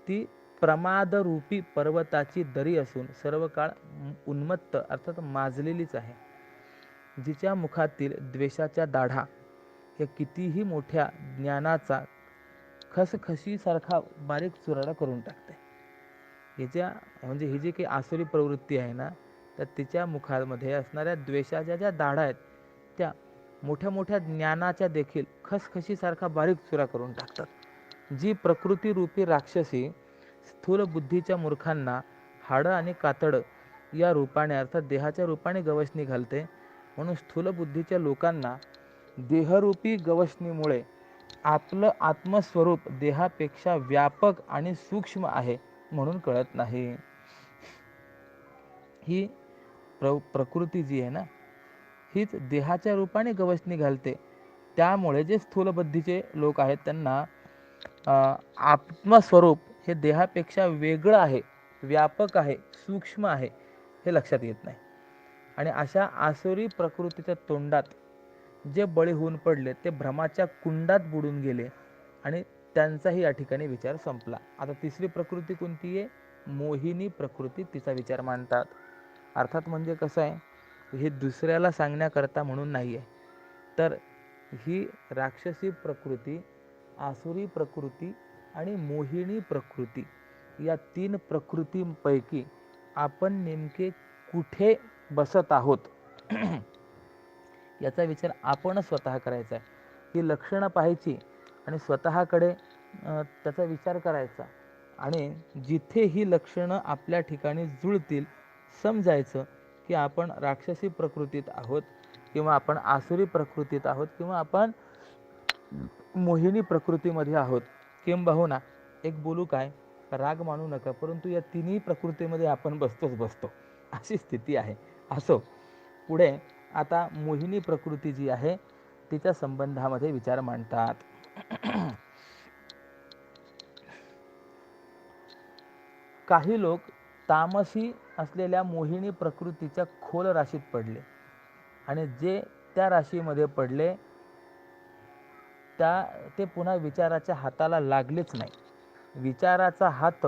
ती प्रमादरूपी पर्वताची दरी असून सर्व काळ उन्मत्त अर्थात माजलेलीच आहे. जिच्या मुखातील द्वेषाच्या दाढा हे कितीही मोठ्या ज्ञानाचा खसखशीसारखा बारीक चुराडा करून टाकते. हिच्या म्हणजे ही जी काही आसुरी प्रवृत्ती आहे ना, तर तिच्या मुखामध्ये असणाऱ्या द्वेषाच्या ज्या दाढा आहेत त्या मोठ्या मोठ्या ज्ञानाच्या देखील खसखशीसारखा बारीक चुरा करून टाकतात. जी प्रकृतीरूपी राक्षसी स्थूल बुद्धीच्या मूर्खांना हाडं आणि कातडं या रूपाने अर्थात देहाच्या रूपाने गवसणी घालते, म्हणून स्थूल बुद्धीच्या लोकांना देहरूपी गवसणीमुळे आपलं आत्मस्वरूप देहापेक्षा व्यापक आणि सूक्ष्म आहे म्हणून कळत नाही. ही प्रकृती जी आहे ना, हीच देहाच्या रूपाने गवसणी घालते. त्यामुळे जे स्थूलबुद्धीचे लोक आहेत त्यांना आत्मस्वरूप हे देहापेक्षा वेगळं आहे, व्यापक आहे, सूक्ष्म आहे हे लक्षात येत नाही. आणि अशा आसुरी प्रकृतीच्या तोंडात जे बळी होऊन पडले ते भ्रमाच्या कुंडात बुडून गेले आणि त्यांचाही या ठिकाणी विचार संपला. आता तिसरी प्रकृती कोणती आहे? मोहिनी प्रकृती, तिचा विचार मांडतात. अर्थात म्हणजे कसं आहे, हे दुसऱ्याला सांगण्याकरता म्हणून नाही आहे, तर ही राक्षसी प्रकृती, आसुरी प्रकृती आणि मोहिनी प्रकृती या 3 प्रकृतींपैकी आपण नेमके कुठे बसत आहोत याचा विचार आपण स्वतः करायचा आहे. ही लक्षणं पाहायची आणि स्वतःकडे त्याचा विचार करायचा आणि जिथे ही लक्षणं आपल्या ठिकाणी जुळतील समजायचं की आपण राक्षसी प्रकृतीत आहोत किंवा आपण आसुरी प्रकृतीत आहोत किंवा आपण मोहिनी प्रकृतीमध्ये आहोत. किंबहुना एक बोलू काय, राग मानू नका, परंतु या तिन्ही प्रकृतीमध्ये आपण बसतो अशी स्थिती आहे. असो, पुढे आता मोहिनी प्रकृती जी आहे तिच्या संबंधामध्ये विचार मांडतात. काही लोक तामसी असलेल्या मोहिनी प्रकृतीच्या खोल राशीत पडले आणि जे त्या राशीमध्ये पडले ते पुन्हा विचाराच्या हाताला लागलेच नाही. विचाराचा हात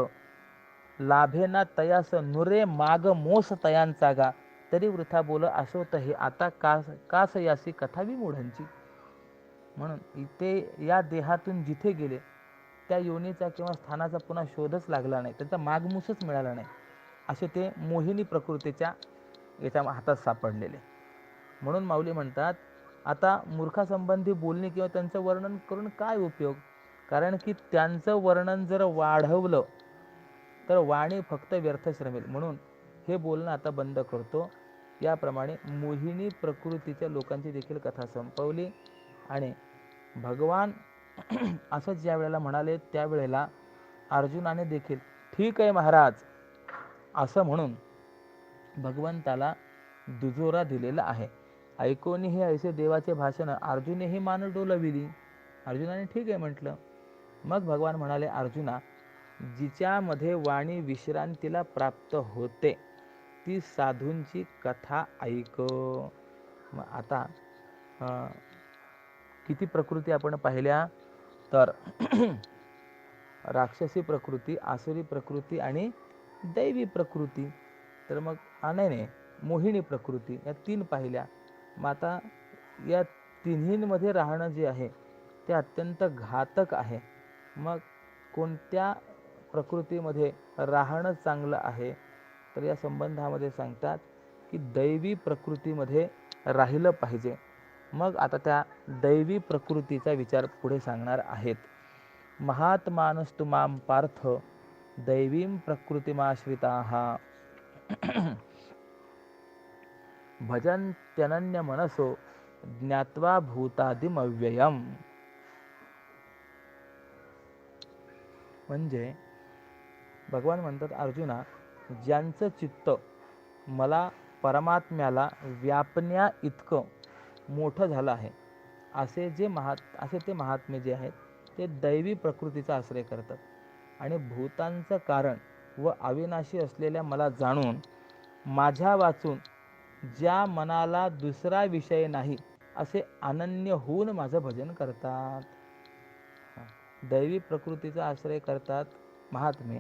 लाभेना तयास नुरे माग मोस तयांचा गा, तरी वृथा बोल असोत हे आता कास यासी कथा विमूढांची. म्हणून इथे या देहातून जिथे गेले त्या योनीचा किंवा स्थानाचा पुन्हा शोधच लागला नाही, त्यांचा मागमूसच मिळाला नाही, असे ते मोहिनी प्रकृतीच्या याच्या हातात सापडलेले. म्हणून माऊली म्हणतात, आता मूर्खासंबंधी बोलणे किंवा त्यांचं वर्णन करून काय उपयोग, कारण की त्यांचं वर्णन जर वाढवलं तर वाणी फक्त व्यर्थ श्रमेल. म्हणून हे बोलणं आता बंद करतो. याप्रमाणे मोहिनी प्रकृतीच्या लोकांची देखील कथा संपवली आणि भगवान असं ज्या वेळेला म्हणाले त्यावेळेला अर्जुनाने देखील ठीक आहे महाराज असं म्हणून भगवंताला दुजोरा दिलेला आहे. ऐकोनी हे ऐसे देवाचे भाषण अर्जुनेही मान डोलविली. अर्जुनाने ठीक आहे म्हटलं. मग भगवान म्हणाले, अर्जुना, जिच्यामध्ये वाणी विश्रांतीला प्राप्त होते ती साधूंची कथा ऐक. मग आता किती प्रकृती आपण पाहिल्या तर राक्षसी प्रकृती, आसुरी प्रकृती आणि दैवी प्रकृती. तर मग नाही मोहिनी प्रकृती, या 3 पाहिल्या. मग आता या तिन्हींमध्ये राहणं जे आहे ते अत्यंत घातक आहे. मग कोणत्या प्रकृतीमध्ये राहणं चांगलं आहे, तर या संबंधामध्ये सांगतात की दैवी प्रकृतीमध्ये राहिलं पाहिजे. मग आता त्या दैवी प्रकृतीचा विचार पुढे सांगणार आहेत. महात्मानस्तु मां पार्थ दैवीं प्रकृतिमाश्रिताः भजन्त्यनन्य मनसो ज्ञात्वा भूतादिमव्ययम्. म्हणजे भगवान म्हणतात, अर्जुना, ज्यांचं चित्त मला परमात्म्याला व्यापण्या इतकं मोठं झालं आहे असे ते महात्मे जे आहेत ते दैवी प्रकृतीचा आश्रय करतात आणि भूतांचं कारण व अविनाशी असलेल्या मला जाणून माझ्या वाचून ज्या मनाला दुसरा विषय नाही असे अनन्य होऊन माझं भजन करतात. दैवी प्रकृतीचा आश्रय करतात महात्मे.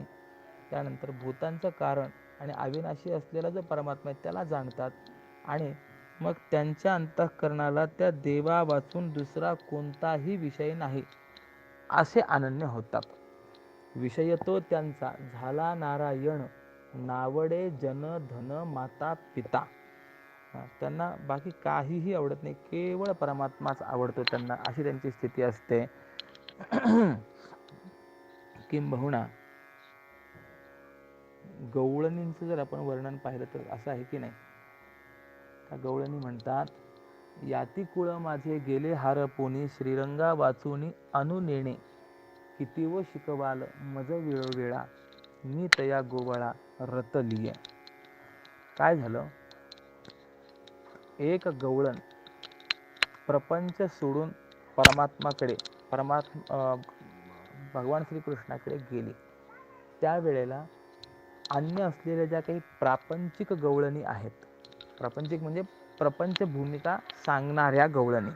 त्यानंतर भूतांचं कारण आणि अविनाशी असलेला जो परमात्मा आहे त्याला जाणतात आणि मग त्यांच्या अंतःकरणाला त्या देवा वाचून दुसरा कोणताही विषय नाही असे अनन्य होतात. विषय तो त्यांचा झाला नारायण, नावडे जन धन माता पिता. त्यांना बाकी काहीही आवडत नाही, केवळ परमात्माच आवडतो त्यांना, अशी त्यांची स्थिती असते. किंबहुना गवळणींचं जर आपण वर्णन पाहिलं तर असं आहे की नाही, त्या गवळणी म्हणतात, याती कुळ माझे गेले हारपोनी श्रीरंगा वाचूनी अनुनेणे किती व शिकवाल मज वेळोवेळा मी तया गोवळा रतलिये. काय झालं, एक गवळण प्रपंच सोडून परमात्माकडे भगवान श्रीकृष्णाकडे गेली. त्यावेळेला अन्य असलेल्या ज्या काही प्रापंचिक गवळणी आहेत, प्रापंचिक म्हणजे प्रपंच भूमिका सांगणाऱ्या गवळणी,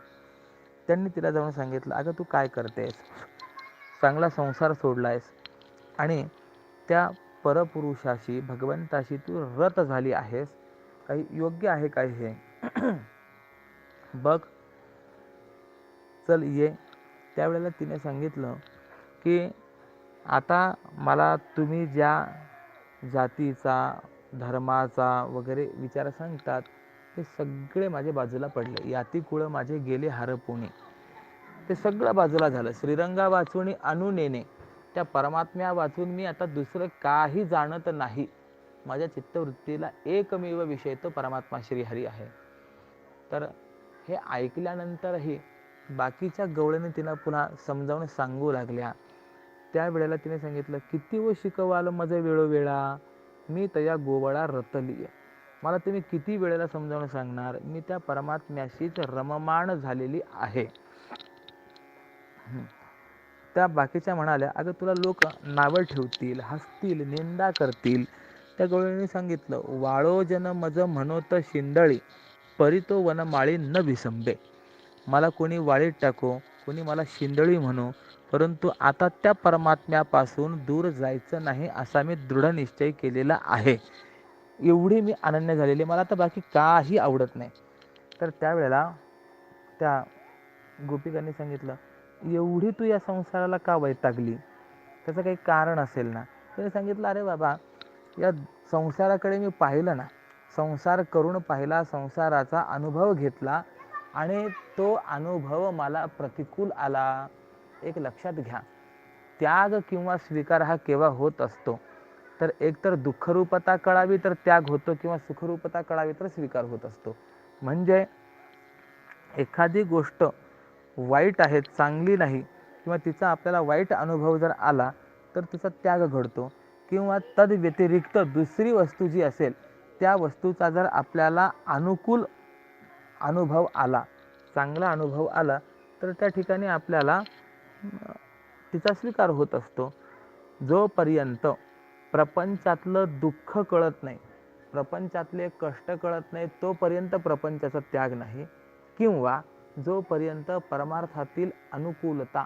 त्यांनी तिला जाऊन सांगितलं, अगं तू काय करतेस, चांगला संसार सोडलायस आणि त्या परपुरुषाशी भगवंताशी तू रत झाली आहेस, काही योग्य आहे काय हे बघ, चल ये. त्यावेळेला तिने सांगितलं की आता मला तुम्ही ज्या जातीचा धर्माचा वगैरे विचार सांगतात ते सगळे माझे बाजूला पडले. याती कुळ माझे गेले हरपुणे, ते सगळं बाजूला झालं. श्रीरंगा वाचून अनु नेणे, त्या परमात्म्या वाचून मी आता दुसरं काही जाणत नाही. माझ्या चित्तवृत्तीला एकमेव विषय तो परमात्मा श्रीहरी आहे. तर हे ऐकल्यानंतरही बाकीच्या गवळणी तिनं पुन्हा समजावून सांगू लागल्या. त्यावेळेला तिने सांगितलं, किती व शिकवाल मज वेळोवेळा, मी तया गोवळा रतली. मला तुम्ही किती वेळेला समजावून सांगणार, मी त्या परमात्म्याशीच रममाण झालेली आहे. त्या बाकीच्या म्हणाल्या, अगं तुला लोक नावं ठेवतील, हसतील, निंदा करतील. त्या गवळीने सांगितलं, वाळो जन मज म्हणोत शिंदळी, परितो वनमाळी न विसंबे. मला कोणी वाळीत टाको, कोणी मला शिंदळी म्हणो, परंतु आता त्या परमात्म्यापासून दूर जायचं नाही असा मी दृढ निश्चय केलेला आहे. एवढी मी अनन्य झालेली, मला आता बाकी काही आवडत नाही. तर त्यावेळेला त्या गोपिकांनी सांगितलं, एवढी तू या संसाराला का वैतागली, त्याचं काही कारण असेल ना. त्याने सांगितलं, अरे बाबा, या संसाराकडे मी पाहिलं ना, संसार करून पाहिला, संसाराचा अनुभव घेतला आणि तो अनुभव मला प्रतिकूल आला. एक लक्षात घ्या, त्याग किंवा स्वीकार हा केव्हा होत असतो, तर एकतर दुःखरूपता कळावी तर त्याग होतो, किंवा सुखरूपता कळावी तर स्वीकार होत असतो. म्हणजे एखादी गोष्ट वाईट आहे, चांगली नाही, किंवा तिचा आपल्याला वाईट अनुभव जर आला तर तिचा त्याग घडतो. किंवा तद व्यतिरिक्त दुसरी वस्तू जी असेल त्या वस्तूचा जर आपल्याला अनुकूल अनुभव आला, चांगला अनुभव आला, तर त्या ठिकाणी आपल्याला तिचा स्वीकार होत असतो. जोपर्यंत प्रपंचातलं दुःख कळत नाही, प्रपंचातले कष्ट कळत नाही, तोपर्यंत प्रपंचाचा त्याग नाही. किंवा जोपर्यंत परमार्थातील अनुकूलता,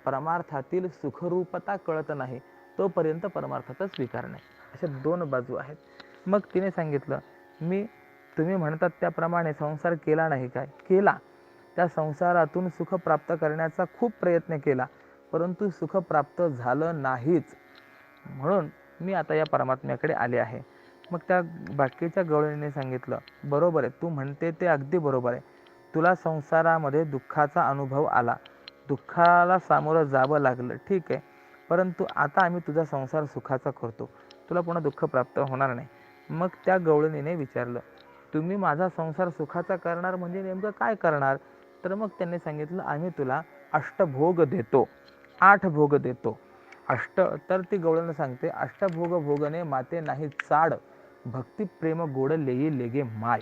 परमार्थातील सुखरूपता कळत नाही, तोपर्यंत परमार्थाचा स्वीकार नाही. अशा दोन बाजू आहेत. मग तिने सांगितलं, मी तुम्ही म्हणतात त्याप्रमाणे संसार केला नाही काय, केला. त्या संसारातून सुख प्राप्त करण्याचा खूप प्रयत्न केला, परंतु सुख प्राप्त झालं नाहीच. म्हणून मी आता या परमात्म्याकडे आले आहे. मग त्या बाकीच्या गवळणीने सांगितलं, बरोबर आहे, तू म्हणते ते अगदी बरोबर आहे. तुला संसारामध्ये दुःखाचा अनुभव आला, दुःखाला सामोरं जावं लागलं, ठीक आहे, परंतु आता आम्ही तुझा संसार सुखाचा करतो, तुला पुन्हा दुःख प्राप्त होणार नाही. मग त्या गवळणीने विचारलं, तुम्ही माझा संसार सुखाचा करणार म्हणजे नेमकं काय करणार. तर मग त्यांनी सांगितलं, आम्ही तुला अष्टभोग देतो, 8 भोग देतो. तर ती गवळण सांगते, अष्टभोग भोगने माते नाही चाड, भक्ती प्रेम गोड लेई लेगे माय.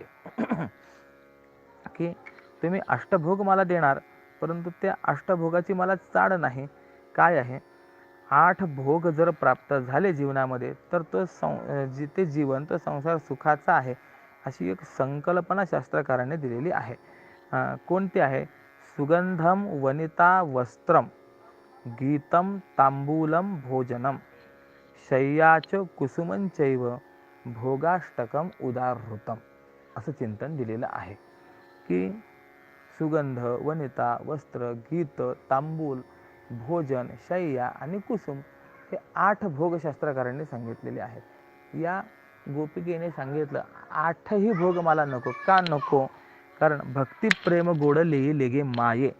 की तुम्ही अष्टभोग मला देणार, परंतु त्या अष्टभोगाची मला चाड नाही. काय आहे, 8 भोग जर प्राप्त झाले जीवनामध्ये तर तो जिथे जीवन तो संसार सुखाचा आहे, अशी एक संकल्पना शास्त्रकारांनी दिलेली आहे. कोणती आहे, सुगंधम वनिता वस्त्रम, गीतम तांबूलम भोजनम, शय्याच कुसुमंचैव, भोगाष्टकम उदारहृतम, असं चिंतन दिलेलं आहे. की सुगंध, वनिता, वस्त्र, गीत, तांबूल, भोजन, शय्या आणि कुसुम हे 8 भोग शास्त्रकारांनी सांगितलेले आहेत. या गोपिकेने सांगितलं, 8ही भोग मला नको. का नको, कारण भक्ती प्रेम गोड लेई लेगे माये,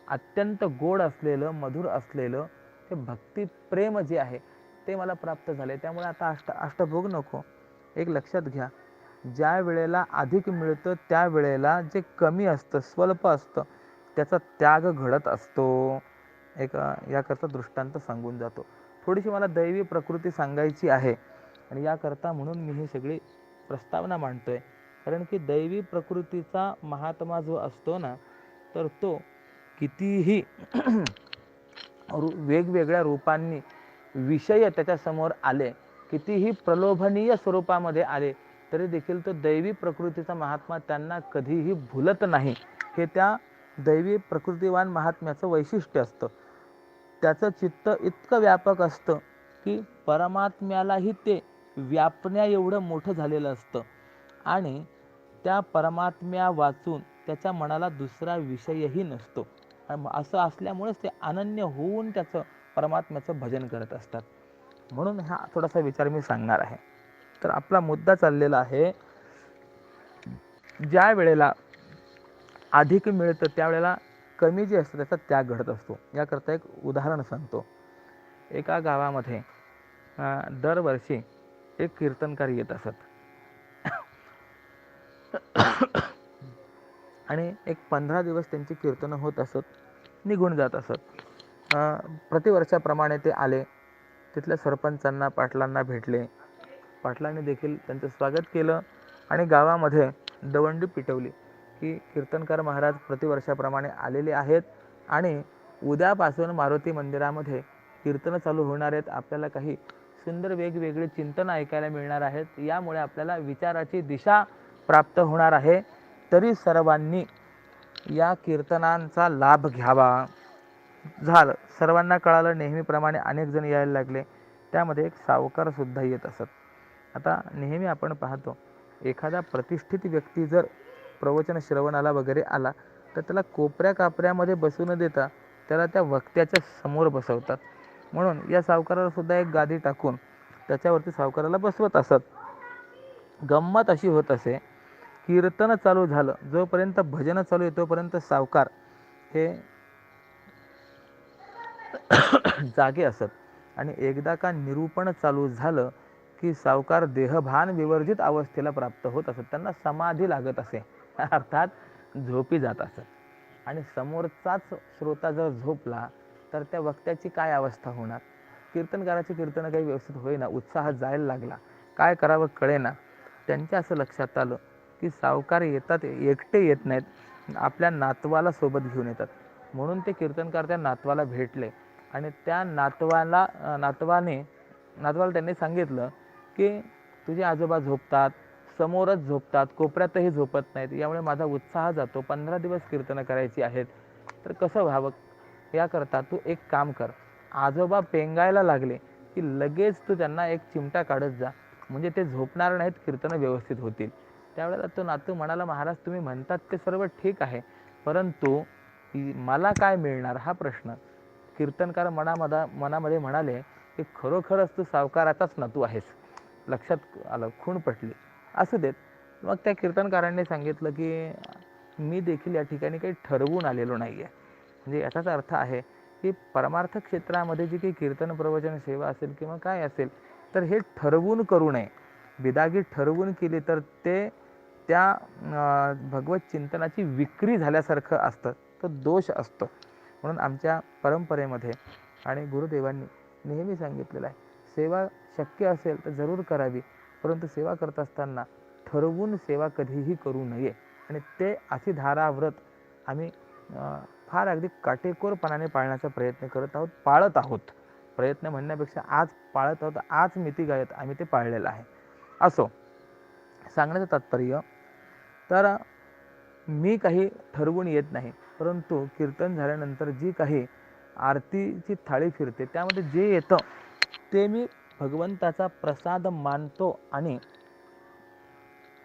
अत्यंत गोड असलेलं, मधुर असलेलं हे भक्ती प्रेम जे आहे ते मला प्राप्त झाले, त्यामुळे आता अष्टभोग नको. एक लक्षात घ्या, ज्या वेळेला अधिक मिळतं त्या वेळेला जे कमी असतं, स्वल्प असतं, त्याचा त्याग घडत असतो. एक याकरता दृष्टांत सांगून जातो. थोडीशी मला दैवी प्रकृती सांगायची आहे आणि याकरता म्हणून मी ही सगळी प्रस्तावना मांडतोय. कारण की दैवी प्रकृतीचा महात्मा जो असतो ना, तर तो कितीही वेगवेगळ्या रूपांनी विषय त्याच्यासमोर आले, कितीही प्रलोभनीय स्वरूपामध्ये आले, तरी देखील तो दैवी प्रकृतीचा महात्मा त्यांना कधीही भुलत नाही. हे त्या दैवी प्रकृतिवान महात्म्याचं वैशिष्ट्य असतं. त्याचं चित्त इतकं व्यापक असतं की परमात्म्यालाही ते व्यापण्या एवढं मोठं झालेलं असतं आणि त्या परमात्म्या वाचून त्याच्या मनाला दुसरा विषयही नसतो. असं असल्यामुळेच ते अनन्य होऊन त्याचं परमात्म्याचं भजन करत असतात. म्हणून हा थोडासा विचार मी सांगणार आहे. तर आपला मुद्दा चाललेला आहे, ज्या वेळेला अधिक मिळतं त्यावेळेला कमी जे असतं त्याचा त्याग घडत असतो. याकरता एक उदाहरण सांगतो. एका गावामध्ये दरवर्षी एक कीर्तनकार येत असत आणि एक 15 दिवस त्यांची कीर्तनं होत असत, निघून जात असत. प्रतिवर्षाप्रमाणे ते आले, तिथल्या सरपंचांना पाटलांना भेटले, पाटलांनी देखील त्यांचं स्वागत केलं आणि गावामध्ये दवंडी पिटवली की कीर्तनकार महाराज प्रतिवर्षाप्रमाणे आलेले आहेत आणि उद्यापासून मारुती मंदिरामध्ये कीर्तन चालू होणार आहेत. आपल्याला काही सुंदर वेगवेगळे चिंतन ऐकायला मिळणार आहेत, यामुळे आपल्याला विचाराची दिशा प्राप्त होणार आहे. तरी सर्वांनी या कीर्तनांचा लाभ घ्यावा. झालं, सर्वांना कळालं. नेहमीप्रमाणे अनेक जण यायला लागले. त्यामध्ये एक सावकार सुद्धा येत असत. आता नेहमी आपण पाहतो, एखादा प्रतिष्ठित व्यक्ती जर प्रवचन श्रवणाला वगैरे आला तर त्याला कोपऱ्या कापऱ्यामध्ये बसू न देता त्याला त्या वक्त्याच्या समोर बसवतात. म्हणून या सावकाराला सुद्धा एक गादी टाकून त्याच्यावरती सावकाराला बसवत असत. गंमत अशी होत असे, कीर्तन चालू झालं, जोपर्यंत भजन चालू आहे तोपर्यंत सावकार हे जागे असत आणि एकदा का निरूपण चालू झालं की सावकार देहभान विवर्जित अवस्थेला प्राप्त होत असत. त्यांना समाधी लागत असे, अर्थात झोपी जात असत. आणि समोरचाच श्रोता जर झोपला तर त्या वक्त्याची काय अवस्था होणार. कीर्तनकाराची कीर्तन काही व्यवस्थित होईना, उत्साह जायला लागला, काय करावं कळेना. त्यांच्या असं लक्षात आलं की सावकार येतात, एकटे येत नाहीत, आपल्या नातवाला सोबत घेऊन येतात. म्हणून ते कीर्तनकार त्या नातवाला भेटले आणि त्या नातवाला त्यांनी सांगितलं की तुझे आजोबा झोपतात, समोरच झोपतात, कोपऱ्यातही झोपत नाहीत, यामुळे माझा उत्साह जातो. 15 दिवस कीर्तनं करायची आहेत, तर कसं व्हावं. याकरता तू एक काम कर, आजोबा पेंगायला लागले की लगेच तू त्यांना एक चिमटा काढत जा, म्हणजे ते झोपणार नाहीत, कीर्तनं व्यवस्थित होतील. त्यावेळेला तो नातू म्हणाला, महाराज तुम्ही म्हणतात ते सर्व ठीक आहे, परंतु मला काय मिळणार हा प्रश्न. कीर्तनकार मनामध्ये म्हणाले की खरोखरच तू सावकाराचाच नातू आहेस. लक्षात आलं, खूण पटली. असू देत. मग त्या कीर्तनकारांनी सांगितलं की मी देखील या ठिकाणी काही ठरवून आलेलो नाही आहे. म्हणजे याचाच अर्थ आहे की परमार्थ क्षेत्रामध्ये जी काही कीर्तन प्रवचन सेवा असेल किंवा काय असेल, तर हे ठरवून करू नये. बिदागी ठरवून केली तर ते त्या भगवत चिंतनाची विक्री झाल्यासारखं असतं, तो दोष असतो. म्हणून आमच्या परंपरेमध्ये आणि गुरुदेवांनी नेहमी सांगितलेलं आहे, सेवा शक्य असेल तर जरूर करावी, परंतु सेवा करत असताना ठरवून सेवा कधीही करू नये. आणि ते अशी धाराव्रत आम्ही फार अगदी काटेकोरपणाने पाळण्याचा प्रयत्न करत आहोत, पाळत आहोत. प्रयत्न म्हणण्यापेक्षा आज पाळत आहोत, आज मिती गायत आम्ही ते पाळलेलं आहे. असो, सांगण्याचं तात्पर्य, तर मी काही ठरवून येत नाही, परंतु कीर्तन झाल्यानंतर जी काही आरतीची थाळी फिरते त्यामध्ये जे येतं ते मी भगवंताचा प्रसाद मानतो आणि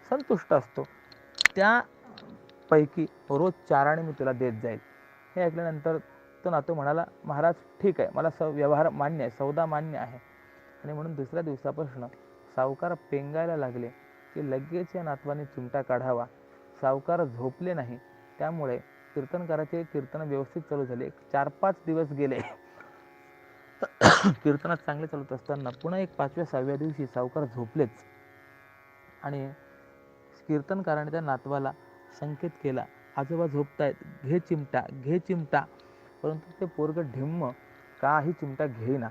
संतुष्ट असतो. त्यापैकी रोज 4 आणे मी तुला देत जाईल. हे ऐकल्यानंतर तो नातू म्हणाला, महाराज ठीक आहे, मला व्यवहार मान्य आहे, सौदा मान्य आहे. आणि म्हणून दुसऱ्या दिवसापासून सावकार पेंगायला लागले की लगेच या नातवाने चिमटा काढावा. सावकार झोपले नाही, त्यामुळे कीर्तनकाराचे कीर्तन व्यवस्थित चालू झाले. 4-5 दिवस गेले. कीर्तनात चांगले चालत असताना पुन्हा एक 5व्या-6व्या दिवशी सावकार झोपलेच आणि कीर्तनकाराने त्या नातवाला संकेत केला, आजोबा झोपतायत, घे चिमटा, घे चिमटा. परंतु ते पोरगं ढिम्म काही चिमटा घेईना.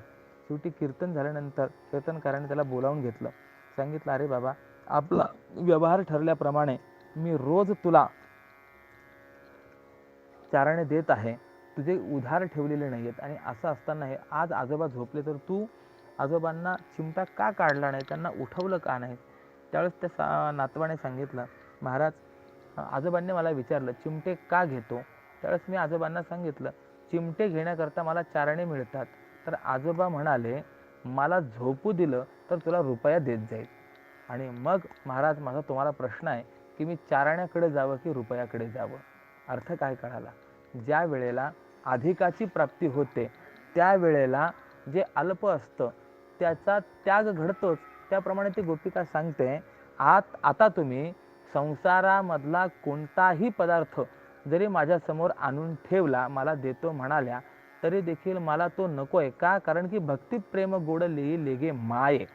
शेवटी कीर्तन झाल्यानंतर कीर्तनकाराने त्याला बोलावून घेतलं, सांगितलं, अरे बाबा, आपला व्यवहार ठरल्याप्रमाणे मी रोज तुला 4 आणे देत आहे, तुझे उधार ठेवलेले नाही आहेत, आणि असं असताना हे आज आजोबा झोपले तर तू आजोबांना चिमटा का काढला नाही, त्यांना उठवलं का नाही. त्यावेळेस त्या नातवाने सांगितलं, महाराज, आजोबांनी मला विचारलं चिमटे का घेतो. त्यावेळेस मी आजोबांना सांगितलं चिमटे घेण्याकरता मला चारणे मिळतात. तर आजोबा म्हणाले, मला झोपू दिलं तर तुला रुपया देत जाईल. आणि मग महाराज, माझा तुम्हाला प्रश्न आहे की मी चारण्याकडे जावं की रुपयाकडे जावं? अर्थ काय कळाला? ज्या वेळेला अधिकाची प्राप्ती होते त्यावेळेला जे अल्प असतं त्याचा त्याग घडतोच. त्याप्रमाणे ती गोपिका सांगते, आता तुम्ही संसारामधला कोणताही पदार्थ जरी माझ्यासमोर आणून ठेवला, मला देतो म्हणाल्या, तरी देखील मला तो नको आहे. का? कारण की भक्ती प्रेम गोड लेई लेगे माये,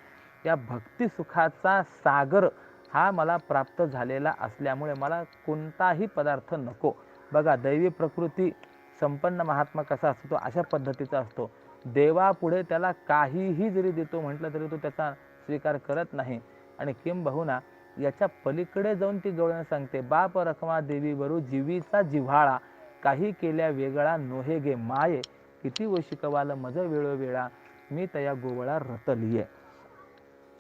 या भक्ती सुखाचा सागर हा मला प्राप्त झालेला असल्यामुळे मला कोणताही पदार्थ नको. बघा, दैवी प्रकृती संपन्न महात्मा कसा असतो तो अशा पद्धतीचा असतो. देवापुढे त्याला काहीही जरी देतो म्हटलं तरी तो त्याचा स्वीकार करत नाही. आणि किंबहुना याच्या पलीकडे जाऊन ती गवळण सांगते, बाप रखमा देवी वरू जीवीचा जिव्हाळा, काही केल्या वेगळा नोहे गे माये, किती व शिकवाल मज वेळोवेळा, मी तया गोवळा रतलिये.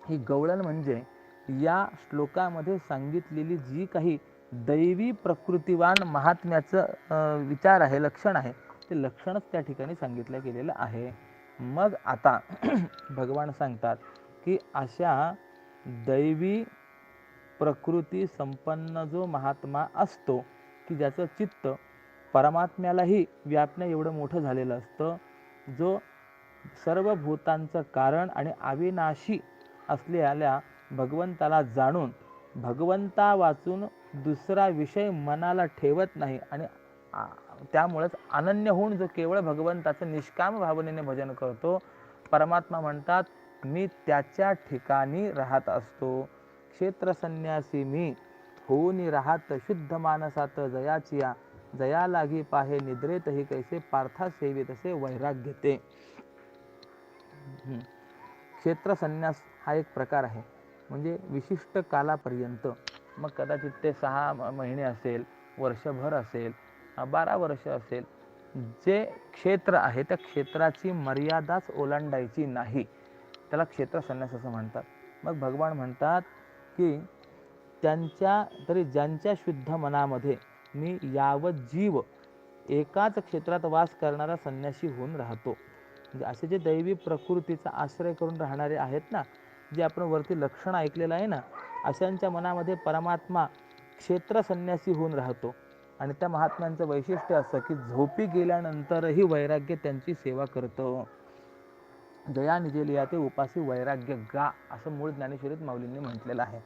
ही गवळण म्हणजे या श्लोकामध्ये सांगितलेली जी काही दैवी प्रकृतिवान महात्म्याचं विचार आहे, लक्षण आहे, ते लक्षणच त्या ठिकाणी सांगितलं गेलेलं आहे. मग आता भगवान सांगतात की अशा दैवी प्रकृती संपन्न जो महात्मा असतो की ज्याचं चित्त परमात्म्यालाही व्यापण्या एवढं मोठं झालेलं असतं, जो सर्व भूतांचं कारण आणि अविनाशी असलेल्या भगवंताला जाणून भगवंता वाचून दुसरा विषय मनाला ठेवत नाही आणि त्यामुळेच अनन्य होऊन जो केवळ भगवंताचं निष्काम भावनेने भजन करतो, परमात्मा म्हणतात, मी त्याच्या ठिकाणी राहत असतो. क्षेत्र संन्यासी मी होऊन राहत शुद्ध मानसात, जयाचिया जया लागी पाहे निद्रेतही कैसे, पार्था सेवित असे वैराग्य ते. क्षेत्र संन्यास हा एक प्रकार आहे, म्हणजे विशिष्ट कालापर्यंत, मग कदाचित ते 6 महिने असेल, वर्षभर असेल, 12 वर्ष असेल, जे क्षेत्र आहे त्या क्षेत्राची मर्यादाच ओलांडायची नाही, त्याला क्षेत्र संन्यास असं म्हणतात. मग भगवान म्हणतात की ज्यांच्या शुद्ध मनामध्ये मी यावत जीव एकाच क्षेत्रात वास करणारा संन्यासी होऊन राहतो. म्हणजे असे जे दैवी प्रकृतीचा आश्रय करून राहणारे आहेत ना, जे आपण वरती लक्षण ऐकलेलं आहे ना, अशांच्या मनामध्ये परमात्मा क्षेत्र संन्यासी होऊन राहतो. आणि त्या महात्म्यांचं वैशिष्ट्य असं की झोपी गेल्यानंतरही वैराग्य त्यांची सेवा करतं. जया निजेलिया ते उपासी वैराग्य गा, असं मूळ ज्ञानेश्वरीत माऊलींनी म्हटलेलं आहे.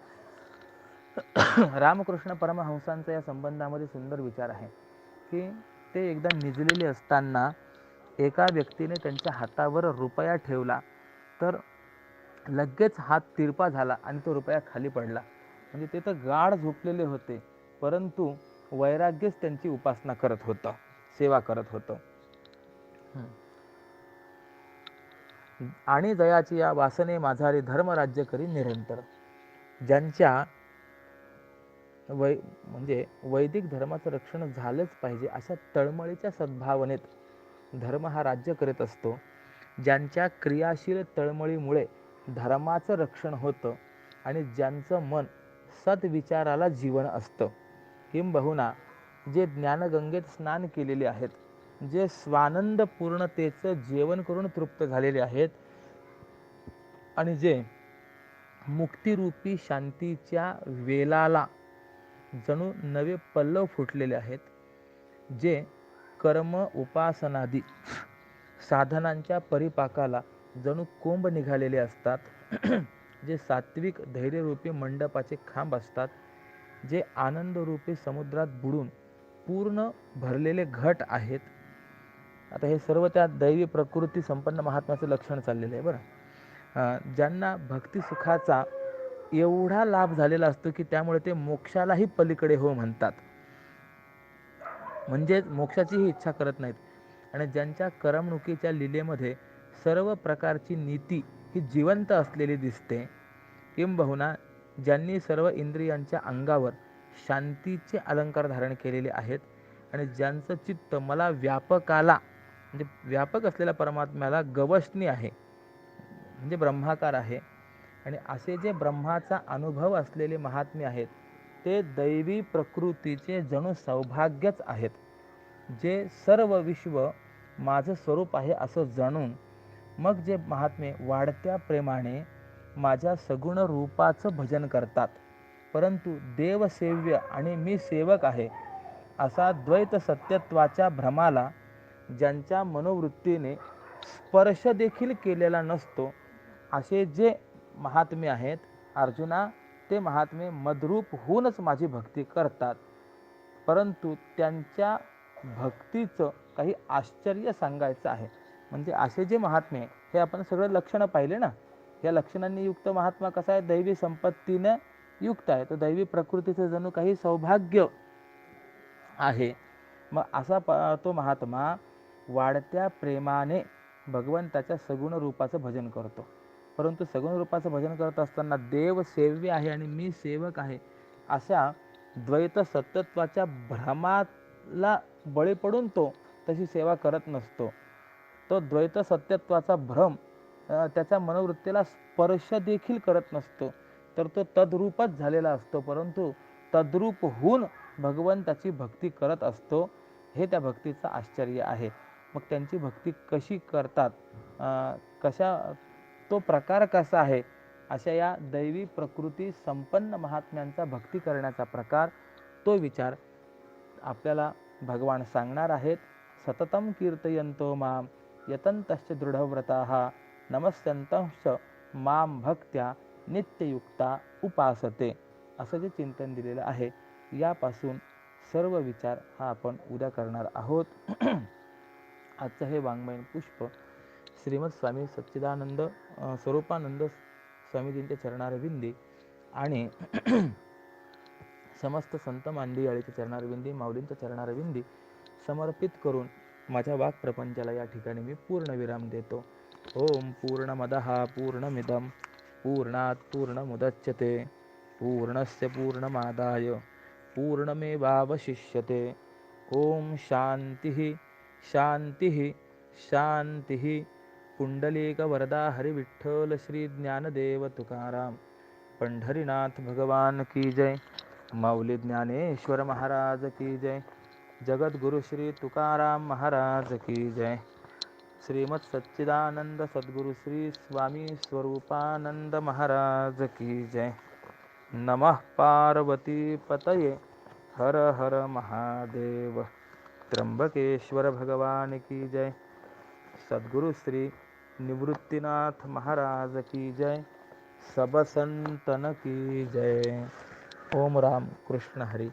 रामकृष्ण परमहंसांचा या संबंधामध्ये सुंदर विचार आहे की ते एकदा निजलेले असताना एका व्यक्तीने त्यांच्या हातावर रुपया ठेवला, तर लगेच हात तिरपा झाला आणि तो रुपया खाली पडला. म्हणजे ते तर गाढ झोपलेले होते, परंतु वैराग्यच त्यांची उपासना करत होतं, सेवा करत होतं. आणि जयाची या वासने माझारी धर्म राज्य करी निरंतर. ज्यांच्या म्हणजे वैदिक धर्माचं रक्षण झालंच पाहिजे अशा तळमळीच्या सद्भावनेत धर्म हा राज्य करत असतो. ज्यांच्या क्रियाशील तळमळीमुळे धर्माचं रक्षण होतं आणि ज्यांचं मन सद्विचाराला जीवन असतं, किंबहुना जे ज्ञानगंगेत स्नान केलेले आहेत, जे स्वानंद पूर्णतेचं जेवण करून तृप्त झालेले आहेत आणि जे मुक्तिरूपी शांतीच्या वेलाला जणू नवे पल्लव फुटलेले आहेत, जे कर्म उपासनादी साधनांच्या परिपाकाला जणू कोंब निघालेले असतात, जे सात्विक धैर्यरूपी मंडपाचे खांब असतात, जे आनंदरूपी समुद्रात बुडून पूर्ण भरलेले घट आहेत. आता हे सर्व त्या दैवी प्रकृती संपन्न महात्म्याचं लक्षण चाललेलं आहे बरं. ज्यांना भक्ती सुखाचा एवढा लाभ झालेला असतो की त्यामुळे ते मोक्षालाही पलीकडे हो म्हणतात, म्हणजे मोक्षाचीही इच्छा करत नाहीत. आणि ज्यांच्या करमणुकीच्या लीलेमध्ये सर्व प्रकारची नीती ही जिवंत असलेली दिसते, किंबहुना ज्यांनी सर्व इंद्रियांच्या अंगावर शांतीचे अलंकार धारण केलेले आहेत आणि ज्यांचं चित्त मला व्यापकाला म्हणजे व्यापक असलेल्या परमात्म्याला गवसणी आहे, म्हणजे ब्रह्माकार आहे, आणि असे जे ब्रह्माचा अनुभव असलेले महात्मे आहेत ते दैवी प्रकृतीचे जणू सौभाग्यच आहेत, जे सर्व विश्व माझं स्वरूप आहे असं जाणून मग जे महात्मे वाढत्या प्रेमाने माझ्या सगुण रूपाचं भजन करतात, परंतु देवसेव्य आणि मी सेवक आहे असा द्वैत सत्यत्वाच्या भ्रमाला ज्यांच्या मनोवृत्तीने स्पर्श देखील केलेला नसतो, असे जे महात्मे आहेत अर्जुना, ते महात्मे मदरूप होऊनच माझी भक्ती करतात. परंतु त्यांच्या भक्तीचं काही आश्चर्य सांगायचं आहे. म्हणजे असे जे महात्मे, हे आपण सगळे लक्षणं पाहिले ना, या लक्षणांनी युक्त महात्मा कसा आहे, दैवी संपत्तीने युक्त आहे, तो दैवी प्रकृतीचं जणू काही सौभाग्य आहे. मग असा तो महात्मा वाढत्या प्रेमाने भगवंताच्या सगुण रूपाचं भजन करतो. परंतु सगुण रूपाचं भजन करत असताना देव सेव्य आहे आणि मी सेवक आहे अशा द्वैत सत्यत्वाच्या भ्रमाला बळी पडून तो तशी सेवा करत नसतो. तो द्वैत सत्यत्वाचा भ्रम त्याच्या मनोवृत्तीला स्पर्श देखील करत नसतो, तर तो तद्रूपच झालेला असतो. परंतु तद्रूप होऊन भगवंताची भक्ती करत असतो. हे त्या भक्तीचं आश्चर्य आहे. मग त्यांची भक्ती कशी करतात, कशा, तो प्रकार कसा आहे, अशा या दैवी प्रकृती संपन्न महात्म्यांचा भक्ती करण्याचा प्रकार, तो विचार आपल्याला भगवान सांगणार आहेत. सततम कीर्तयन्तो माम यतन्तश्च दृढव्रताः नमस्यन्तश्च माम भक्त्या नित्ययुक्ता उपासते, असं जे चिंतन दिलेलं आहे, यापासून सर्व विचार हा आपण उद्या करणार आहोत. आजचं हे वाङ्मयीन पुष्प श्रीमद स्वामी सच्चिदानंद स्वरूपानंद स्वामीजींच्या चरणारविंदी आणि समस्त संत मांदियाळीच्या चरणारविंदी, माऊलींच्या चरणारविंदी समर्पित करून माझ्या वाक्प्रपंचाला या ठिकाणी मी पूर्णविराम देतो. ओम पूर्णमदः पूर्णमिदं पूर्णात् पूर्णमुदच्यते पूर्णस्य पूर्णमादाय पूर्णमेवावशिष्यते. ओम शांतिः शांतिः शांतिः. पुंडलीक वरदा हरि विठ्ठल श्री ज्ञानदेव तुकाराम पंढरीनाथ भगवान की जय. माऊली ज्ञानेश्वर महाराज की जय. जगद्गुरु श्री तुकाराम महाराज की जय. श्रीमद सच्चिदानंद सद्गुरु श्री स्वामी स्वरूपानंद महाराज की जय. नमः पार्वती पतये हर हर महादेव. त्र्यंबकेश्वर भगवान की जय. सद्गुरु श्री निवृत्तिनाथ महाराज की जय. सब संतन की जय. ओम राम कृष्ण हरी.